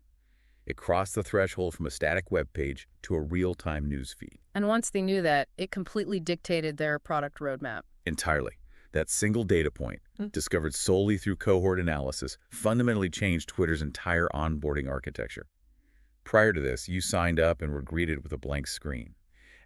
Speaker 1: It crossed the threshold from a static web page to a real-time news feed.
Speaker 2: And once they knew that, it completely dictated their product roadmap.
Speaker 1: Entirely. That single data point, discovered solely through cohort analysis, fundamentally changed Twitter's entire onboarding architecture. Prior to this, you signed up and were greeted with a blank screen.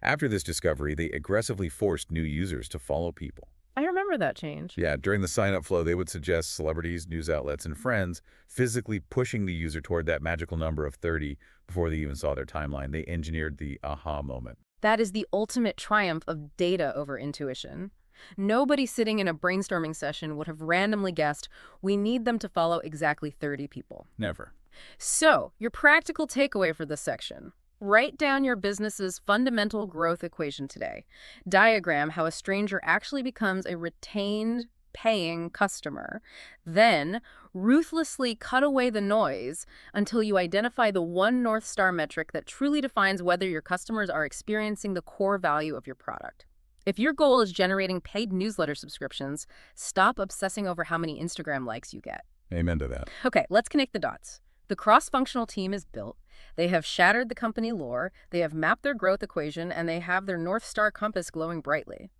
Speaker 1: After this discovery, they aggressively forced new users to follow people.
Speaker 2: I remember that change.
Speaker 1: Yeah, during the sign-up flow, they would suggest celebrities, news outlets, and friends, physically pushing the user toward that magical number of 30 before they even saw their timeline. They engineered the aha moment.
Speaker 2: That is the ultimate triumph of data over intuition. Nobody sitting in a brainstorming session would have randomly guessed, we need them to follow exactly 30 people.
Speaker 1: Never.
Speaker 2: So, your practical takeaway for this section. Write down your business's fundamental growth equation today. Diagram how a stranger actually becomes a retained, paying customer. Then, ruthlessly cut away the noise until you identify the one North Star metric that truly defines whether your customers are experiencing the core value of your product. If your goal is generating paid newsletter subscriptions, stop obsessing over how many Instagram likes you get.
Speaker 1: Amen to that.
Speaker 2: Okay, let's connect the dots. The cross-functional team is built. They have shattered the company lore, they have mapped their growth equation, and they have their North Star compass glowing brightly.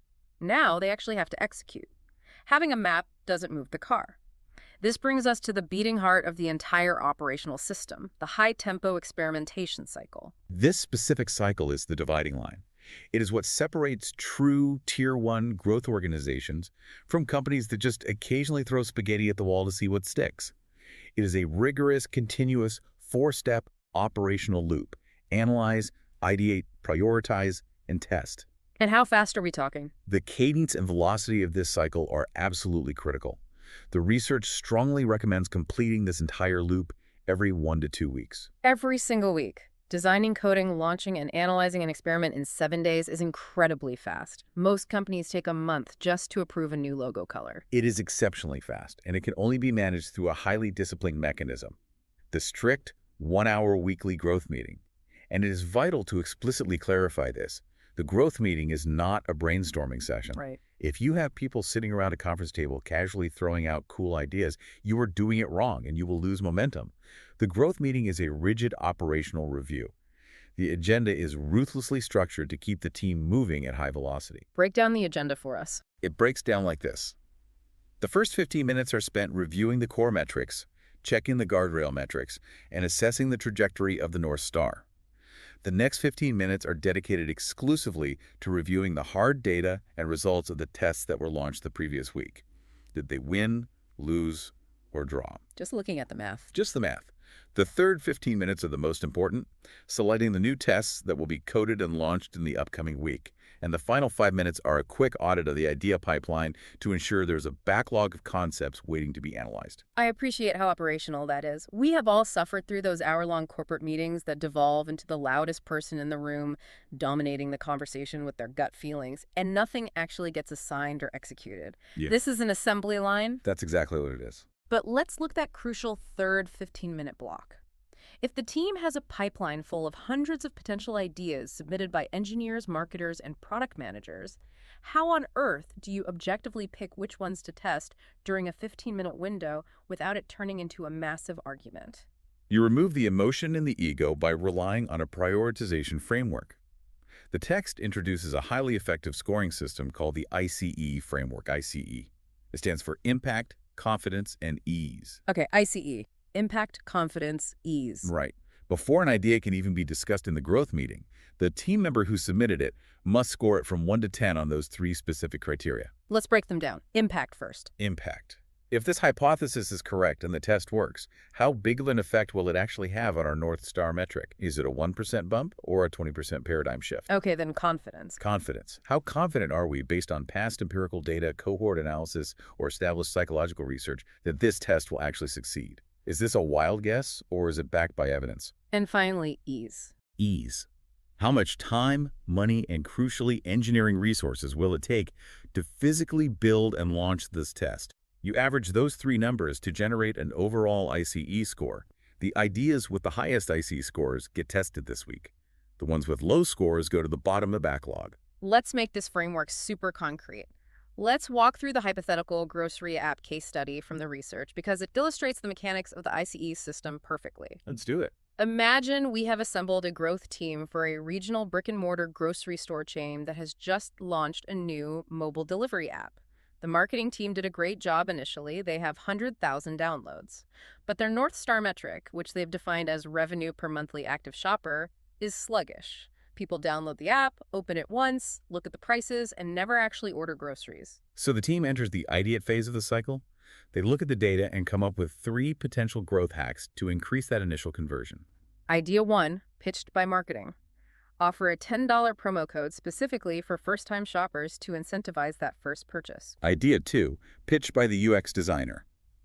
Speaker 2: Now they actually have to execute. Having a map doesn't move the car. This brings us to the beating heart of the entire operational system, the high-tempo experimentation cycle.
Speaker 1: This specific cycle is the dividing line. It is what separates true Tier 1 growth organizations from companies that just occasionally throw spaghetti at the wall to see what sticks. It is a rigorous, continuous, four-step operational loop. Analyze, ideate, prioritize, and test.
Speaker 2: And how fast are we talking?
Speaker 1: The cadence and velocity of this cycle are absolutely critical. The research strongly recommends completing this entire loop every 1 to 2 weeks.
Speaker 2: Every single week. Designing, coding, launching, and analyzing an experiment in 7 days is incredibly fast. Most companies take a month just to approve a new logo color.
Speaker 1: It is exceptionally fast, and it can only be managed through a highly disciplined mechanism, the strict 1-hour weekly growth meeting. And it is vital to explicitly clarify this. The growth meeting is not a brainstorming session.
Speaker 2: Right.
Speaker 1: If you have people sitting around a conference table casually throwing out cool ideas, you are doing it wrong and you will lose momentum. The growth meeting is a rigid operational review. The agenda is ruthlessly structured to keep the team moving at high velocity.
Speaker 2: Break down the agenda for us.
Speaker 1: It breaks down like this. The first 15 minutes are spent reviewing the core metrics, checking the guardrail metrics, and assessing the trajectory of the North Star. The next 15 minutes are dedicated exclusively to reviewing the hard data and results of the tests that were launched the previous week. Did they win, lose, or draw?
Speaker 2: Just looking at the math.
Speaker 1: Just the math. The third 15 minutes are the most important, selecting the new tests that will be coded and launched in the upcoming week. And the final 5 minutes are a quick audit of the idea pipeline to ensure there's a backlog of concepts waiting to be analyzed.
Speaker 2: I appreciate how operational that is. We have all suffered through those hour-long corporate meetings that devolve into the loudest person in the room dominating the conversation with their gut feelings, and nothing actually gets assigned or executed.
Speaker 1: Yeah.
Speaker 2: This is an assembly line.
Speaker 1: That's exactly what it is.
Speaker 2: But let's look at that crucial third 15-minute block. If the team has a pipeline full of hundreds of potential ideas submitted by engineers, marketers, and product managers, how on earth do you objectively pick which ones to test during a 15-minute window without it turning into a massive argument?
Speaker 1: You remove the emotion and the ego by relying on a prioritization framework. The text introduces a highly effective scoring system called the ICE framework, ICE. It stands for Impact, Confidence, and Ease.
Speaker 2: Okay, ICE. Impact, confidence, ease.
Speaker 1: Right. Before an idea can even be discussed in the growth meeting, the team member who submitted it must score it from 1 to 10 on those 3 specific criteria.
Speaker 2: Let's break them down. Impact first.
Speaker 1: Impact. If this hypothesis is correct and the test works, how big of an effect will it actually have on our North Star metric? Is it a 1% bump or a 20% paradigm shift?
Speaker 2: Okay, then confidence.
Speaker 1: Confidence. How confident are we, based on past empirical data, cohort analysis, or established psychological research, that this test will actually succeed? Is this a wild guess, or is it backed by evidence?
Speaker 2: And finally, ease.
Speaker 1: Ease. How much time, money, and crucially engineering resources will it take to physically build and launch this test? You average those 3 numbers to generate an overall ICE score. The ideas with the highest ICE scores get tested this week. The ones with low scores go to the bottom of the backlog.
Speaker 2: Let's make this framework super concrete. Let's walk through the hypothetical grocery app case study from the research because it illustrates the mechanics of the ICE system perfectly.
Speaker 1: Let's do it.
Speaker 2: Imagine we have assembled a growth team for a regional brick-and-mortar grocery store chain that has just launched a new mobile delivery app. The marketing team did a great job initially. They have 100,000 downloads. But their North Star metric, which they've defined as revenue per monthly active shopper, is sluggish. People download the app, open it once, look at the prices, and never actually order groceries.
Speaker 1: So the team enters the ideate phase of the cycle. They look at the data and come up with 3 potential growth hacks to increase that initial conversion.
Speaker 2: Idea 1, pitched by marketing. Offer a $10 promo code specifically for first-time shoppers to incentivize that first purchase.
Speaker 1: Idea 2, pitched by the UX designer.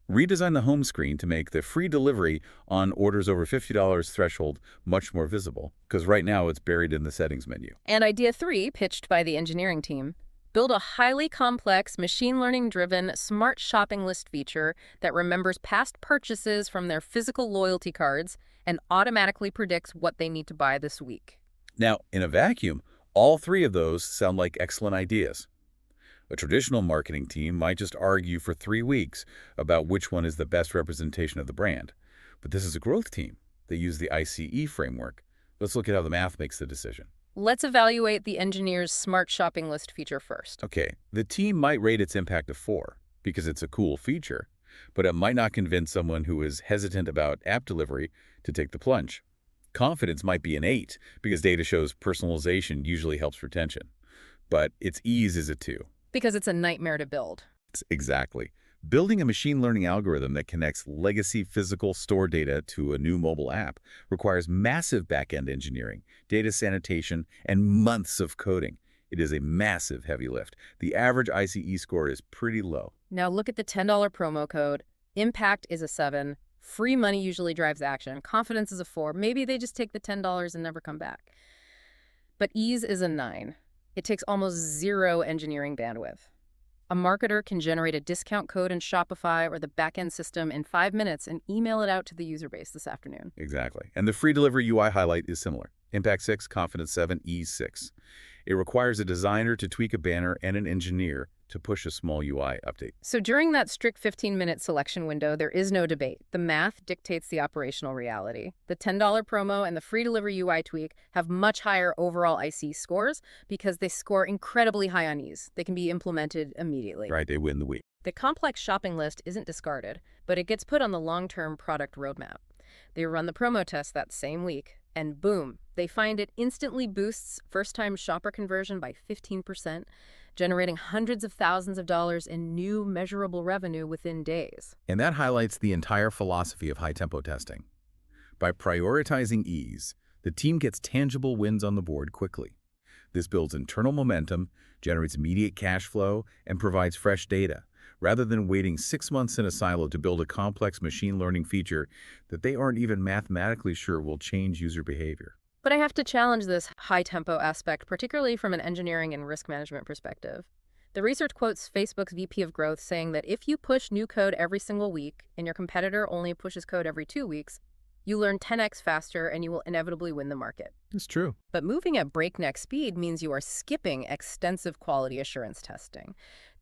Speaker 1: Redesign the home screen to make the free delivery on orders over $50 threshold much more visible, because right now it's buried in the settings menu.
Speaker 2: And idea 3, pitched by the engineering team. Build a highly complex, machine learning-driven, smart shopping list feature that remembers past purchases from their physical loyalty cards and automatically predicts what they need to buy this week.
Speaker 1: Now, in a vacuum, all 3 of those sound like excellent ideas. A traditional marketing team might just argue for 3 weeks about which one is the best representation of the brand. But this is a growth team. They use the ICE framework. Let's look at how the math makes the decision.
Speaker 2: Let's evaluate the engineer's smart shopping list feature first.
Speaker 1: Okay, the team might rate its impact a 4 because it's a cool feature, but it might not convince someone who is hesitant about app delivery to take the plunge. Confidence might be an 8 because data shows personalization usually helps retention, but its ease is a 2.
Speaker 2: Because it's a nightmare to build.
Speaker 1: Exactly. Building a machine learning algorithm that connects legacy physical store data to a new mobile app requires massive back-end engineering, data sanitation, and months of coding. It is a massive heavy lift. The average ICE score is pretty low.
Speaker 2: Now look at the $10 promo code. Impact is a 7. Free money usually drives action. Confidence is a 4. Maybe they just take the $10 and never come back. But ease is a 9. It takes almost zero engineering bandwidth. A marketer can generate a discount code in Shopify or the backend system in 5 minutes and email it out to the user base this afternoon.
Speaker 1: Exactly. And the free delivery UI highlight is similar. Impact 6, Confidence 7, Ease 6. It requires a designer to tweak a banner and an engineer to push a small UI update.
Speaker 2: So during that strict 15-minute selection window, there is no debate. The math dictates the operational reality. The $10 promo and the free delivery UI tweak have much higher overall IC scores because they score incredibly high on ease. They can be implemented immediately.
Speaker 1: Right, they win the week.
Speaker 2: The complex shopping list isn't discarded, but it gets put on the long-term product roadmap. They run the promo test that same week, and boom, they find it instantly boosts first-time shopper conversion by 15%, generating hundreds of thousands of dollars in new measurable revenue within days.
Speaker 1: And that highlights the entire philosophy of high-tempo testing. By prioritizing ease, the team gets tangible wins on the board quickly. This builds internal momentum, generates immediate cash flow, and provides fresh data, rather than waiting 6 months in a silo to build a complex machine learning feature that they aren't even mathematically sure will change user behavior.
Speaker 2: But I have to challenge this high-tempo aspect, particularly from an engineering and risk management perspective. The research quotes Facebook's VP of Growth saying that if you push new code every single week and your competitor only pushes code every 2 weeks, you learn 10x faster and you will inevitably win the market.
Speaker 1: It's true.
Speaker 2: But moving at breakneck speed means you are skipping extensive quality assurance testing.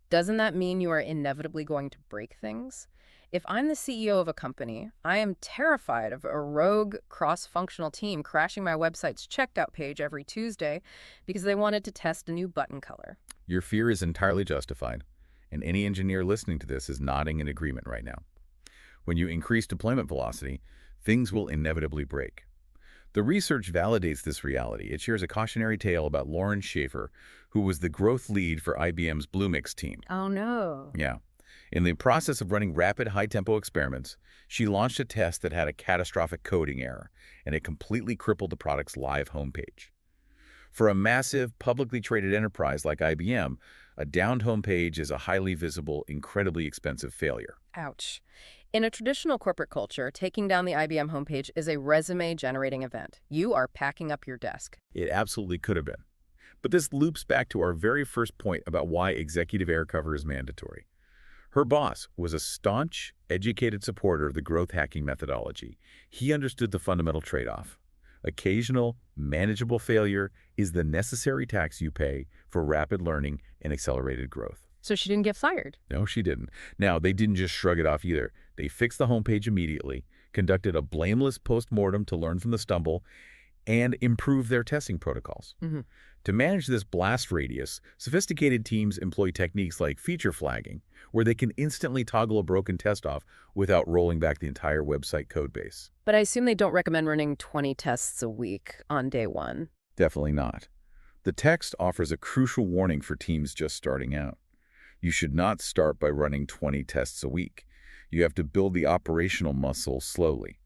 Speaker 2: Doesn't that mean you are inevitably going to break things? If I'm the CEO of a company, I am terrified of a rogue cross-functional team crashing my website's checkout page every Tuesday because they wanted to test a new button color.
Speaker 1: Your fear is entirely justified, and any engineer listening to this is nodding in agreement right now. When you increase deployment velocity, things will inevitably break. The research validates this reality. It shares a cautionary tale about Lauren Schaefer, who was the growth lead for IBM's Bluemix team.
Speaker 2: Oh, no.
Speaker 1: Yeah. In the process of running rapid, high-tempo experiments, she launched a test that had a catastrophic coding error, and it completely crippled the product's live homepage. For a massive, publicly traded enterprise like IBM, a downed homepage is a highly visible, incredibly expensive failure.
Speaker 2: Ouch. In a traditional corporate culture, taking down the IBM homepage is a resume-generating event. You are packing up your desk.
Speaker 1: It absolutely could have been. But this loops back to our very first point about why executive air cover is mandatory. Her boss was a staunch, educated supporter of the growth hacking methodology. He understood the fundamental trade-off. Occasional, manageable failure is the necessary tax you pay for rapid learning and accelerated growth.
Speaker 2: So she didn't get fired.
Speaker 1: No, she didn't. Now, they didn't just shrug it off either. They fixed the homepage immediately, conducted a blameless post-mortem to learn from the stumble, and improved their testing protocols. To manage this blast radius, sophisticated teams employ techniques like feature flagging, where they can instantly toggle a broken test off without rolling back the entire website codebase.
Speaker 2: But I assume they don't recommend running 20 tests a week on day one.
Speaker 1: Definitely not. The text offers a crucial warning for teams just starting out. You should not start by running 20 tests a week. You have to build the operational muscle slowly.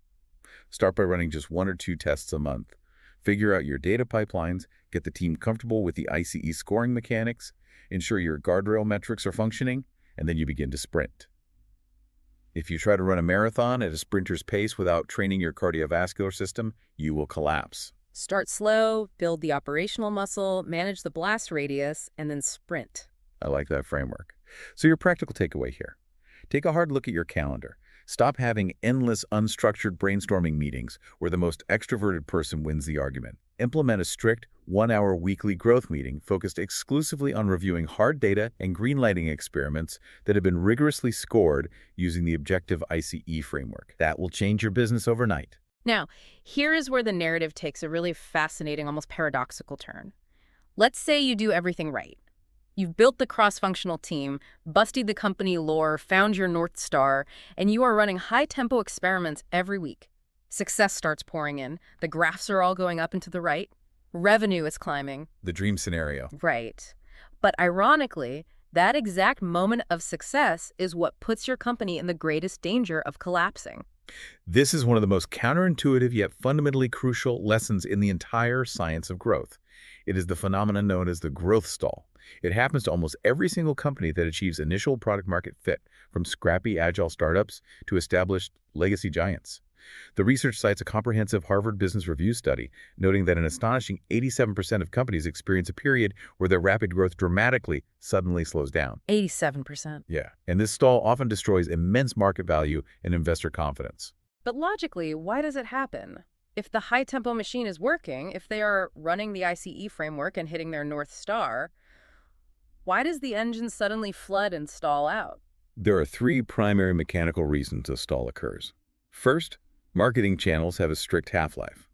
Speaker 1: Start by running just 1 or 2 tests a month. Figure out your data pipelines, get the team comfortable with the ICE scoring mechanics, ensure your guardrail metrics are functioning, and then you begin to sprint. If you try to run a marathon at a sprinter's pace without training your cardiovascular system, you will collapse.
Speaker 2: Start slow, build the operational muscle, manage the blast radius, and then sprint.
Speaker 1: I like that framework. So your practical takeaway here. Take a hard look at your calendar. Stop having endless, unstructured brainstorming meetings where the most extroverted person wins the argument. Implement a strict, 1-hour weekly growth meeting focused exclusively on reviewing hard data and greenlighting experiments that have been rigorously scored using the objective ICE framework. That will change your business overnight.
Speaker 2: Now, here is where the narrative takes a really fascinating, almost paradoxical turn. Let's say you do everything right. You've built the cross-functional team, busted the company lore, found your North Star, and you are running high-tempo experiments every week. Success starts pouring in. The graphs are all going up and to the right. Revenue is climbing.
Speaker 1: The dream scenario.
Speaker 2: Right. But ironically, that exact moment of success is what puts your company in the greatest danger of collapsing.
Speaker 1: This is one of the most counterintuitive yet fundamentally crucial lessons in the entire science of growth. It is the phenomenon known as the growth stall. It happens to almost every single company that achieves initial product market fit, from scrappy agile startups to established legacy giants. The research cites a comprehensive Harvard Business Review study, noting that an astonishing 87% of companies experience a period where their rapid growth dramatically suddenly slows down.
Speaker 2: 87%.
Speaker 1: Yeah, and this stall often destroys immense market value and investor confidence.
Speaker 2: But logically, why does it happen? If the high-tempo machine is working, if they are running the ICE framework and hitting their North Star, why does the engine suddenly flood and stall out?
Speaker 1: There are three primary mechanical reasons a stall occurs. First, marketing channels have a strict half-life.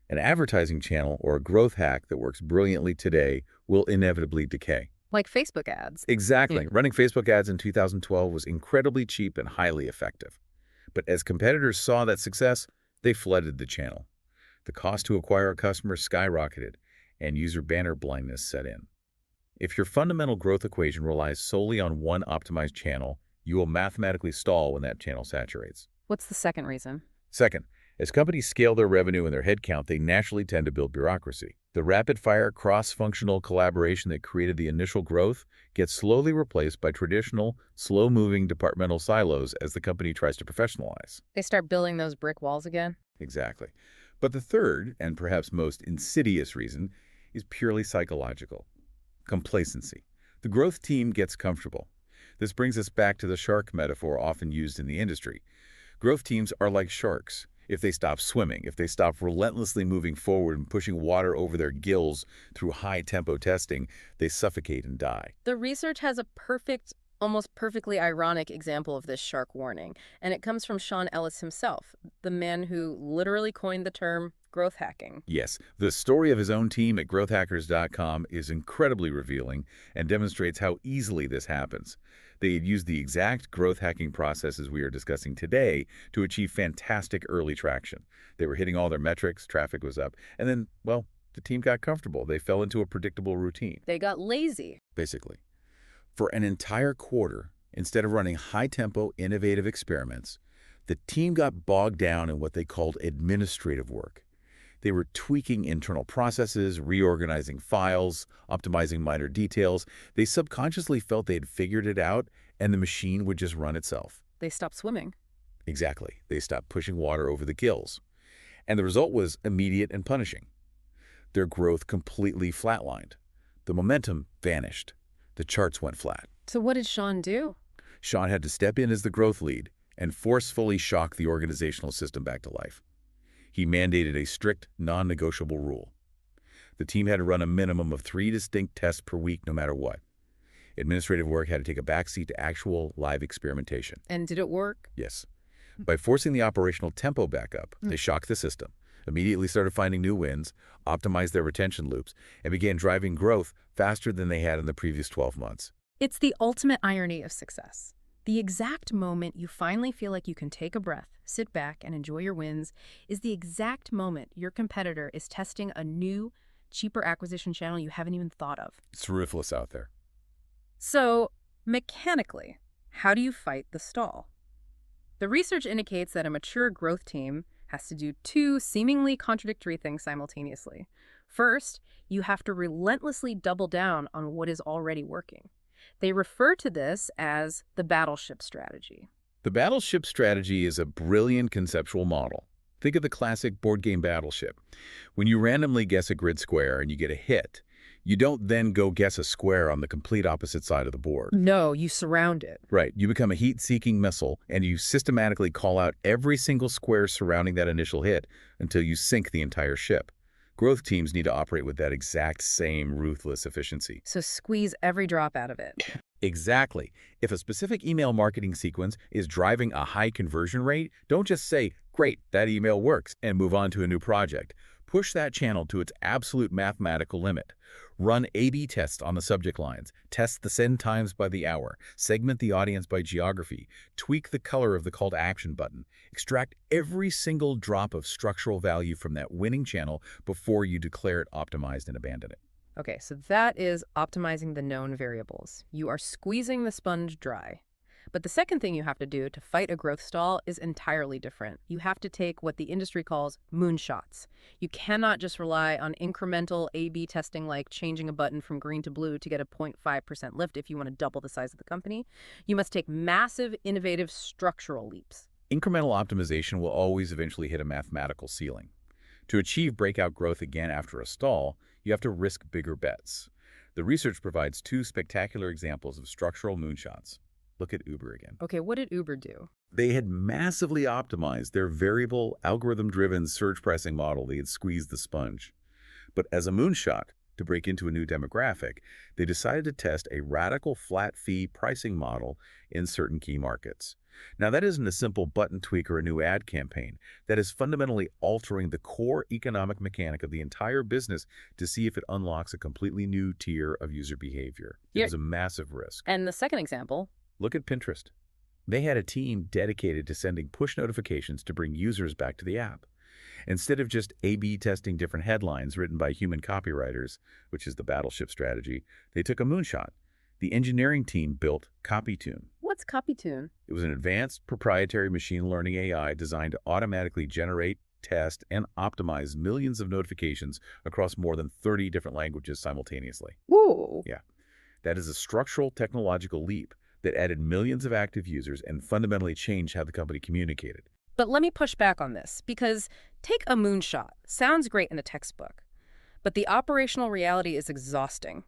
Speaker 1: An advertising channel or a growth hack that works brilliantly today will inevitably decay.
Speaker 2: Like Facebook ads.
Speaker 1: Exactly. Running Facebook ads in 2012 was incredibly cheap and highly effective. But as competitors saw that success, they flooded the channel. The cost to acquire a customer skyrocketed, and user banner blindness set in. If your fundamental growth equation relies solely on one optimized channel, you will mathematically stall when that channel saturates.
Speaker 2: What's the second reason?
Speaker 1: Second, as companies scale their revenue and their headcount, they naturally tend to build bureaucracy. The rapid-fire, cross-functional collaboration that created the initial growth gets slowly replaced by traditional, slow-moving departmental silos as the company tries to professionalize.
Speaker 2: They start building those brick walls again?
Speaker 1: Exactly. But the third, and perhaps most insidious reason, is purely psychological. Complacency. The growth team gets comfortable. This brings us back to the shark metaphor often used in the industry. Growth teams are like sharks. If they stop swimming, if they stop relentlessly moving forward and pushing water over their gills through high-tempo testing, they suffocate and die.
Speaker 2: The research has a perfect, almost perfectly ironic example of this shark warning, and it comes from Sean Ellis himself, the man who literally coined the term growth hacking.
Speaker 1: Yes, the story of his own team at growthhackers.com is incredibly revealing and demonstrates how easily this happens. They had used the exact growth hacking processes we are discussing today to achieve fantastic early traction. They were hitting all their metrics, traffic was up, and then, well, the team got comfortable. They fell into a predictable routine.
Speaker 2: They got lazy.
Speaker 1: Basically. For an entire quarter, instead of running high-tempo, innovative experiments, the team got bogged down in what they called administrative work. They were tweaking internal processes, reorganizing files, optimizing minor details. They subconsciously felt they had figured it out, and the machine would just run itself.
Speaker 2: They stopped swimming.
Speaker 1: Exactly. They stopped pushing water over the gills. And the result was immediate and punishing. Their growth completely flatlined. The momentum vanished. The charts went flat.
Speaker 2: So what did Sean do?
Speaker 1: Sean had to step in as the growth lead and forcefully shock the organizational system back to life. He mandated a strict, non-negotiable rule. The team had to run a minimum of 3 distinct tests per week no matter what. Administrative work had to take a backseat to actual live experimentation.
Speaker 2: And did it work?
Speaker 1: Yes. By forcing the operational tempo back up, they shocked the system, immediately started finding new wins, optimized their retention loops, and began driving growth faster than they had in the previous 12 months.
Speaker 2: It's the ultimate irony of success. The exact moment you finally feel like you can take a breath, sit back, and enjoy your wins is the exact moment your competitor is testing a new, cheaper acquisition channel you haven't even thought of.
Speaker 1: It's ruthless out there.
Speaker 2: So, mechanically, how do you fight the stall? The research indicates that a mature growth team has to do two seemingly contradictory things simultaneously. First, you have to relentlessly double down on what is already working. They refer to this as the battleship strategy.
Speaker 1: The battleship strategy is a brilliant conceptual model. Think of the classic board game Battleship. When you randomly guess a grid square and you get a hit, you don't then go guess a square on the complete opposite side of the board.
Speaker 2: No, you surround it.
Speaker 1: Right. You become a heat-seeking missile, and you systematically call out every single square surrounding that initial hit until you sink the entire ship. Growth teams need to operate with that exact same ruthless efficiency.
Speaker 2: So squeeze every drop out of it.
Speaker 1: Exactly. If a specific email marketing sequence is driving a high conversion rate, don't just say, "Great, that email works," and move on to a new project. Push that channel to its absolute mathematical limit. Run A/B tests on the subject lines. Test the send times by the hour. Segment the audience by geography. Tweak the color of the call to action button. Extract every single drop of structural value from that winning channel before you declare it optimized and abandon it.
Speaker 2: Okay, so that is optimizing the known variables. You are squeezing the sponge dry. But the second thing you have to do to fight a growth stall is entirely different. You have to take what the industry calls moonshots. You cannot just rely on incremental A/B testing like changing a button from green to blue to get a 0.5% lift if you want to double the size of the company. You must take massive, innovative structural leaps.
Speaker 1: Incremental optimization will always eventually hit a mathematical ceiling. To achieve breakout growth again after a stall, you have to risk bigger bets. The research provides two spectacular examples of structural moonshots. Look at Uber again.
Speaker 2: Okay, what did Uber do?
Speaker 1: They had massively optimized their variable, algorithm-driven surge pricing model. They had squeezed the sponge. But as a moonshot, to break into a new demographic, they decided to test a radical flat-fee pricing model in certain key markets. Now, that isn't a simple button tweak or a new ad campaign. That is fundamentally altering the core economic mechanic of the entire business to see if it unlocks a completely new tier of user behavior. It was a massive risk.
Speaker 2: And the second example?
Speaker 1: Look at Pinterest. They had a team dedicated to sending push notifications to bring users back to the app. Instead of just A/B testing different headlines written by human copywriters, which is the battleship strategy, they took a moonshot. The engineering team built CopyTune.
Speaker 2: What's CopyTune?
Speaker 1: It was an advanced proprietary machine learning AI designed to automatically generate, test, and optimize millions of notifications across more than 30 different languages simultaneously.
Speaker 2: Whoa.
Speaker 1: Yeah, that is a structural technological leap that added millions of active users and fundamentally changed how the company communicated.
Speaker 2: But let me push back on this, because take a moonshot. Sounds great in a textbook. But the operational reality is exhausting.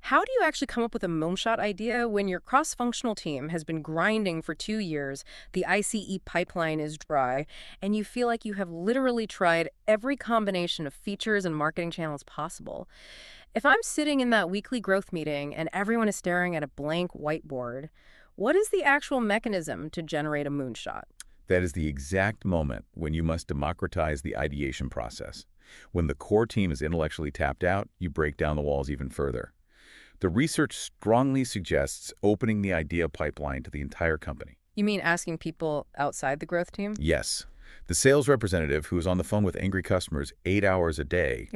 Speaker 2: How do you actually come up with a moonshot idea when your cross-functional team has been grinding for 2 years, the ICE pipeline is dry, and you feel like you have literally tried every combination of features and marketing channels possible? If I'm sitting in that weekly growth meeting and everyone is staring at a blank whiteboard, what is the actual mechanism to generate a moonshot?
Speaker 1: That is the exact moment when you must democratize the ideation process. When the core team is intellectually tapped out, you break down the walls even further. The research strongly suggests opening the idea pipeline to the entire company.
Speaker 2: You mean asking people outside the growth team?
Speaker 1: Yes. The sales representative who is on the phone with angry customers 8 hours a day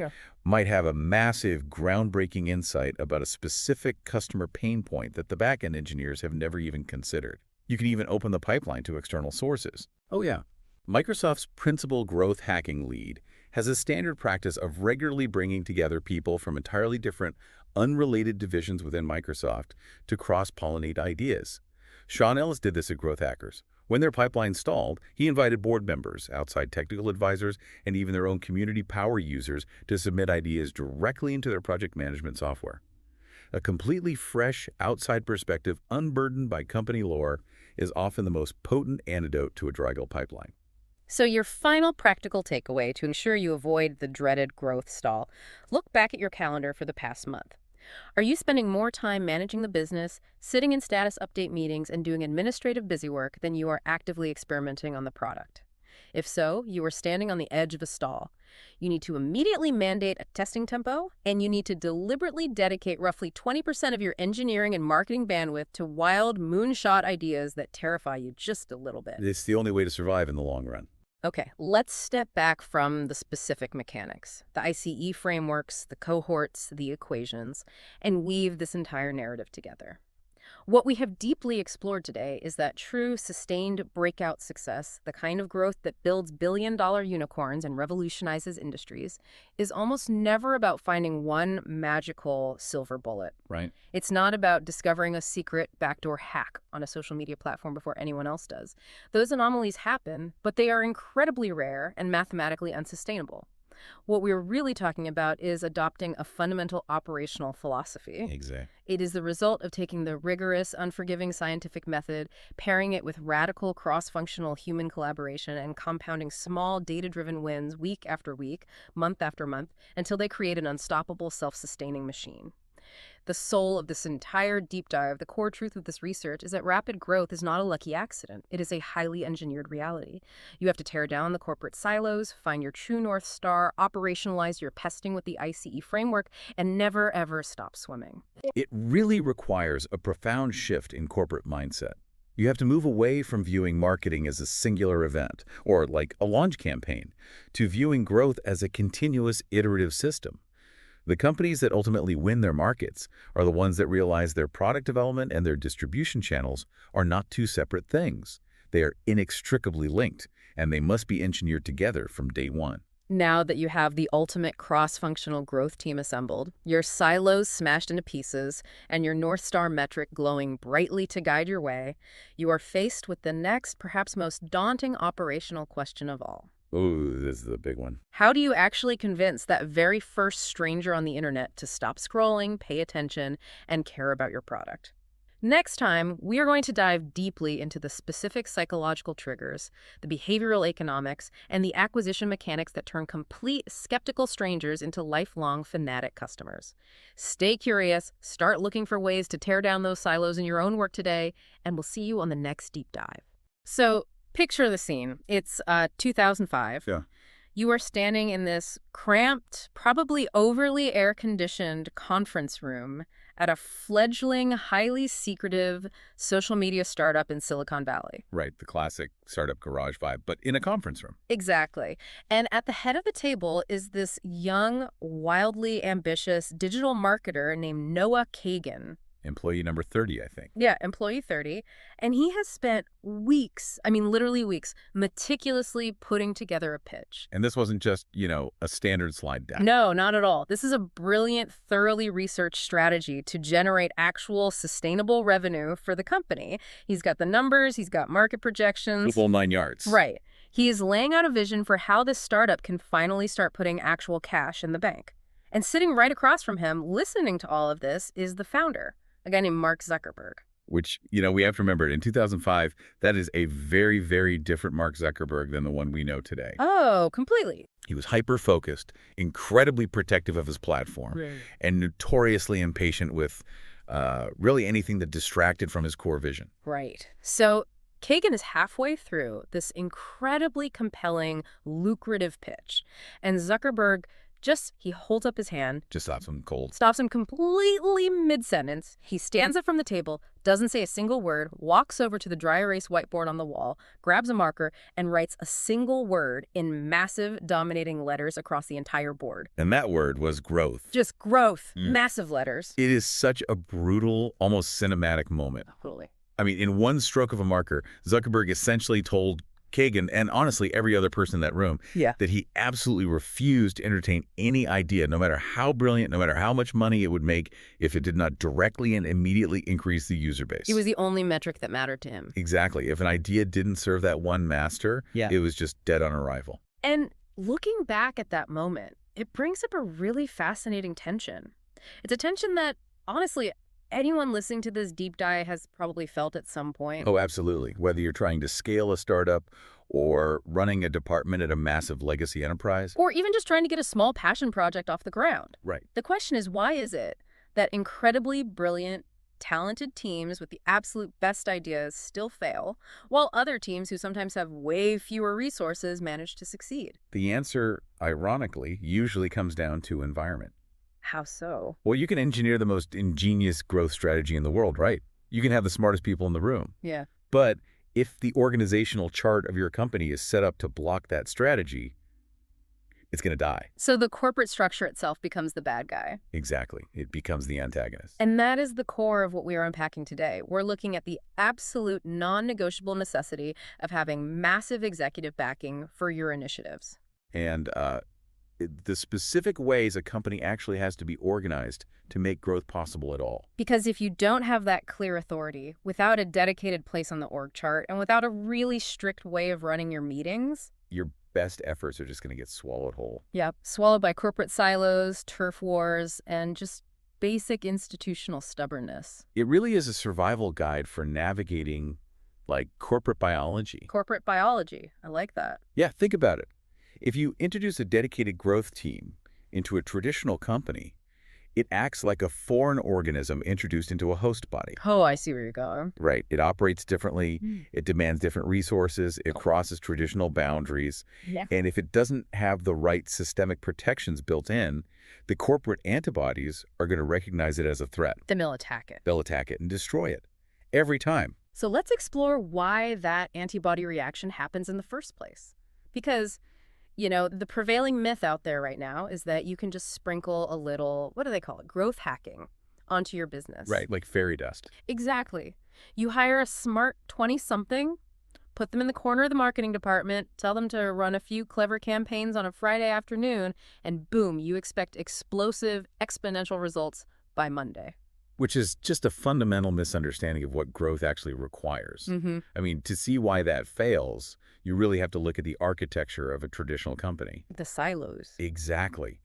Speaker 1: might have a massive, groundbreaking insight about a specific customer pain point that the back-end engineers have never even considered. You can even open the pipeline to external sources. Oh yeah. Microsoft's principal growth hacking lead has a standard practice of regularly bringing together people from entirely different, unrelated divisions within Microsoft to cross-pollinate ideas. Sean Ellis did this at Growth Hackers. When their pipeline stalled, he invited board members, outside technical advisors, and even their own community power users to submit ideas directly into their project management software. A completely fresh, outside perspective, unburdened by company lore, is often the most potent antidote to a dry-go pipeline.
Speaker 2: So your final practical takeaway to ensure you avoid the dreaded growth stall, look back at your calendar for the past month. Are you spending more time managing the business, sitting in status update meetings, and doing administrative busy work than you are actively experimenting on the product? If so, you are standing on the edge of a stall. You need to immediately mandate a testing tempo, and you need to deliberately dedicate roughly 20% of your engineering and marketing bandwidth to wild moonshot ideas that terrify you just a little bit.
Speaker 1: It's the only way to survive in the long run.
Speaker 2: Okay, let's step back from the specific mechanics, the ICE frameworks, the cohorts, the equations, and weave this entire narrative together. What we have deeply explored today is that true, sustained breakout success, the kind of growth that builds billion-dollar unicorns and revolutionizes industries, is almost never about finding one magical silver bullet.
Speaker 1: Right.
Speaker 2: It's not about discovering a secret backdoor hack on a social media platform before anyone else does. Those anomalies happen, but they are incredibly rare and mathematically unsustainable. What we're really talking about is adopting a fundamental operational philosophy.
Speaker 1: Exactly.
Speaker 2: It is the result of taking the rigorous, unforgiving scientific method, pairing it with radical cross-functional human collaboration, and compounding small data-driven wins week after week, month after month, until they create an unstoppable, self-sustaining machine. The soul of this entire deep dive, the core truth of this research is that rapid growth is not a lucky accident. It is a highly engineered reality. You have to tear down the corporate silos, find your true North Star, operationalize your pesting with the ICE framework, and never ever stop swimming.
Speaker 1: It really requires a profound shift in corporate mindset. You have to move away from viewing marketing as a singular event, or like a launch campaign, to viewing growth as a continuous iterative system. The companies that ultimately win their markets are the ones that realize their product development and their distribution channels are not two separate things. They are inextricably linked, and they must be engineered together from day one.
Speaker 2: Now that you have the ultimate cross-functional growth team assembled, your silos smashed into pieces, and your North Star metric glowing brightly to guide your way, you are faced with the next, perhaps most daunting operational question of all.
Speaker 1: Ooh, this is the big one.
Speaker 2: How do you actually convince that very first stranger on the internet to stop scrolling, pay attention, and care about your product? Next time, we are going to dive deeply into the specific psychological triggers, the behavioral economics, and the acquisition mechanics that turn complete skeptical strangers into lifelong fanatic customers. Stay curious, start looking for ways to tear down those silos in your own work today, and we'll see you on the next deep dive. So, picture the scene. It's 2005.
Speaker 1: Yeah.
Speaker 2: You are standing in this cramped, probably overly air-conditioned conference room at a fledgling, highly secretive social media startup in Silicon Valley.
Speaker 1: Right, the classic startup garage vibe, but in a conference room.
Speaker 2: Exactly. And at the head of the table is this young, wildly ambitious digital marketer named Noah Kagan.
Speaker 1: Employee number 30, I think.
Speaker 2: Yeah, employee 30. And he has spent weeks, I mean literally weeks, meticulously putting together a pitch.
Speaker 1: And this wasn't just, a standard slide deck.
Speaker 2: No, not at all. This is a brilliant, thoroughly researched strategy to generate actual sustainable revenue for the company. He's got the numbers, he's got market projections.
Speaker 1: The whole 9 yards.
Speaker 2: Right. He is laying out a vision for how this startup can finally start putting actual cash in the bank. And sitting right across from him, listening to all of this, is the founder, a guy named Mark Zuckerberg.
Speaker 1: Which, we have to remember, in 2005, that is a very, very different Mark Zuckerberg than the one we know today.
Speaker 2: Oh, completely.
Speaker 1: He was hyper-focused, incredibly protective of his platform, and notoriously impatient with really anything that distracted from his core vision.
Speaker 2: Right. So Kagan is halfway through this incredibly compelling, lucrative pitch, and Zuckerberg he holds up his hand.
Speaker 1: Just stops him cold.
Speaker 2: Stops him completely mid-sentence. He stands up from the table, doesn't say a single word, walks over to the dry erase whiteboard on the wall, grabs a marker, and writes a single word in massive, dominating letters across the entire board.
Speaker 1: And that word was growth.
Speaker 2: Just growth. Massive letters.
Speaker 1: It is such a brutal, almost cinematic moment.
Speaker 2: Totally.
Speaker 1: I mean, in one stroke of a marker, Zuckerberg essentially told Kagan, and honestly every other person in that room, that he absolutely refused to entertain any idea, no matter how brilliant, no matter how much money it would make, if it did not directly and immediately increase the user base.
Speaker 2: It was the only metric that mattered to him.
Speaker 1: Exactly. If an idea didn't serve that one master, it was just dead on arrival.
Speaker 2: And looking back at that moment, it brings up a really fascinating tension. It's a tension that, honestly, anyone listening to this deep dive has probably felt at some point.
Speaker 1: Oh, absolutely. Whether you're trying to scale a startup or running a department at a massive legacy enterprise.
Speaker 2: Or even just trying to get a small passion project off the ground.
Speaker 1: Right.
Speaker 2: The question is, why is it that incredibly brilliant, talented teams with the absolute best ideas still fail, while other teams who sometimes have way fewer resources manage to succeed?
Speaker 1: The answer, ironically, usually comes down to environment.
Speaker 2: How so?
Speaker 1: Well, you can engineer the most ingenious growth strategy in the world, right? You can have the smartest people in the room.
Speaker 2: Yeah.
Speaker 1: But if the organizational chart of your company is set up to block that strategy, it's going to die.
Speaker 2: So the corporate structure itself becomes the bad guy.
Speaker 1: Exactly. It becomes the antagonist.
Speaker 2: And that is the core of what we are unpacking today. We're looking at the absolute non-negotiable necessity of having massive executive backing for your initiatives.
Speaker 1: And the specific ways a company actually has to be organized to make growth possible at all.
Speaker 2: Because if you don't have that clear authority, without a dedicated place on the org chart, and without a really strict way of running your meetings,
Speaker 1: your best efforts are just going to get swallowed whole.
Speaker 2: Yep, swallowed by corporate silos, turf wars, and just basic institutional stubbornness.
Speaker 1: It really is a survival guide for navigating, like, corporate biology.
Speaker 2: Corporate biology. I like that.
Speaker 1: Yeah, think about it. If you introduce a dedicated growth team into a traditional company, It acts like a foreign organism introduced into a host body.
Speaker 2: Oh, I see where you're going.
Speaker 1: Right. It operates differently.
Speaker 2: Mm.
Speaker 1: It demands different resources. It
Speaker 2: Oh.
Speaker 1: crosses traditional boundaries.
Speaker 2: Yeah.
Speaker 1: And if it doesn't have the right systemic protections built in, the corporate antibodies are going to recognize it as a threat.
Speaker 2: Then they'll attack it.
Speaker 1: They'll attack it and destroy it every time.
Speaker 2: So let's explore why that antibody reaction happens in the first place. Because, the prevailing myth out there right now is that you can just sprinkle a little, what do they call it, growth hacking onto your business.
Speaker 1: Right, like fairy dust.
Speaker 2: Exactly. You hire a smart 20-something, put them in the corner of the marketing department, tell them to run a few clever campaigns on a Friday afternoon, and boom, you expect explosive, exponential results by Monday.
Speaker 1: Which is just a fundamental misunderstanding of what growth actually requires.
Speaker 2: Mm-hmm.
Speaker 1: I mean, to see why that fails, you really have to look at the architecture of a traditional company.
Speaker 2: The silos.
Speaker 1: Exactly.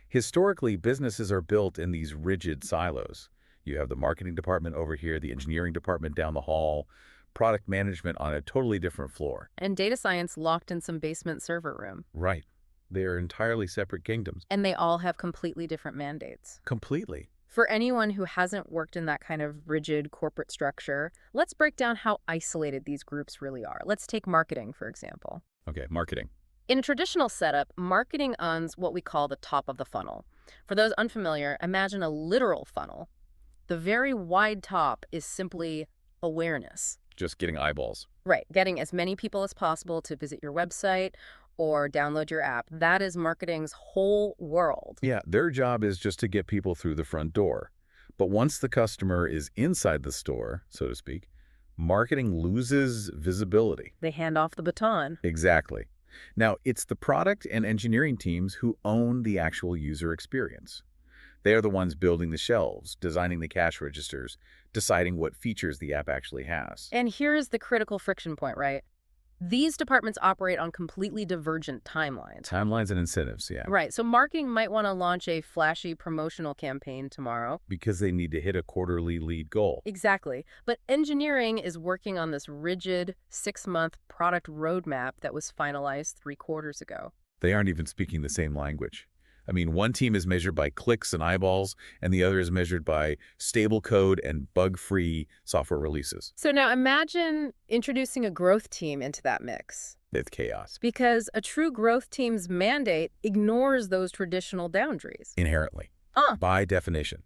Speaker 1: Historically, businesses are built in these rigid silos. You have the marketing department over here, the engineering department down the hall, product management on a totally different floor.
Speaker 2: And data science locked in some basement server room.
Speaker 1: Right. They are entirely separate kingdoms.
Speaker 2: And they all have completely different mandates.
Speaker 1: Completely.
Speaker 2: For anyone who hasn't worked in that kind of rigid corporate structure, let's break down how isolated these groups really are. Let's take marketing, for example.
Speaker 1: Okay, marketing.
Speaker 2: In a traditional setup, marketing owns what we call the top of the funnel. For those unfamiliar, imagine a literal funnel. The very wide top is simply awareness.
Speaker 1: Just getting eyeballs.
Speaker 2: Right, getting as many people as possible to visit your website or download your app. That is marketing's whole world.
Speaker 1: Yeah, their job is just to get people through the front door. But once the customer is inside the store, so to speak, marketing loses visibility.
Speaker 2: They hand off the baton.
Speaker 1: Exactly. Now, it's the product and engineering teams who own the actual user experience. They are the ones building the shelves, designing the cash registers, deciding what features the app actually has.
Speaker 2: And here's the critical friction point, right? These departments operate on completely divergent timelines.
Speaker 1: Timelines and incentives, yeah.
Speaker 2: Right, so marketing might want to launch a flashy promotional campaign tomorrow.
Speaker 1: Because they need to hit a quarterly lead goal.
Speaker 2: Exactly. But engineering is working on this rigid 6-month product roadmap that was finalized 3 quarters ago.
Speaker 1: They aren't even speaking the same language. I mean, one team is measured by clicks and eyeballs, and the other is measured by stable code and bug-free software releases.
Speaker 2: So now imagine introducing a growth team into that mix.
Speaker 1: It's chaos.
Speaker 2: Because a true growth team's mandate ignores those traditional boundaries.
Speaker 1: Inherently. By definition.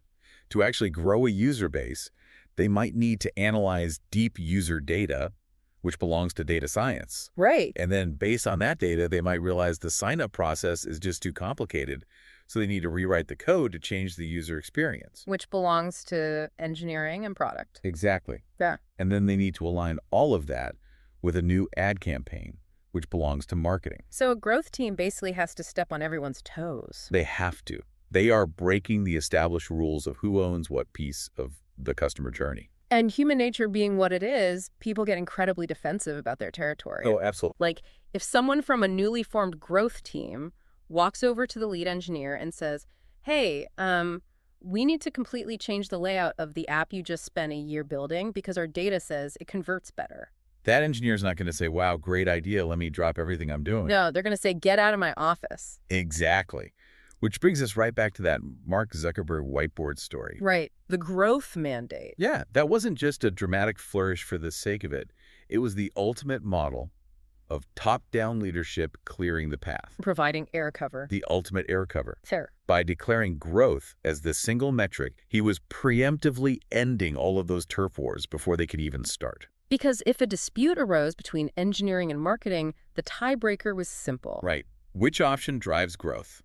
Speaker 1: To actually grow a user base, they might need to analyze deep user data, which belongs to data science.
Speaker 2: Right.
Speaker 1: And then based on that data, they might realize the sign-up process is just too complicated, so they need to rewrite the code to change the user experience.
Speaker 2: Which belongs to engineering and product.
Speaker 1: Exactly.
Speaker 2: Yeah.
Speaker 1: And then they need to align all of that with a new ad campaign, which belongs to marketing.
Speaker 2: So a growth team basically has to step on everyone's toes.
Speaker 1: They have to. They are breaking the established rules of who owns what piece of the customer journey.
Speaker 2: And human nature being what it is, people get incredibly defensive about their territory.
Speaker 1: Oh, absolutely.
Speaker 2: Like, if someone from a newly formed growth team walks over to the lead engineer and says, hey, we need to completely change the layout of the app you just spent a year building because our data says it converts better.
Speaker 1: That engineer's not going to say, wow, great idea, let me drop everything I'm doing.
Speaker 2: No, they're going to say, get out of my office.
Speaker 1: Exactly. Which brings us right back to that Mark Zuckerberg whiteboard story.
Speaker 2: Right. The growth mandate.
Speaker 1: Yeah, that wasn't just a dramatic flourish for the sake of it. It was the ultimate model of top-down leadership clearing the path.
Speaker 2: Providing air cover.
Speaker 1: The ultimate air cover.
Speaker 2: Sure.
Speaker 1: By declaring growth as the single metric, he was preemptively ending all of those turf wars before they could even start.
Speaker 2: Because if a dispute arose between engineering and marketing, the tiebreaker was simple.
Speaker 1: Right. Which option drives growth?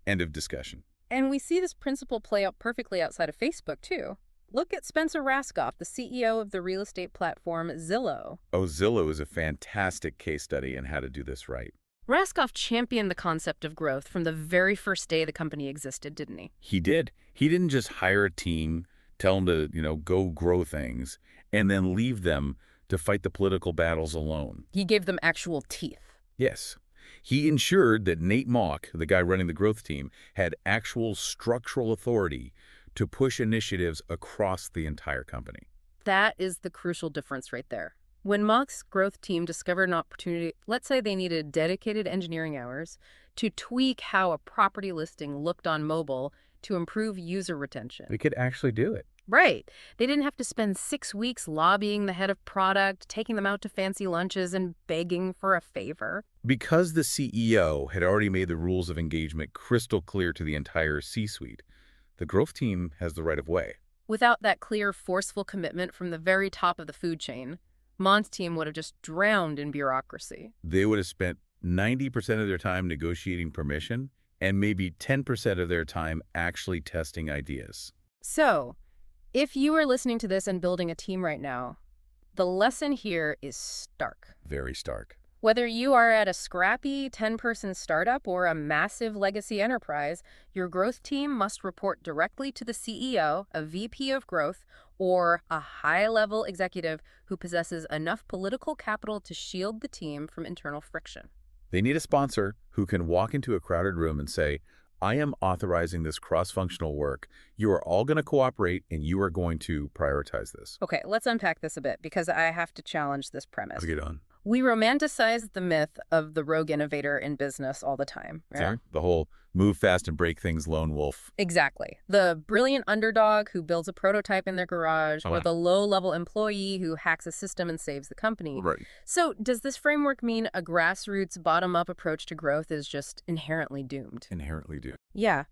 Speaker 1: End of discussion.
Speaker 2: And we see this principle play out perfectly outside of Facebook, too. Look at Spencer Rascoff, the CEO of the real estate platform Zillow.
Speaker 1: Oh, Zillow is a fantastic case study in how to do this right.
Speaker 2: Rascoff championed the concept of growth from the very first day the company existed, didn't he?
Speaker 1: He did. He didn't just hire a team, tell them to, go grow things, and then leave them to fight the political battles alone.
Speaker 2: He gave them actual teeth.
Speaker 1: Yes. He ensured that Nate Mock, the guy running the growth team, had actual structural authority to push initiatives across the entire company.
Speaker 2: That is the crucial difference right there. When Mock's growth team discovered an opportunity, let's say they needed dedicated engineering hours to tweak how a property listing looked on mobile, to improve user retention.
Speaker 1: We could actually do it.
Speaker 2: Right. They didn't have to spend 6 weeks lobbying the head of product, taking them out to fancy lunches, and begging for a favor.
Speaker 1: Because the CEO had already made the rules of engagement crystal clear to the entire C-suite, the growth team has the right of way.
Speaker 2: Without that clear, forceful commitment from the very top of the food chain, Mon's team would have just drowned in bureaucracy.
Speaker 1: They would have spent 90% of their time negotiating permission and maybe 10% of their time actually testing ideas.
Speaker 2: So, if you are listening to this and building a team right now, the lesson here is stark.
Speaker 1: Very stark.
Speaker 2: Whether you are at a scrappy 10-person startup or a massive legacy enterprise, your growth team must report directly to the CEO, a VP of growth, or a high-level executive who possesses enough political capital to shield the team from internal friction.
Speaker 1: They need a sponsor who can walk into a crowded room and say, I am authorizing this cross-functional work. You are all going to cooperate, and you are going to prioritize this.
Speaker 2: Okay, let's unpack this a bit, because I have to challenge this premise.
Speaker 1: Let's get on.
Speaker 2: We romanticize the myth of the rogue innovator in business all the time. Right?
Speaker 1: Sure. The whole move fast and break things lone wolf.
Speaker 2: Exactly. The brilliant underdog who builds a prototype in their garage, or the low-level employee who hacks a system and saves the company.
Speaker 1: Right.
Speaker 2: So does this framework mean a grassroots, bottom-up approach to growth is just inherently doomed?
Speaker 1: Inherently do.
Speaker 2: Yeah.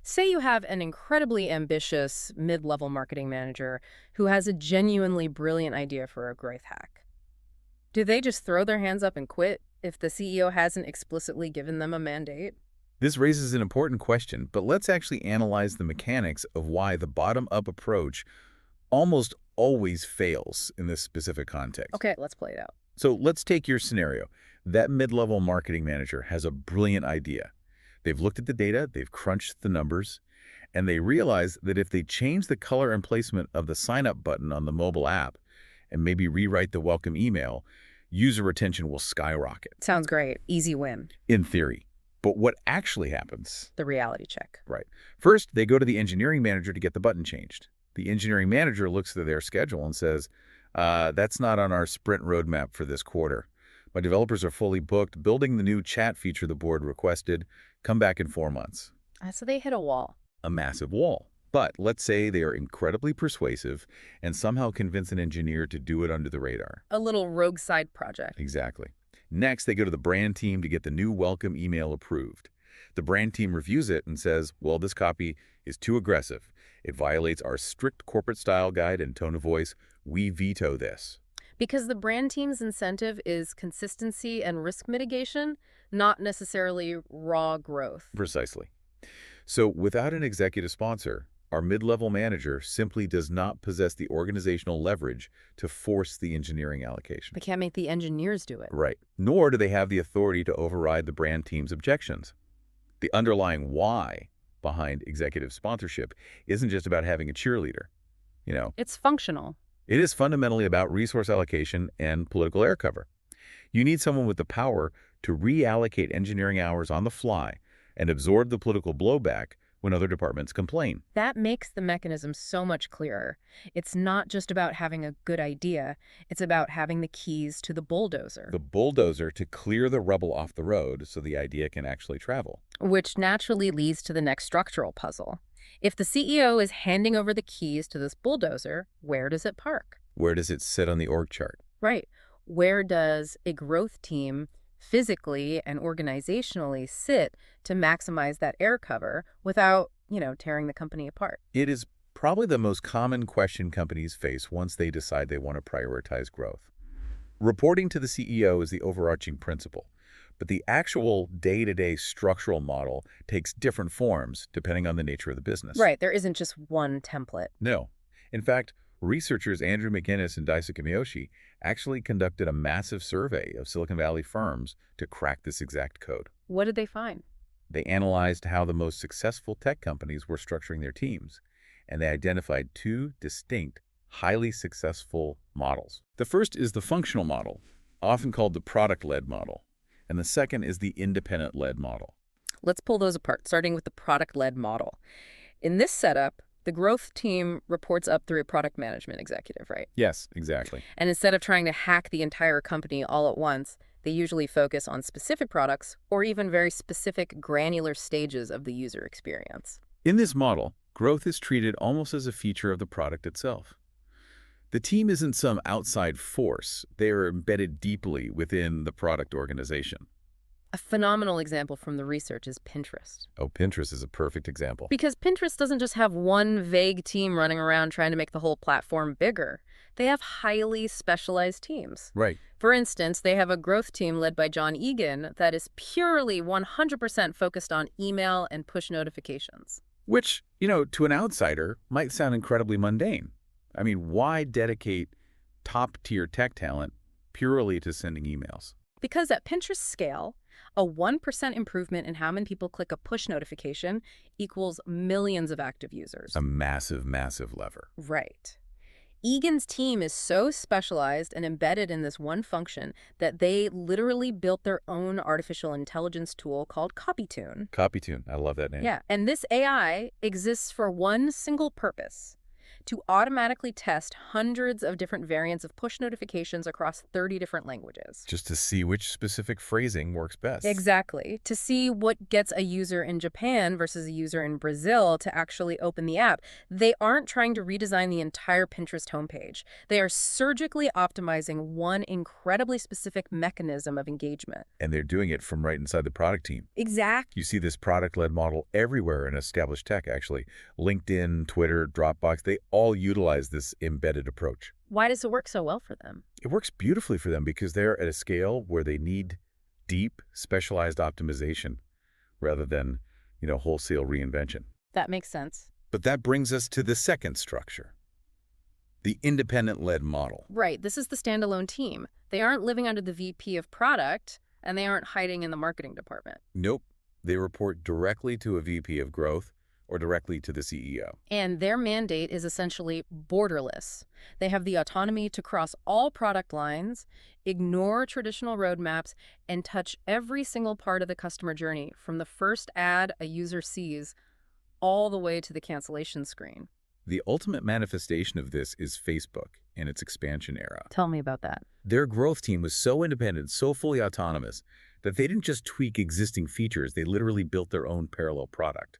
Speaker 2: Say you have an incredibly ambitious mid-level marketing manager who has a genuinely brilliant idea for a growth hack. Do they just throw their hands up and quit if the CEO hasn't explicitly given them a mandate?
Speaker 1: This raises an important question, but let's actually analyze the mechanics of why the bottom-up approach almost always fails in this specific context.
Speaker 2: Okay, let's play it out.
Speaker 1: So let's take your scenario. That mid-level marketing manager has a brilliant idea. They've looked at the data, they've crunched the numbers, and they realize that if they change the color and placement of the sign-up button on the mobile app and maybe rewrite the welcome email, user retention will skyrocket.
Speaker 2: Sounds great. Easy win.
Speaker 1: In theory. But what actually happens?
Speaker 2: The reality check.
Speaker 1: Right. First, they go to the engineering manager to get the button changed. The engineering manager looks at their schedule and says, that's not on our sprint roadmap for this quarter. My developers are fully booked, building the new chat feature the board requested. Come back in 4 months.
Speaker 2: So they hit a wall.
Speaker 1: A massive wall. But let's say they are incredibly persuasive and somehow convince an engineer to do it under the radar.
Speaker 2: A little rogue side project.
Speaker 1: Exactly. Next, they go to the brand team to get the new welcome email approved. The brand team reviews it and says, well, this copy is too aggressive. It violates our strict corporate style guide and tone of voice. We veto this.
Speaker 2: Because the brand team's incentive is consistency and risk mitigation, not necessarily raw growth.
Speaker 1: Precisely. So without an executive sponsor, our mid-level manager simply does not possess the organizational leverage to force the engineering allocation.
Speaker 2: They can't make the engineers do it.
Speaker 1: Right. Nor do they have the authority to override the brand team's objections. The underlying why behind executive sponsorship isn't just about having a cheerleader.
Speaker 2: It's functional.
Speaker 1: It is fundamentally about resource allocation and political air cover. You need someone with the power to reallocate engineering hours on the fly and absorb the political blowback when other departments complain.
Speaker 2: That makes the mechanism so much clearer. It's not just about having a good idea. It's about having the keys to the bulldozer.
Speaker 1: The bulldozer to clear the rubble off the road so the idea can actually travel.
Speaker 2: Which naturally leads to the next structural puzzle. If the CEO is handing over the keys to this bulldozer, where does it park?
Speaker 1: Where does it sit on the org chart?
Speaker 2: Right. Where does a growth team physically and organizationally sit to maximize that air cover without, tearing the company apart?
Speaker 1: It is probably the most common question companies face once they decide they want to prioritize growth. Reporting to the CEO is the overarching principle, but the actual day-to-day structural model takes different forms depending on the nature of the business.
Speaker 2: Right. There isn't just one template.
Speaker 1: No. In fact, researchers Andrew McGinnis and Daisuke Miyoshi actually conducted a massive survey of Silicon Valley firms to crack this exact code.
Speaker 2: What did they find?
Speaker 1: They analyzed how the most successful tech companies were structuring their teams, and they identified two distinct, highly successful models. The first is the functional model, often called the product-led model, and the second is the independent-led model.
Speaker 2: Let's pull those apart, starting with the product-led model. In this setup, the growth team reports up through a product management executive, right?
Speaker 1: Yes, exactly.
Speaker 2: And instead of trying to hack the entire company all at once, they usually focus on specific products or even very specific granular stages of the user experience.
Speaker 1: In this model, growth is treated almost as a feature of the product itself. The team isn't some outside force. They are embedded deeply within the product organization.
Speaker 2: A phenomenal example from the research is Pinterest.
Speaker 1: Oh, Pinterest is a perfect example.
Speaker 2: Because Pinterest doesn't just have one vague team running around trying to make the whole platform bigger. They have highly specialized teams.
Speaker 1: Right.
Speaker 2: For instance, they have a growth team led by John Egan that is purely 100% focused on email and push notifications.
Speaker 1: Which, to an outsider, might sound incredibly mundane. I mean, why dedicate top-tier tech talent purely to sending emails?
Speaker 2: Because at Pinterest scale, a 1% improvement in how many people click a push notification equals millions of active users.
Speaker 1: A massive, massive lever.
Speaker 2: Right. Egan's team is so specialized and embedded in this one function that they literally built their own artificial intelligence tool called CopyTune.
Speaker 1: CopyTune. I love that name.
Speaker 2: Yeah, and this AI exists for one single purpose: to automatically test hundreds of different variants of push notifications across 30 different languages.
Speaker 1: Just to see which specific phrasing works best.
Speaker 2: Exactly. To see what gets a user in Japan versus a user in Brazil to actually open the app. They aren't trying to redesign the entire Pinterest homepage. They are surgically optimizing one incredibly specific mechanism of engagement.
Speaker 1: And they're doing it from right inside the product team.
Speaker 2: Exactly.
Speaker 1: You see this product-led model everywhere in established tech, actually. LinkedIn, Twitter, Dropbox, they all utilize this embedded approach.
Speaker 2: Why does it work so well for them?
Speaker 1: It works beautifully for them because they're at a scale where they need deep, specialized optimization rather than, wholesale reinvention.
Speaker 2: That makes sense.
Speaker 1: But that brings us to the second structure, the independent-led model.
Speaker 2: Right. This is the standalone team. They aren't living under the VP of product, and they aren't hiding in the marketing department.
Speaker 1: Nope. They report directly to a VP of growth or directly to the CEO.
Speaker 2: And their mandate is essentially borderless. They have the autonomy to cross all product lines, ignore traditional roadmaps, and touch every single part of the customer journey, from the first ad a user sees all the way to the cancellation screen.
Speaker 1: The ultimate manifestation of this is Facebook in its expansion era.
Speaker 2: Tell me about that.
Speaker 1: Their growth team was so independent, so fully autonomous, that they didn't just tweak existing features, they literally built their own parallel product.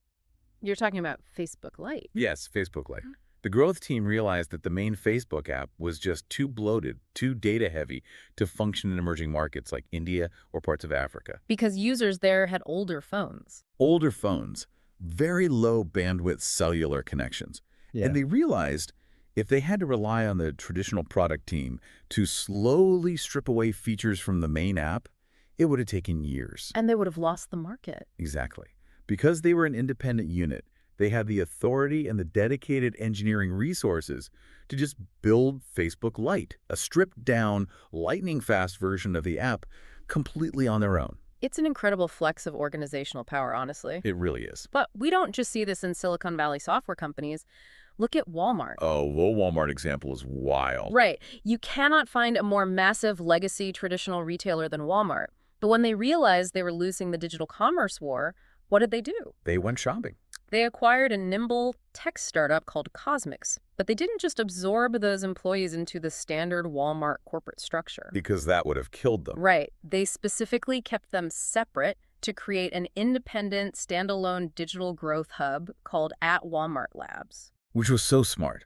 Speaker 2: You're talking about Facebook Lite.
Speaker 1: Yes, Facebook Lite. The growth team realized that the main Facebook app was just too bloated, too data-heavy to function in emerging markets like India or parts of Africa.
Speaker 2: Because users there had older phones.
Speaker 1: Older phones, very low bandwidth cellular connections.
Speaker 3: Yeah.
Speaker 1: And they realized if they had to rely on the traditional product team to slowly strip away features from the main app, it would have taken years.
Speaker 2: And they would have lost the market.
Speaker 1: Exactly. Because they were an independent unit, they had the authority and the dedicated engineering resources to just build Facebook Lite, a stripped-down, lightning-fast version of the app completely on their own.
Speaker 2: It's an incredible flex of organizational power, honestly.
Speaker 1: It really is.
Speaker 2: But we don't just see this in Silicon Valley software companies. Look at Walmart.
Speaker 1: Oh, the Walmart example is wild.
Speaker 2: Right. You cannot find a more massive legacy traditional retailer than Walmart. But when they realized they were losing the digital commerce war, what did they do?
Speaker 1: They went shopping.
Speaker 2: They acquired a nimble tech startup called Cosmix. But they didn't just absorb those employees into the standard Walmart corporate structure.
Speaker 1: Because that would have killed them.
Speaker 2: Right. They specifically kept them separate to create an independent, standalone digital growth hub called @Walmart Labs.
Speaker 1: Which was so smart.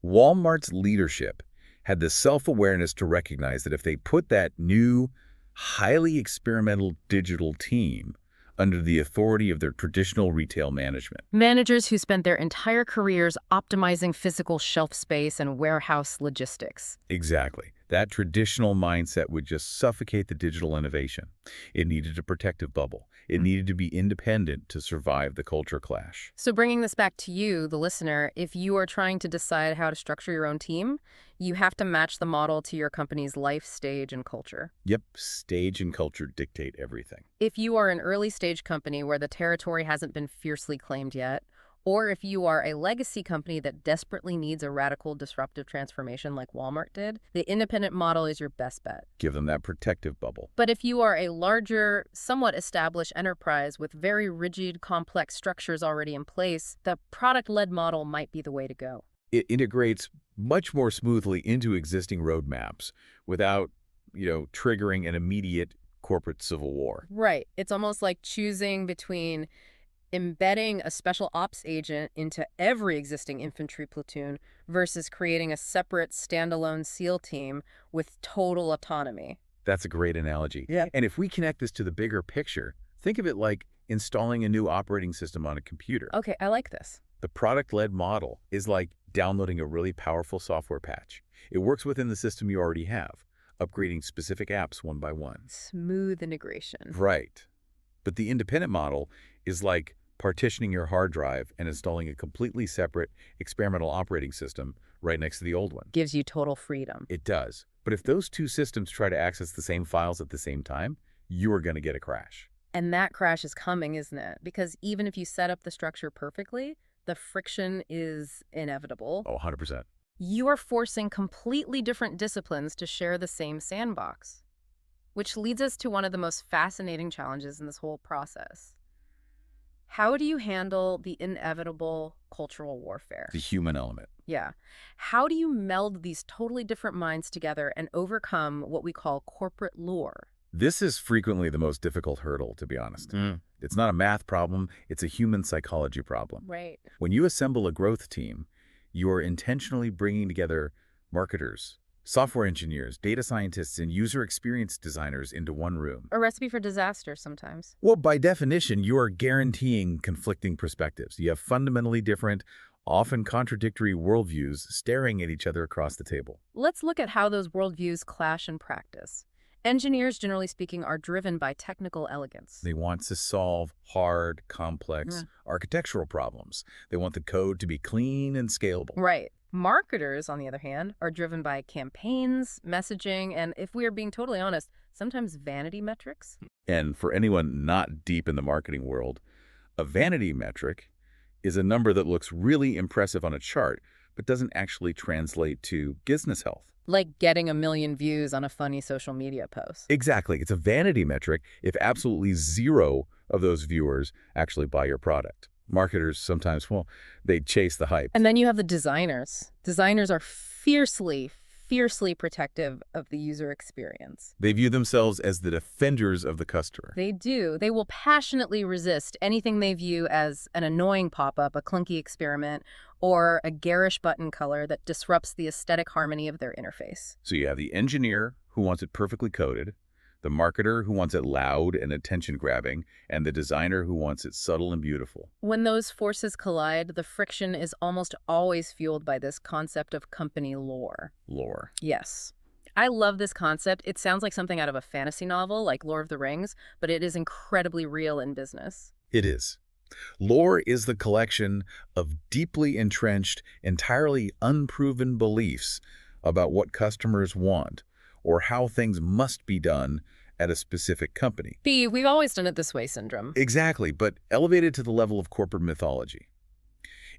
Speaker 1: Walmart's leadership had the self-awareness to recognize that if they put that new, highly experimental digital team under the authority of their traditional retail management.
Speaker 2: Managers who spent their entire careers optimizing physical shelf space and warehouse logistics.
Speaker 1: Exactly. That traditional mindset would just suffocate the digital innovation. It needed a protective bubble. It needed to be independent to survive the culture clash.
Speaker 2: So bringing this back to you, the listener, if you are trying to decide how to structure your own team, you have to match the model to your company's life stage and culture.
Speaker 1: Yep, stage and culture dictate everything.
Speaker 2: If you are an early stage company where the territory hasn't been fiercely claimed yet, or if you are a legacy company that desperately needs a radical disruptive transformation like Walmart did, the independent model is your best bet.
Speaker 1: Give them that protective bubble.
Speaker 2: But if you are a larger, somewhat established enterprise with very rigid, complex structures already in place, the product-led model might be the way to go.
Speaker 1: It integrates much more smoothly into existing roadmaps without, triggering an immediate corporate civil war.
Speaker 2: Right. It's almost like choosing between embedding a special ops agent into every existing infantry platoon versus creating a separate standalone SEAL team with total autonomy.
Speaker 1: That's a great analogy.
Speaker 2: Yeah.
Speaker 1: And if we connect this to the bigger picture, think of it like installing a new operating system on a computer.
Speaker 2: Okay, I like this.
Speaker 1: The product-led model is like downloading a really powerful software patch. It works within the system you already have, upgrading specific apps one by one.
Speaker 2: Smooth integration.
Speaker 1: Right. But the independent model is like partitioning your hard drive and installing a completely separate experimental operating system right next to the old one.
Speaker 2: Gives you total freedom.
Speaker 1: It does. But if those two systems try to access the same files at the same time, you are going to get a crash.
Speaker 2: And that crash is coming, isn't it? Because even if you set up the structure perfectly, the friction is inevitable.
Speaker 1: Oh, 100%.
Speaker 2: You are forcing completely different disciplines to share the same sandbox. Which leads us to one of the most fascinating challenges in this whole process. How do you handle the inevitable cultural warfare?
Speaker 1: The human element.
Speaker 2: Yeah. How do you meld these totally different minds together and overcome what we call corporate lore?
Speaker 1: This is frequently the most difficult hurdle, to be honest. It's not a math problem, it's a human psychology problem.
Speaker 2: Right.
Speaker 1: When you assemble a growth team, you are intentionally bringing together marketers, software engineers, data scientists, and user experience designers into one room.
Speaker 2: A recipe for disaster sometimes.
Speaker 1: Well, by definition, you are guaranteeing conflicting perspectives. You have fundamentally different, often contradictory worldviews staring at each other across the table.
Speaker 2: Let's look at how those worldviews clash in practice. Engineers, generally speaking, are driven by technical elegance.
Speaker 1: They want to solve hard, complex architectural problems. They want the code to be clean and scalable.
Speaker 2: Right. Marketers, on the other hand, are driven by campaigns, messaging, and if we are being totally honest, sometimes vanity metrics.
Speaker 1: And for anyone not deep in the marketing world, a vanity metric is a number that looks really impressive on a chart, but doesn't actually translate to business health.
Speaker 2: Like getting 1 million views on a funny social media post.
Speaker 1: Exactly. It's a vanity metric if absolutely zero of those viewers actually buy your product. Marketers sometimes, well, they chase the hype.
Speaker 2: And then you have the designers. Designers are fiercely protective of the user experience.
Speaker 1: They view themselves as the defenders of the customer.
Speaker 2: They do. They will passionately resist anything they view as an annoying pop-up, a clunky experiment, or a garish button color that disrupts the aesthetic harmony of their interface.
Speaker 1: So you have the engineer who wants it perfectly coded, the marketer who wants it loud and attention-grabbing, and the designer who wants it subtle and beautiful.
Speaker 2: When those forces collide, the friction is almost always fueled by this concept of company lore.
Speaker 1: Lore.
Speaker 2: Yes. I love this concept. It sounds like something out of a fantasy novel, like Lord of the Rings, but it is incredibly real in business.
Speaker 1: It is. Lore is the collection of deeply entrenched, entirely unproven beliefs about what customers want or how things must be done at a specific company.
Speaker 2: We've always done it this way syndrome.
Speaker 1: Exactly, but elevated to the level of corporate mythology.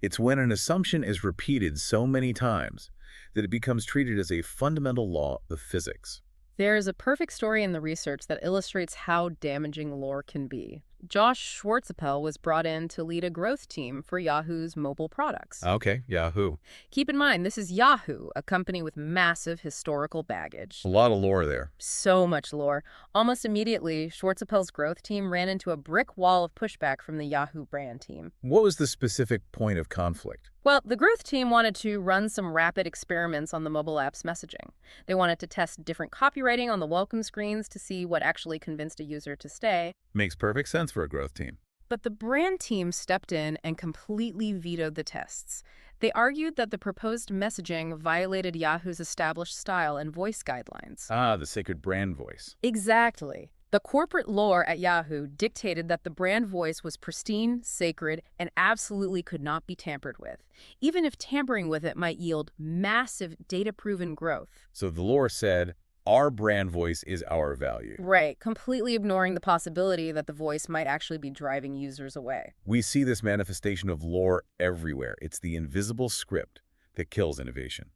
Speaker 1: It's when an assumption is repeated so many times that it becomes treated as a fundamental law of physics.
Speaker 2: There is a perfect story in the research that illustrates how damaging lore can be. Josh Schwartzapel was brought in to lead a growth team for Yahoo's mobile products.
Speaker 1: Okay, Yahoo.
Speaker 2: Keep in mind, this is Yahoo, a company with massive historical baggage.
Speaker 1: A lot of lore there.
Speaker 2: So much lore. Almost immediately, Schwartzapel's growth team ran into a brick wall of pushback from the Yahoo brand team.
Speaker 1: What was the specific point of conflict?
Speaker 2: Well, the growth team wanted to run some rapid experiments on the mobile app's messaging. They wanted to test different copywriting on the welcome screens to see what actually convinced a user to stay.
Speaker 1: Makes perfect sense for a growth team.
Speaker 2: But the brand team stepped in and completely vetoed the tests. They argued that the proposed messaging violated Yahoo's established style and voice guidelines.
Speaker 1: Ah, the sacred brand voice.
Speaker 2: Exactly. The corporate lore at Yahoo dictated that the brand voice was pristine, sacred, and absolutely could not be tampered with, even if tampering with it might yield massive data-proven growth.
Speaker 1: So the lore said, our brand voice is our value.
Speaker 2: Right, completely ignoring the possibility that the voice might actually be driving users away.
Speaker 1: We see this manifestation of lore everywhere. It's the invisible script that kills innovation.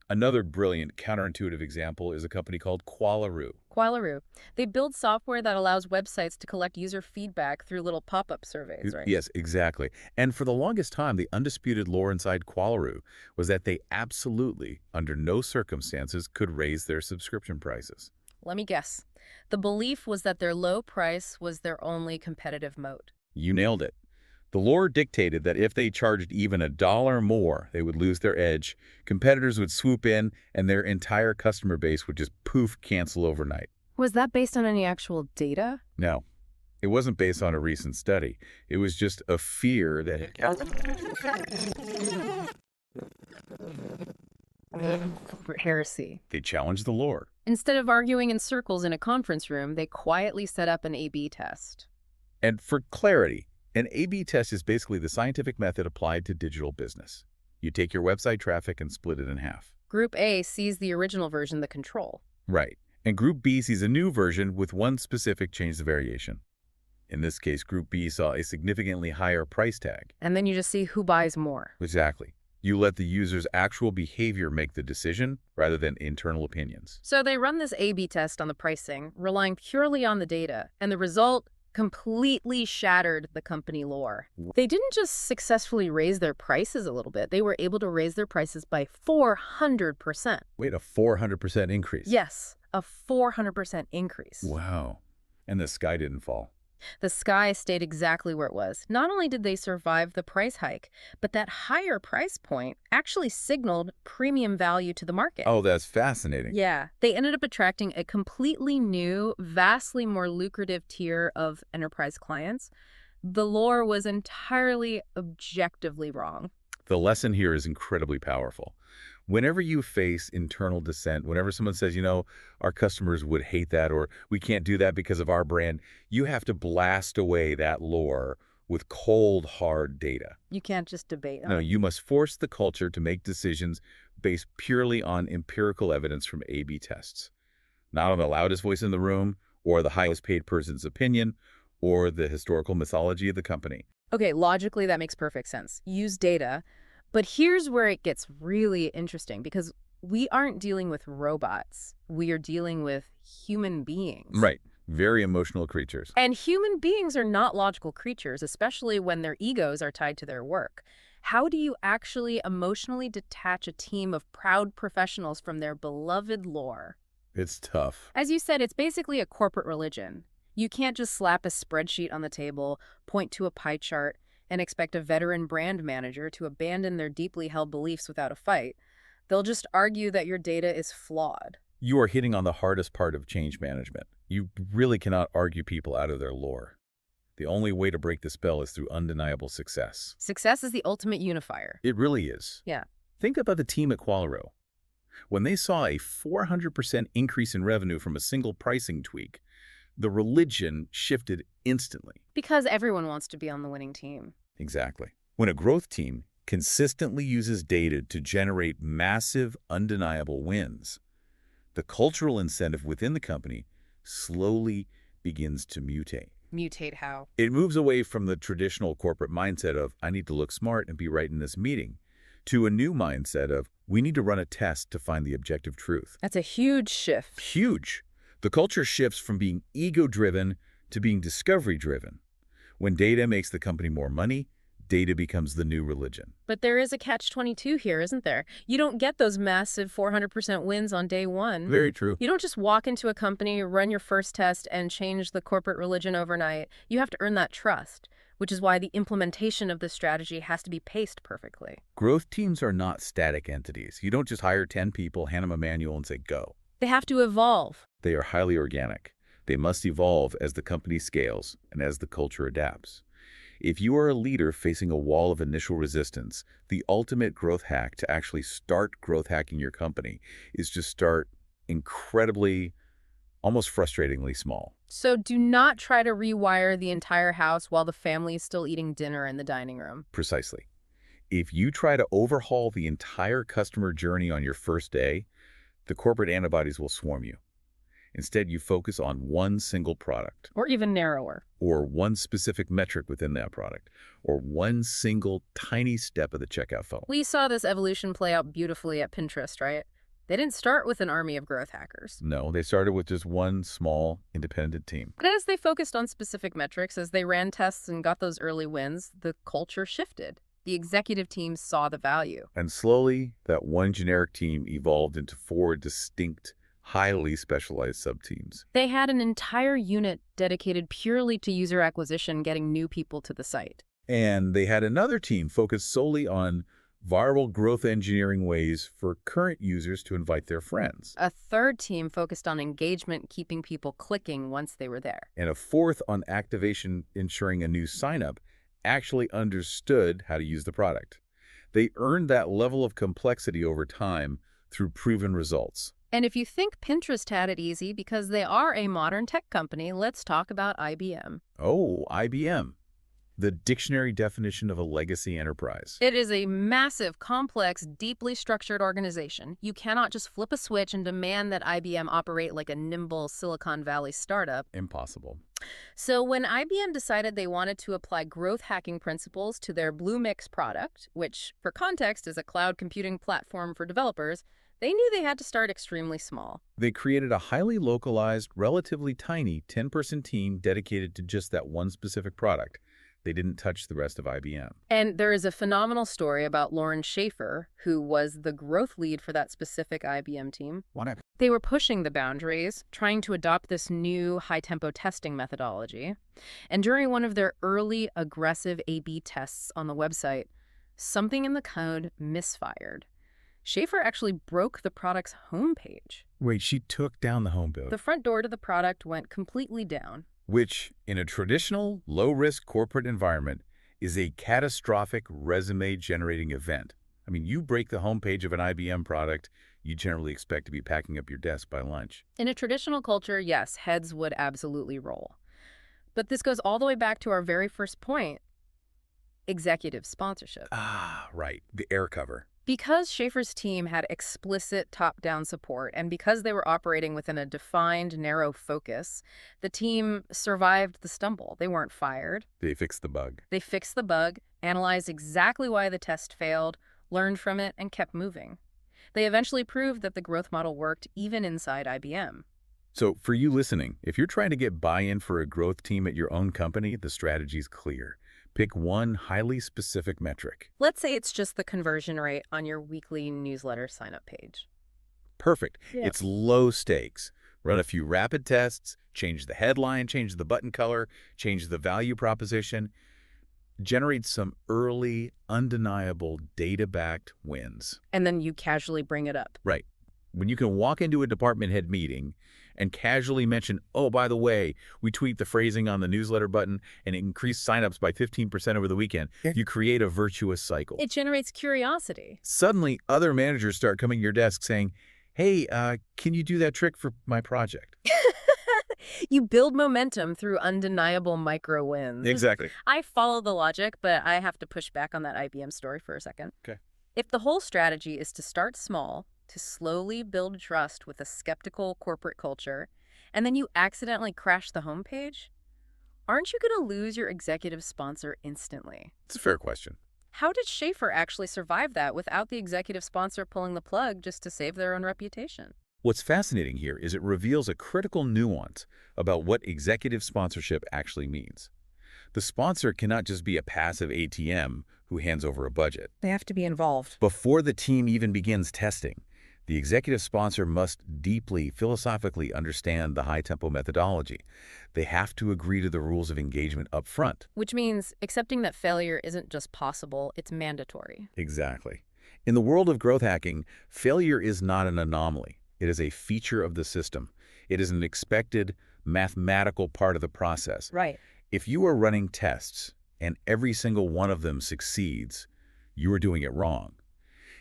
Speaker 1: Another brilliant counterintuitive example is a company called Qualaroo.
Speaker 2: Qualaroo. They build software that allows websites to collect user feedback through little pop-up surveys, right?
Speaker 1: Yes, exactly. And for the longest time, the undisputed lore inside Qualaroo was that they absolutely, under no circumstances, could raise their subscription prices.
Speaker 2: Let me guess. The belief was that their low price was their only competitive moat.
Speaker 1: You nailed it. The lore dictated that if they charged even $1 more, they would lose their edge, competitors would swoop in, and their entire customer base would just poof cancel overnight.
Speaker 2: Was that based on any actual data?
Speaker 1: No, it wasn't based on a recent study. It was just a fear that
Speaker 2: Heresy.
Speaker 1: they challenged the lore.
Speaker 2: Instead of arguing in circles in a conference room, they quietly set up an A/B test.
Speaker 1: And for clarity, an A/B test is basically the scientific method applied to digital business. You take your website traffic and split it in half.
Speaker 2: Group A sees the original version, the control.
Speaker 1: Right. And Group B sees a new version with one specific change to variation. In this case, Group B saw a significantly higher price tag.
Speaker 2: And then you just see who buys more.
Speaker 1: Exactly. You let the user's actual behavior make the decision rather than internal opinions.
Speaker 2: So they run this A/B test on the pricing, relying purely on the data, and the result completely shattered the company lore. They didn't just successfully raise their prices a little bit. They were able to raise their prices by 400%.
Speaker 1: Wait, a 400% increase?
Speaker 2: Yes, a 400% increase.
Speaker 1: Wow. And the sky didn't fall.
Speaker 2: The sky stayed exactly where it was. Not only did they survive the price hike, but that higher price point actually signaled premium value to the market.
Speaker 1: Oh, that's fascinating.
Speaker 2: Yeah, they ended up attracting a completely new, vastly more lucrative tier of enterprise clients. The lore was entirely objectively wrong.
Speaker 1: The lesson here is incredibly powerful. Whenever you face internal dissent, whenever someone says, our customers would hate that, or we can't do that because of our brand, you have to blast away that lore with cold, hard data.
Speaker 2: You can't just debate on
Speaker 1: No,
Speaker 2: it.
Speaker 1: you must force the culture to make decisions based purely on empirical evidence from A/B tests, not on the loudest voice in the room, or the highest paid person's opinion, or the historical mythology of the company.
Speaker 2: Okay, logically, that makes perfect sense. Use data. But here's where it gets really interesting, because we aren't dealing with robots. We are dealing with human beings.
Speaker 1: Right. Very emotional creatures.
Speaker 2: And human beings are not logical creatures, especially when their egos are tied to their work. How do you actually emotionally detach a team of proud professionals from their beloved lore?
Speaker 1: It's tough.
Speaker 2: As you said, it's basically a corporate religion. You can't just slap a spreadsheet on the table, point to a pie chart, and expect a veteran brand manager to abandon their deeply held beliefs without a fight. They'll just argue that your data is flawed.
Speaker 1: You are hitting on the hardest part of change management. You really cannot argue people out of their lore. The only way to break the spell is through undeniable success.
Speaker 2: Success is the ultimate unifier.
Speaker 1: It really is.
Speaker 2: Yeah.
Speaker 1: Think about the team at Qualero. When they saw a 400% increase in revenue from a single pricing tweak, the religion shifted instantly.
Speaker 2: Because everyone wants to be on the winning team.
Speaker 1: Exactly. When a growth team consistently uses data to generate massive, undeniable wins, the cultural incentive within the company slowly begins to mutate.
Speaker 2: Mutate how?
Speaker 1: It moves away from the traditional corporate mindset of, I need to look smart and be right in this meeting, to a new mindset of, we need to run a test to find the objective truth.
Speaker 2: That's a huge shift.
Speaker 1: Huge. The culture shifts from being ego-driven to being discovery-driven. When data makes the company more money, data becomes the new religion.
Speaker 2: But there is a catch-22 here, isn't there? You don't get those massive 400% wins on day one.
Speaker 1: Very true.
Speaker 2: You don't just walk into a company, run your first test, and change the corporate religion overnight. You have to earn that trust, which is why the implementation of this strategy has to be paced perfectly.
Speaker 1: Growth teams are not static entities. You don't just hire 10 people, hand them a manual, and say, go.
Speaker 2: They have to evolve.
Speaker 1: They are highly organic. They must evolve as the company scales and as the culture adapts. If you are a leader facing a wall of initial resistance, the ultimate growth hack to actually start growth hacking your company is to start incredibly, almost frustratingly small.
Speaker 2: So do not try to rewire the entire house while the family is still eating dinner in the dining room.
Speaker 1: Precisely. If you try to overhaul the entire customer journey on your first day, the corporate antibodies will swarm you. Instead, you focus on one single product.
Speaker 2: Or even narrower.
Speaker 1: Or one specific metric within that product. Or one single tiny step of the checkout funnel.
Speaker 2: We saw this evolution play out beautifully at Pinterest, right? They didn't start with an army of growth hackers.
Speaker 1: No, they started with just one small, independent team.
Speaker 2: But as they focused on specific metrics, as they ran tests and got those early wins, the culture shifted. The executive team saw the value.
Speaker 1: And slowly, that one generic team evolved into 4 distinct, highly specialized sub-teams.
Speaker 2: They had an entire unit dedicated purely to user acquisition, getting new people to the site.
Speaker 1: And they had another team focused solely on viral growth engineering ways for current users to invite their friends.
Speaker 2: A third team focused on engagement, keeping people clicking once they were there.
Speaker 1: And a fourth on activation, ensuring a new sign-up actually understood how to use the product. They earned that level of complexity over time through proven results.
Speaker 2: And if you think Pinterest had it easy because they are a modern tech company, let's talk about IBM.
Speaker 1: Oh, IBM. The dictionary definition of a legacy enterprise.
Speaker 2: It is a massive, complex, deeply structured organization. You cannot just flip a switch and demand that IBM operate like a nimble Silicon Valley startup.
Speaker 1: Impossible.
Speaker 2: So when IBM decided they wanted to apply growth hacking principles to their Bluemix product, which, for context, is a cloud computing platform for developers, they knew they had to start extremely small.
Speaker 1: They created a highly localized, relatively tiny 10-person team dedicated to just that one specific product. They didn't touch the rest of IBM.
Speaker 2: And there is a phenomenal story about Lauren Schaefer, who was the growth lead for that specific IBM team. They were pushing the boundaries, trying to adopt this new high-tempo testing methodology. And during one of their early aggressive A/B tests on the website, something in the code misfired. Schaefer actually broke the product's homepage.
Speaker 1: Wait, she took down the home build,
Speaker 2: The front door to the product went completely down.
Speaker 1: which, in a traditional, low-risk corporate environment, is a catastrophic resume-generating event. I mean, you break the homepage of an IBM product, you generally expect to be packing up your desk by lunch.
Speaker 2: In a traditional culture, yes, heads would absolutely roll. But this goes all the way back to our very first point, executive sponsorship.
Speaker 1: Ah, right, the air cover.
Speaker 2: Because Schaefer's team had explicit top-down support, and because they were operating within a defined, narrow focus, the team survived the stumble. They weren't fired.
Speaker 1: They fixed the bug.
Speaker 2: They fixed the bug, analyzed exactly why the test failed, learned from it, and kept moving. They eventually proved that the growth model worked even inside IBM.
Speaker 1: So for you listening, if you're trying to get buy-in for a growth team at your own company, the strategy's clear. Pick one highly specific metric.
Speaker 2: Let's say it's just the conversion rate on your weekly newsletter sign-up page.
Speaker 1: Perfect.
Speaker 2: Yeah.
Speaker 1: It's low stakes. Run a few rapid tests, change the headline, change the button color, change the value proposition. Generate some early, undeniable, data-backed wins.
Speaker 2: And then you casually bring it up.
Speaker 1: Right. When you can walk into a department head meeting and casually mention, oh, by the way, we tweaked the phrasing on the newsletter button and it increased signups by 15% over the weekend, you create a virtuous cycle.
Speaker 2: It generates curiosity.
Speaker 1: Suddenly, other managers start coming to your desk saying, hey, can you do that trick for my project?
Speaker 2: You build momentum through undeniable micro wins.
Speaker 1: Exactly.
Speaker 2: I follow the logic, but I have to push back on that IBM story for a second.
Speaker 1: Okay.
Speaker 2: If the whole strategy is to start small, to slowly build trust with a skeptical corporate culture, and then you accidentally crash the homepage, aren't you going to lose your executive sponsor instantly?
Speaker 1: It's a fair question.
Speaker 2: How did Schaefer actually survive that without the executive sponsor pulling the plug just to save their own reputation?
Speaker 1: What's fascinating here is it reveals a critical nuance about what executive sponsorship actually means. The sponsor cannot just be a passive ATM who hands over a budget.
Speaker 2: They have to be involved.
Speaker 1: Before the team even begins testing, the executive sponsor must deeply, philosophically understand the high-tempo methodology. They have to agree to the rules of engagement up front.
Speaker 2: Which means accepting that failure isn't just possible, it's mandatory.
Speaker 1: Exactly. In the world of growth hacking, failure is not an anomaly. It is a feature of the system. It is an expected mathematical part of the process.
Speaker 2: Right.
Speaker 1: If you are running tests and every single one of them succeeds, you are doing it wrong.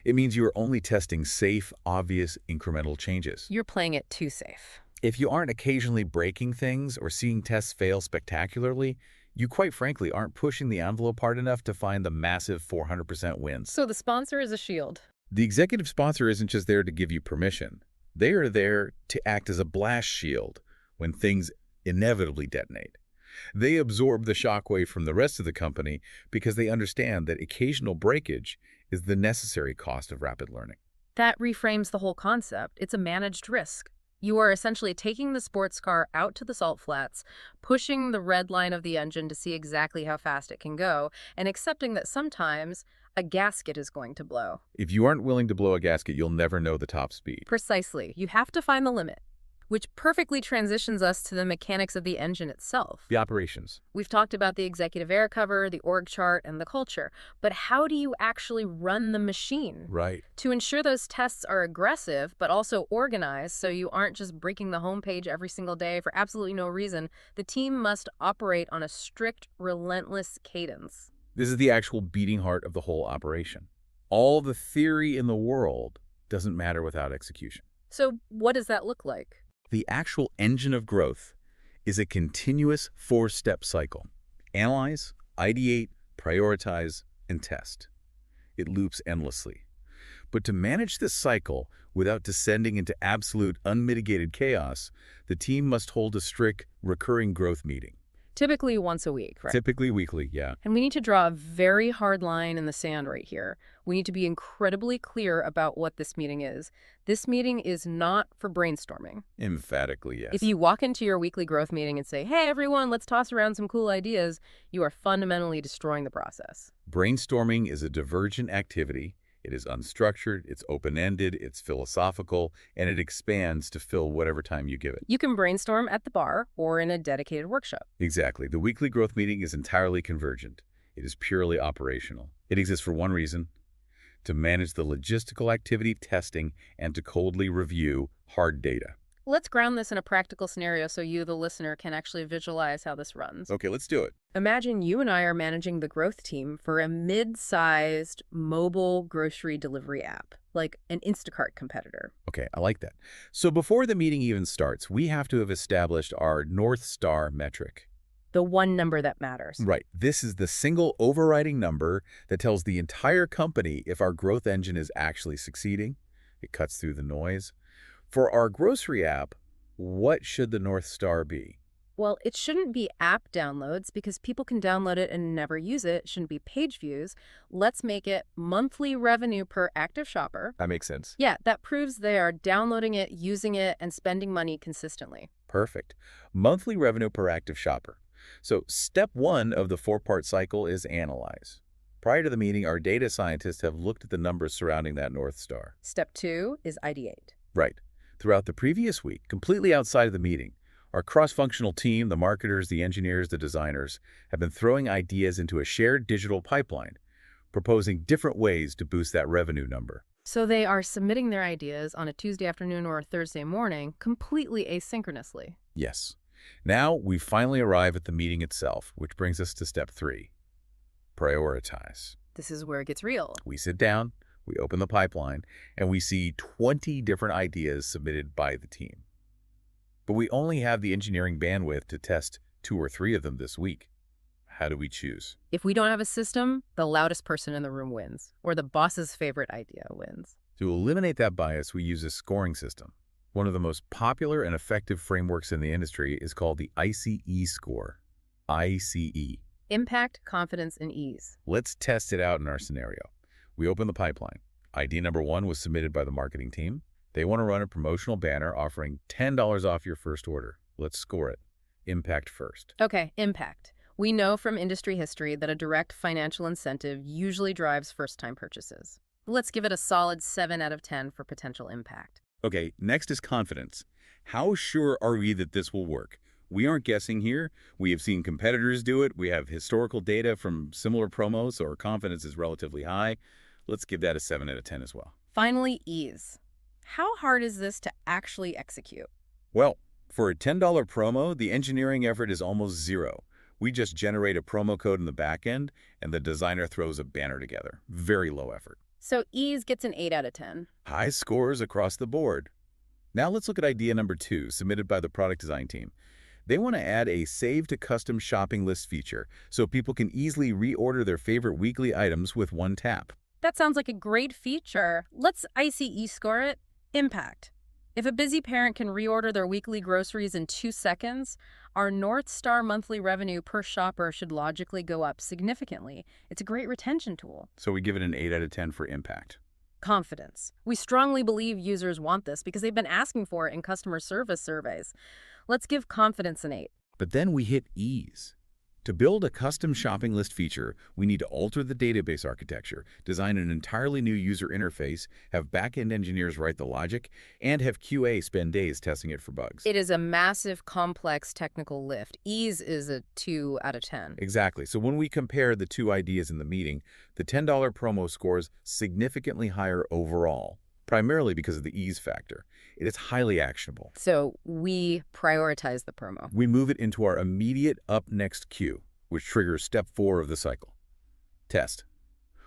Speaker 1: It means you are only testing safe, obvious, incremental changes.
Speaker 2: You're playing it too safe.
Speaker 1: If you aren't occasionally breaking things or seeing tests fail spectacularly, you quite frankly aren't pushing the envelope hard enough to find the massive 400% wins.
Speaker 2: So the sponsor is a shield.
Speaker 1: The executive sponsor isn't just there to give you permission. They are there to act as a blast shield when things inevitably detonate. They absorb the shockwave from the rest of the company because they understand that occasional breakage is the necessary cost of rapid learning.
Speaker 2: That reframes the whole concept. It's a managed risk. You are essentially taking the sports car out to the salt flats, pushing the red line of the engine to see exactly how fast it can go, and accepting that sometimes a gasket is going to blow.
Speaker 1: If you aren't willing to blow a gasket, you'll never know the top speed.
Speaker 2: Precisely. You have to find the limit. Which perfectly transitions us to the mechanics of the engine itself.
Speaker 1: The operations.
Speaker 2: We've talked about the executive air cover, the org chart, and the culture, but how do you actually run the machine?
Speaker 1: Right.
Speaker 2: To ensure those tests are aggressive, but also organized so you aren't just breaking the homepage every single day for absolutely no reason, the team must operate on a strict, relentless cadence.
Speaker 1: This is the actual beating heart of the whole operation. All the theory in the world doesn't matter without execution.
Speaker 2: So what does that look like?
Speaker 1: The actual engine of growth is a continuous 4-step cycle. Analyze, ideate, prioritize, and test. It loops endlessly. But to manage this cycle without descending into absolute unmitigated chaos, the team must hold a strict, recurring growth meeting.
Speaker 2: Typically once a week, right?
Speaker 1: Typically weekly, yeah.
Speaker 2: And we need to draw a very hard line in the sand right here. We need to be incredibly clear about what this meeting is. This meeting is not for brainstorming.
Speaker 1: Emphatically, yes.
Speaker 2: If you walk into your weekly growth meeting and say, hey, everyone, let's toss around some cool ideas, you are fundamentally destroying the process.
Speaker 1: Brainstorming is a divergent activity. It is unstructured, it's open-ended, it's philosophical, and it expands to fill whatever time you give it.
Speaker 2: You can brainstorm at the bar or in a dedicated workshop.
Speaker 1: Exactly. The weekly growth meeting is entirely convergent. It is purely operational. It exists for one reason: to manage the logistical activity testing and to coldly review hard data.
Speaker 2: Let's ground this in a practical scenario so you, the listener, can actually visualize how this runs.
Speaker 1: Okay, let's do it.
Speaker 2: Imagine you and I are managing the growth team for a mid-sized mobile grocery delivery app, like an Instacart competitor.
Speaker 1: Okay, I like that. So before the meeting even starts, we have to have established our North Star metric.
Speaker 2: The one number that matters.
Speaker 1: Right. This is the single overriding number that tells the entire company if our growth engine is actually succeeding. It cuts through the noise. For our grocery app, what should the North Star be?
Speaker 2: Well, it shouldn't be app downloads because people can download it and never use it. It shouldn't be page views. Let's make it monthly revenue per active shopper.
Speaker 1: That makes sense.
Speaker 2: Yeah, that proves they are downloading it, using it, and spending money consistently.
Speaker 1: Perfect. Monthly revenue per active shopper. So step 1 of the 4-part cycle is analyze. Prior to the meeting, our data scientists have looked at the numbers surrounding that North Star.
Speaker 2: Step 2 is ideate.
Speaker 1: Right. Throughout the previous week, completely outside of the meeting, our cross-functional team, the marketers, the engineers, the designers, have been throwing ideas into a shared digital pipeline, proposing different ways to boost that revenue number.
Speaker 2: So they are submitting their ideas on a Tuesday afternoon or a Thursday morning, completely asynchronously.
Speaker 1: Yes. Now we finally arrive at the meeting itself, which brings us to step 3. Prioritize.
Speaker 2: This is where it gets real.
Speaker 1: We sit down, we open the pipeline, and we see 20 different ideas submitted by the team. But we only have the engineering bandwidth to test 2 or 3 of them this week. How do we choose?
Speaker 2: If we don't have a system, the loudest person in the room wins, or the boss's favorite idea wins.
Speaker 1: To eliminate that bias, we use a scoring system. One of the most popular and effective frameworks in the industry is called the ICE score. ICE.
Speaker 2: Impact, confidence, and ease.
Speaker 1: Let's test it out in our scenario. We open the pipeline. Idea number 1 was submitted by the marketing team. They want to run a promotional banner offering $10 off your first order. Let's score it. Impact first.
Speaker 2: Okay, impact. We know from industry history that a direct financial incentive usually drives first-time purchases. Let's give it a solid 7 out of 10 for potential impact.
Speaker 1: Okay, next is confidence. How sure are we that this will work? We aren't guessing here. We have seen competitors do it. We have historical data from similar promos, so our confidence is relatively high. Let's give that a 7 out of 10 as well.
Speaker 2: Finally, ease. How hard is this to actually execute?
Speaker 1: Well, for a $10 promo, the engineering effort is almost zero. We just generate a promo code in the back end, and the designer throws a banner together. Very low effort.
Speaker 2: So ease gets an 8 out of 10.
Speaker 1: High scores across the board. Now let's look at idea number 2, submitted by the product design team. They want to add a save to custom shopping list feature so people can easily reorder their favorite weekly items with one tap.
Speaker 2: That sounds like a great feature. Let's ICE score it. Impact. If a busy parent can reorder their weekly groceries in 2 seconds, our North Star monthly revenue per shopper should logically go up significantly. It's a great retention tool.
Speaker 1: So we give it an 8 out of 10 for impact.
Speaker 2: Confidence. We strongly believe users want this because they've been asking for it in customer service surveys. Let's give confidence an 8.
Speaker 1: But then we hit ease. To build a custom shopping list feature, we need to alter the database architecture, design an entirely new user interface, have back-end engineers write the logic, and have QA spend days testing it for bugs.
Speaker 2: It is a massive, complex technical lift. Ease is a 2 out of 10.
Speaker 1: Exactly. So when we compare the two ideas in the meeting, the $10 promo scores significantly higher overall, primarily because of the ease factor. It is highly actionable.
Speaker 2: So we prioritize the promo.
Speaker 1: We move it into our immediate up next queue, which triggers step 4 of the cycle. Test.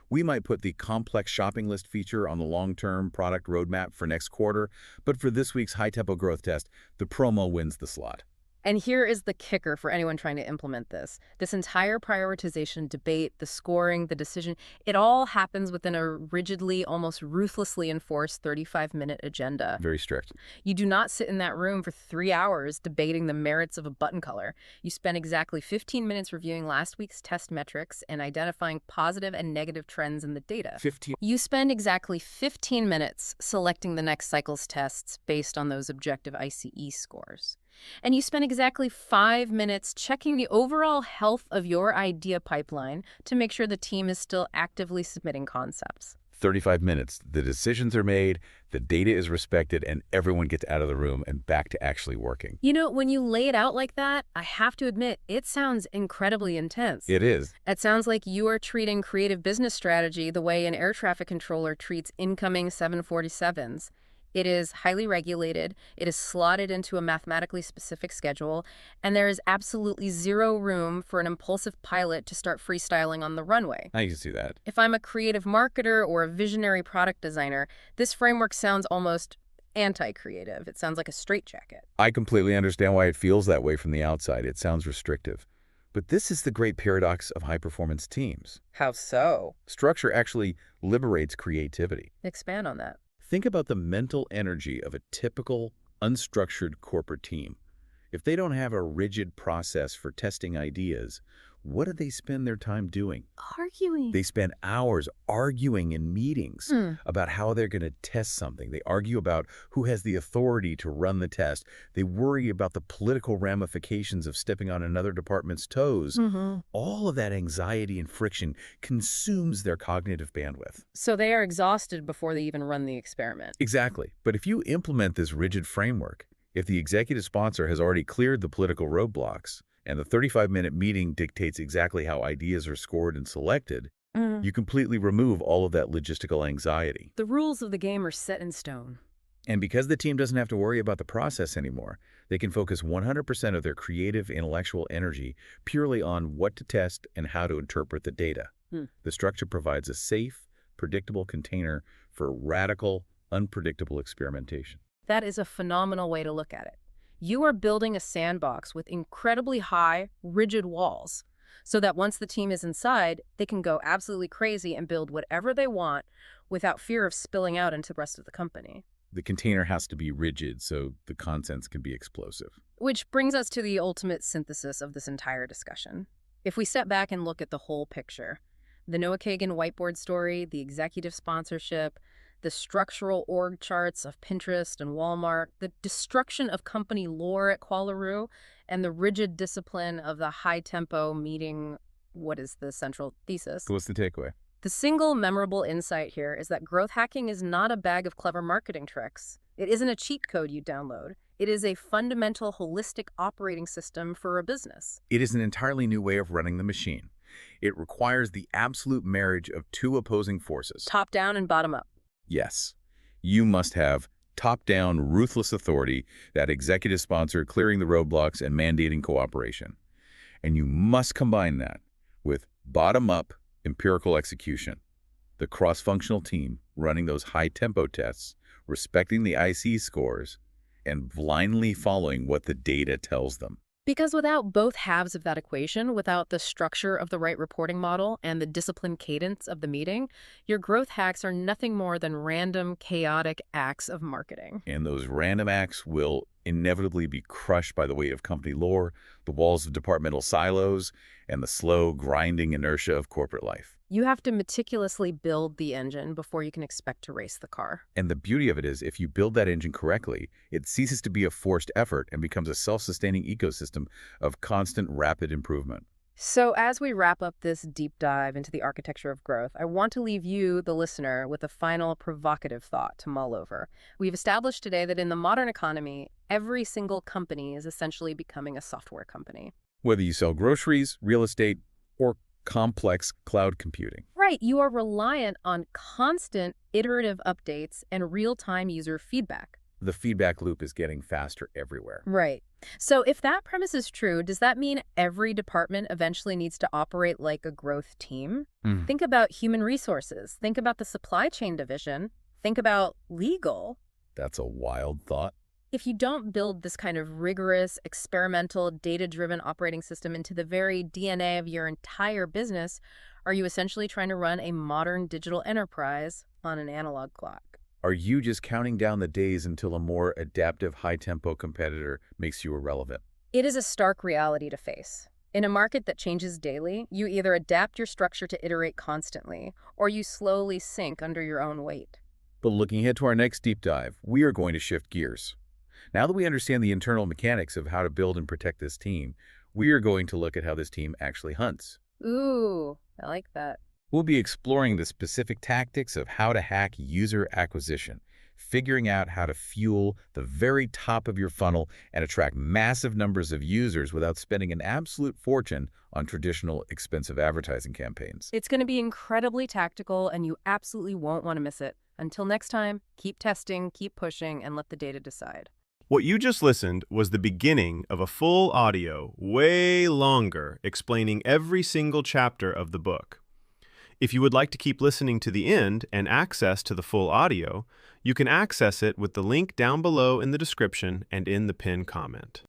Speaker 1: We might put the complex shopping list feature on the long-term product roadmap for next quarter, but for this week's high-tempo growth test, the promo wins the slot.
Speaker 2: And here is the kicker for anyone trying to implement this. This entire prioritization debate, the scoring, the decision, it all happens within a rigidly, almost ruthlessly enforced 35-minute agenda.
Speaker 1: Very strict.
Speaker 2: You do not sit in that room for 3 hours debating the merits of a button color. You spend exactly 15 minutes reviewing last week's test metrics and identifying positive and negative trends in the data.
Speaker 1: 15.
Speaker 2: You spend exactly 15 minutes selecting the next cycle's tests based on those objective ICE scores. And you spend exactly 5 minutes checking the overall health of your idea pipeline to make sure the team is still actively submitting concepts.
Speaker 1: 35 minutes. The decisions are made, the data is respected, and everyone gets out of the room and back to actually working.
Speaker 2: You know, when you lay it out like that, I have to admit, it sounds incredibly intense.
Speaker 1: It is.
Speaker 2: It sounds like you are treating creative business strategy the way an air traffic controller treats incoming 747s. It is highly regulated, it is slotted into a mathematically specific schedule, and there is absolutely zero room for an impulsive pilot to start freestyling on the runway.
Speaker 1: I can see that.
Speaker 2: If I'm a creative marketer or a visionary product designer, this framework sounds almost anti-creative. It sounds like a straitjacket.
Speaker 1: I completely understand why it feels that way from the outside. It sounds restrictive. But this is the great paradox of high-performance teams.
Speaker 2: How so?
Speaker 1: Structure actually liberates creativity.
Speaker 2: Expand on that.
Speaker 1: Think about the mental energy of a typical, unstructured corporate team. If they don't have a rigid process for testing ideas, what do they spend their time doing?
Speaker 2: Arguing.
Speaker 1: They spend hours arguing in meetings about how they're going to test something. They argue about who has the authority to run the test. They worry about the political ramifications of stepping on another department's toes. All of that anxiety and friction consumes their cognitive bandwidth.
Speaker 2: So they are exhausted before they even run the experiment.
Speaker 1: Exactly. But if you implement this rigid framework, if the executive sponsor has already cleared the political roadblocks, and the 35-minute meeting dictates exactly how ideas are scored and selected, you completely remove all of that logistical anxiety.
Speaker 2: The rules of the game are set in stone.
Speaker 1: And because the team doesn't have to worry about the process anymore, they can focus 100% of their creative, intellectual energy purely on what to test and how to interpret the data. The structure provides a safe, predictable container for radical, unpredictable experimentation.
Speaker 2: That is a phenomenal way to look at it. You are building a sandbox with incredibly high, rigid walls, so that once the team is inside, they can go absolutely crazy and build whatever they want without fear of spilling out into the rest of the company.
Speaker 1: The container has to be rigid so the contents can be explosive.
Speaker 2: Which brings us to the ultimate synthesis of this entire discussion. If we step back and look at the whole picture, the Noah Kagan whiteboard story, the executive sponsorship, the structural org charts of Pinterest and Walmart, the destruction of company lore at Qualaroo, and the rigid discipline of the high-tempo meeting, what is the central thesis?
Speaker 1: So what's the takeaway?
Speaker 2: The single memorable insight here is that growth hacking is not a bag of clever marketing tricks. It isn't a cheat code you download. It is a fundamental, holistic operating system for a business.
Speaker 1: It is an entirely new way of running the machine. It requires the absolute marriage of two opposing forces.
Speaker 2: Top down and bottom up.
Speaker 1: Yes, you must have top-down, ruthless authority, that executive sponsor clearing the roadblocks and mandating cooperation. And you must combine that with bottom-up, empirical execution. The cross-functional team running those high-tempo tests, respecting the IC scores, and blindly following what the data tells them.
Speaker 2: Because without both halves of that equation, without the structure of the right reporting model and the disciplined cadence of the meeting, your growth hacks are nothing more than random, chaotic acts of marketing.
Speaker 1: And those random acts will inevitably be crushed by the weight of company lore, the walls of departmental silos, and the slow, grinding inertia of corporate life.
Speaker 2: You have to meticulously build the engine before you can expect to race the car.
Speaker 1: And the beauty of it is, if you build that engine correctly, it ceases to be a forced effort and becomes a self-sustaining ecosystem of constant, rapid improvement.
Speaker 2: So, as we wrap up this deep dive into the architecture of growth, I want to leave you, the listener, with a final provocative thought to mull over. We've established today that in the modern economy, every single company is essentially becoming a software company.
Speaker 1: Whether you sell groceries, real estate, or complex cloud computing.
Speaker 2: Right, you are reliant on constant iterative updates and real-time user feedback.
Speaker 1: The feedback loop is getting faster everywhere.
Speaker 2: Right. So if that premise is true, does that mean every department eventually needs to operate like a growth team?
Speaker 1: Mm,
Speaker 2: Think about human resources. Think about the supply chain division. Think about legal.
Speaker 1: that's a wild thought.
Speaker 2: If you don't build this kind of rigorous, experimental, data-driven operating system into the very DNA of your entire business, are you essentially trying to run a modern digital enterprise on an analog clock?
Speaker 1: Are you just counting down the days until a more adaptive, high-tempo competitor makes you irrelevant?
Speaker 2: It is a stark reality to face. In a market that changes daily, you either adapt your structure to iterate constantly, or you slowly sink under your own weight.
Speaker 1: But looking ahead to our next deep dive, we are going to shift gears. Now that we understand the internal mechanics of how to build and protect this team, we are going to look at how this team actually hunts.
Speaker 2: Ooh, I like that.
Speaker 1: We'll be exploring the specific tactics of how to hack user acquisition, figuring out how to fuel the very top of your funnel and attract massive numbers of users without spending an absolute fortune on traditional expensive advertising campaigns.
Speaker 2: It's going to be incredibly tactical, and you absolutely won't want to miss it. Until next time, keep testing, keep pushing, and let the data decide.
Speaker 4: What you just listened was the beginning of a full audio, way longer, explaining every single chapter of the book. If you would like to keep listening to the end and access to the full audio, you can access it with the link down below in the description and in the pinned comment.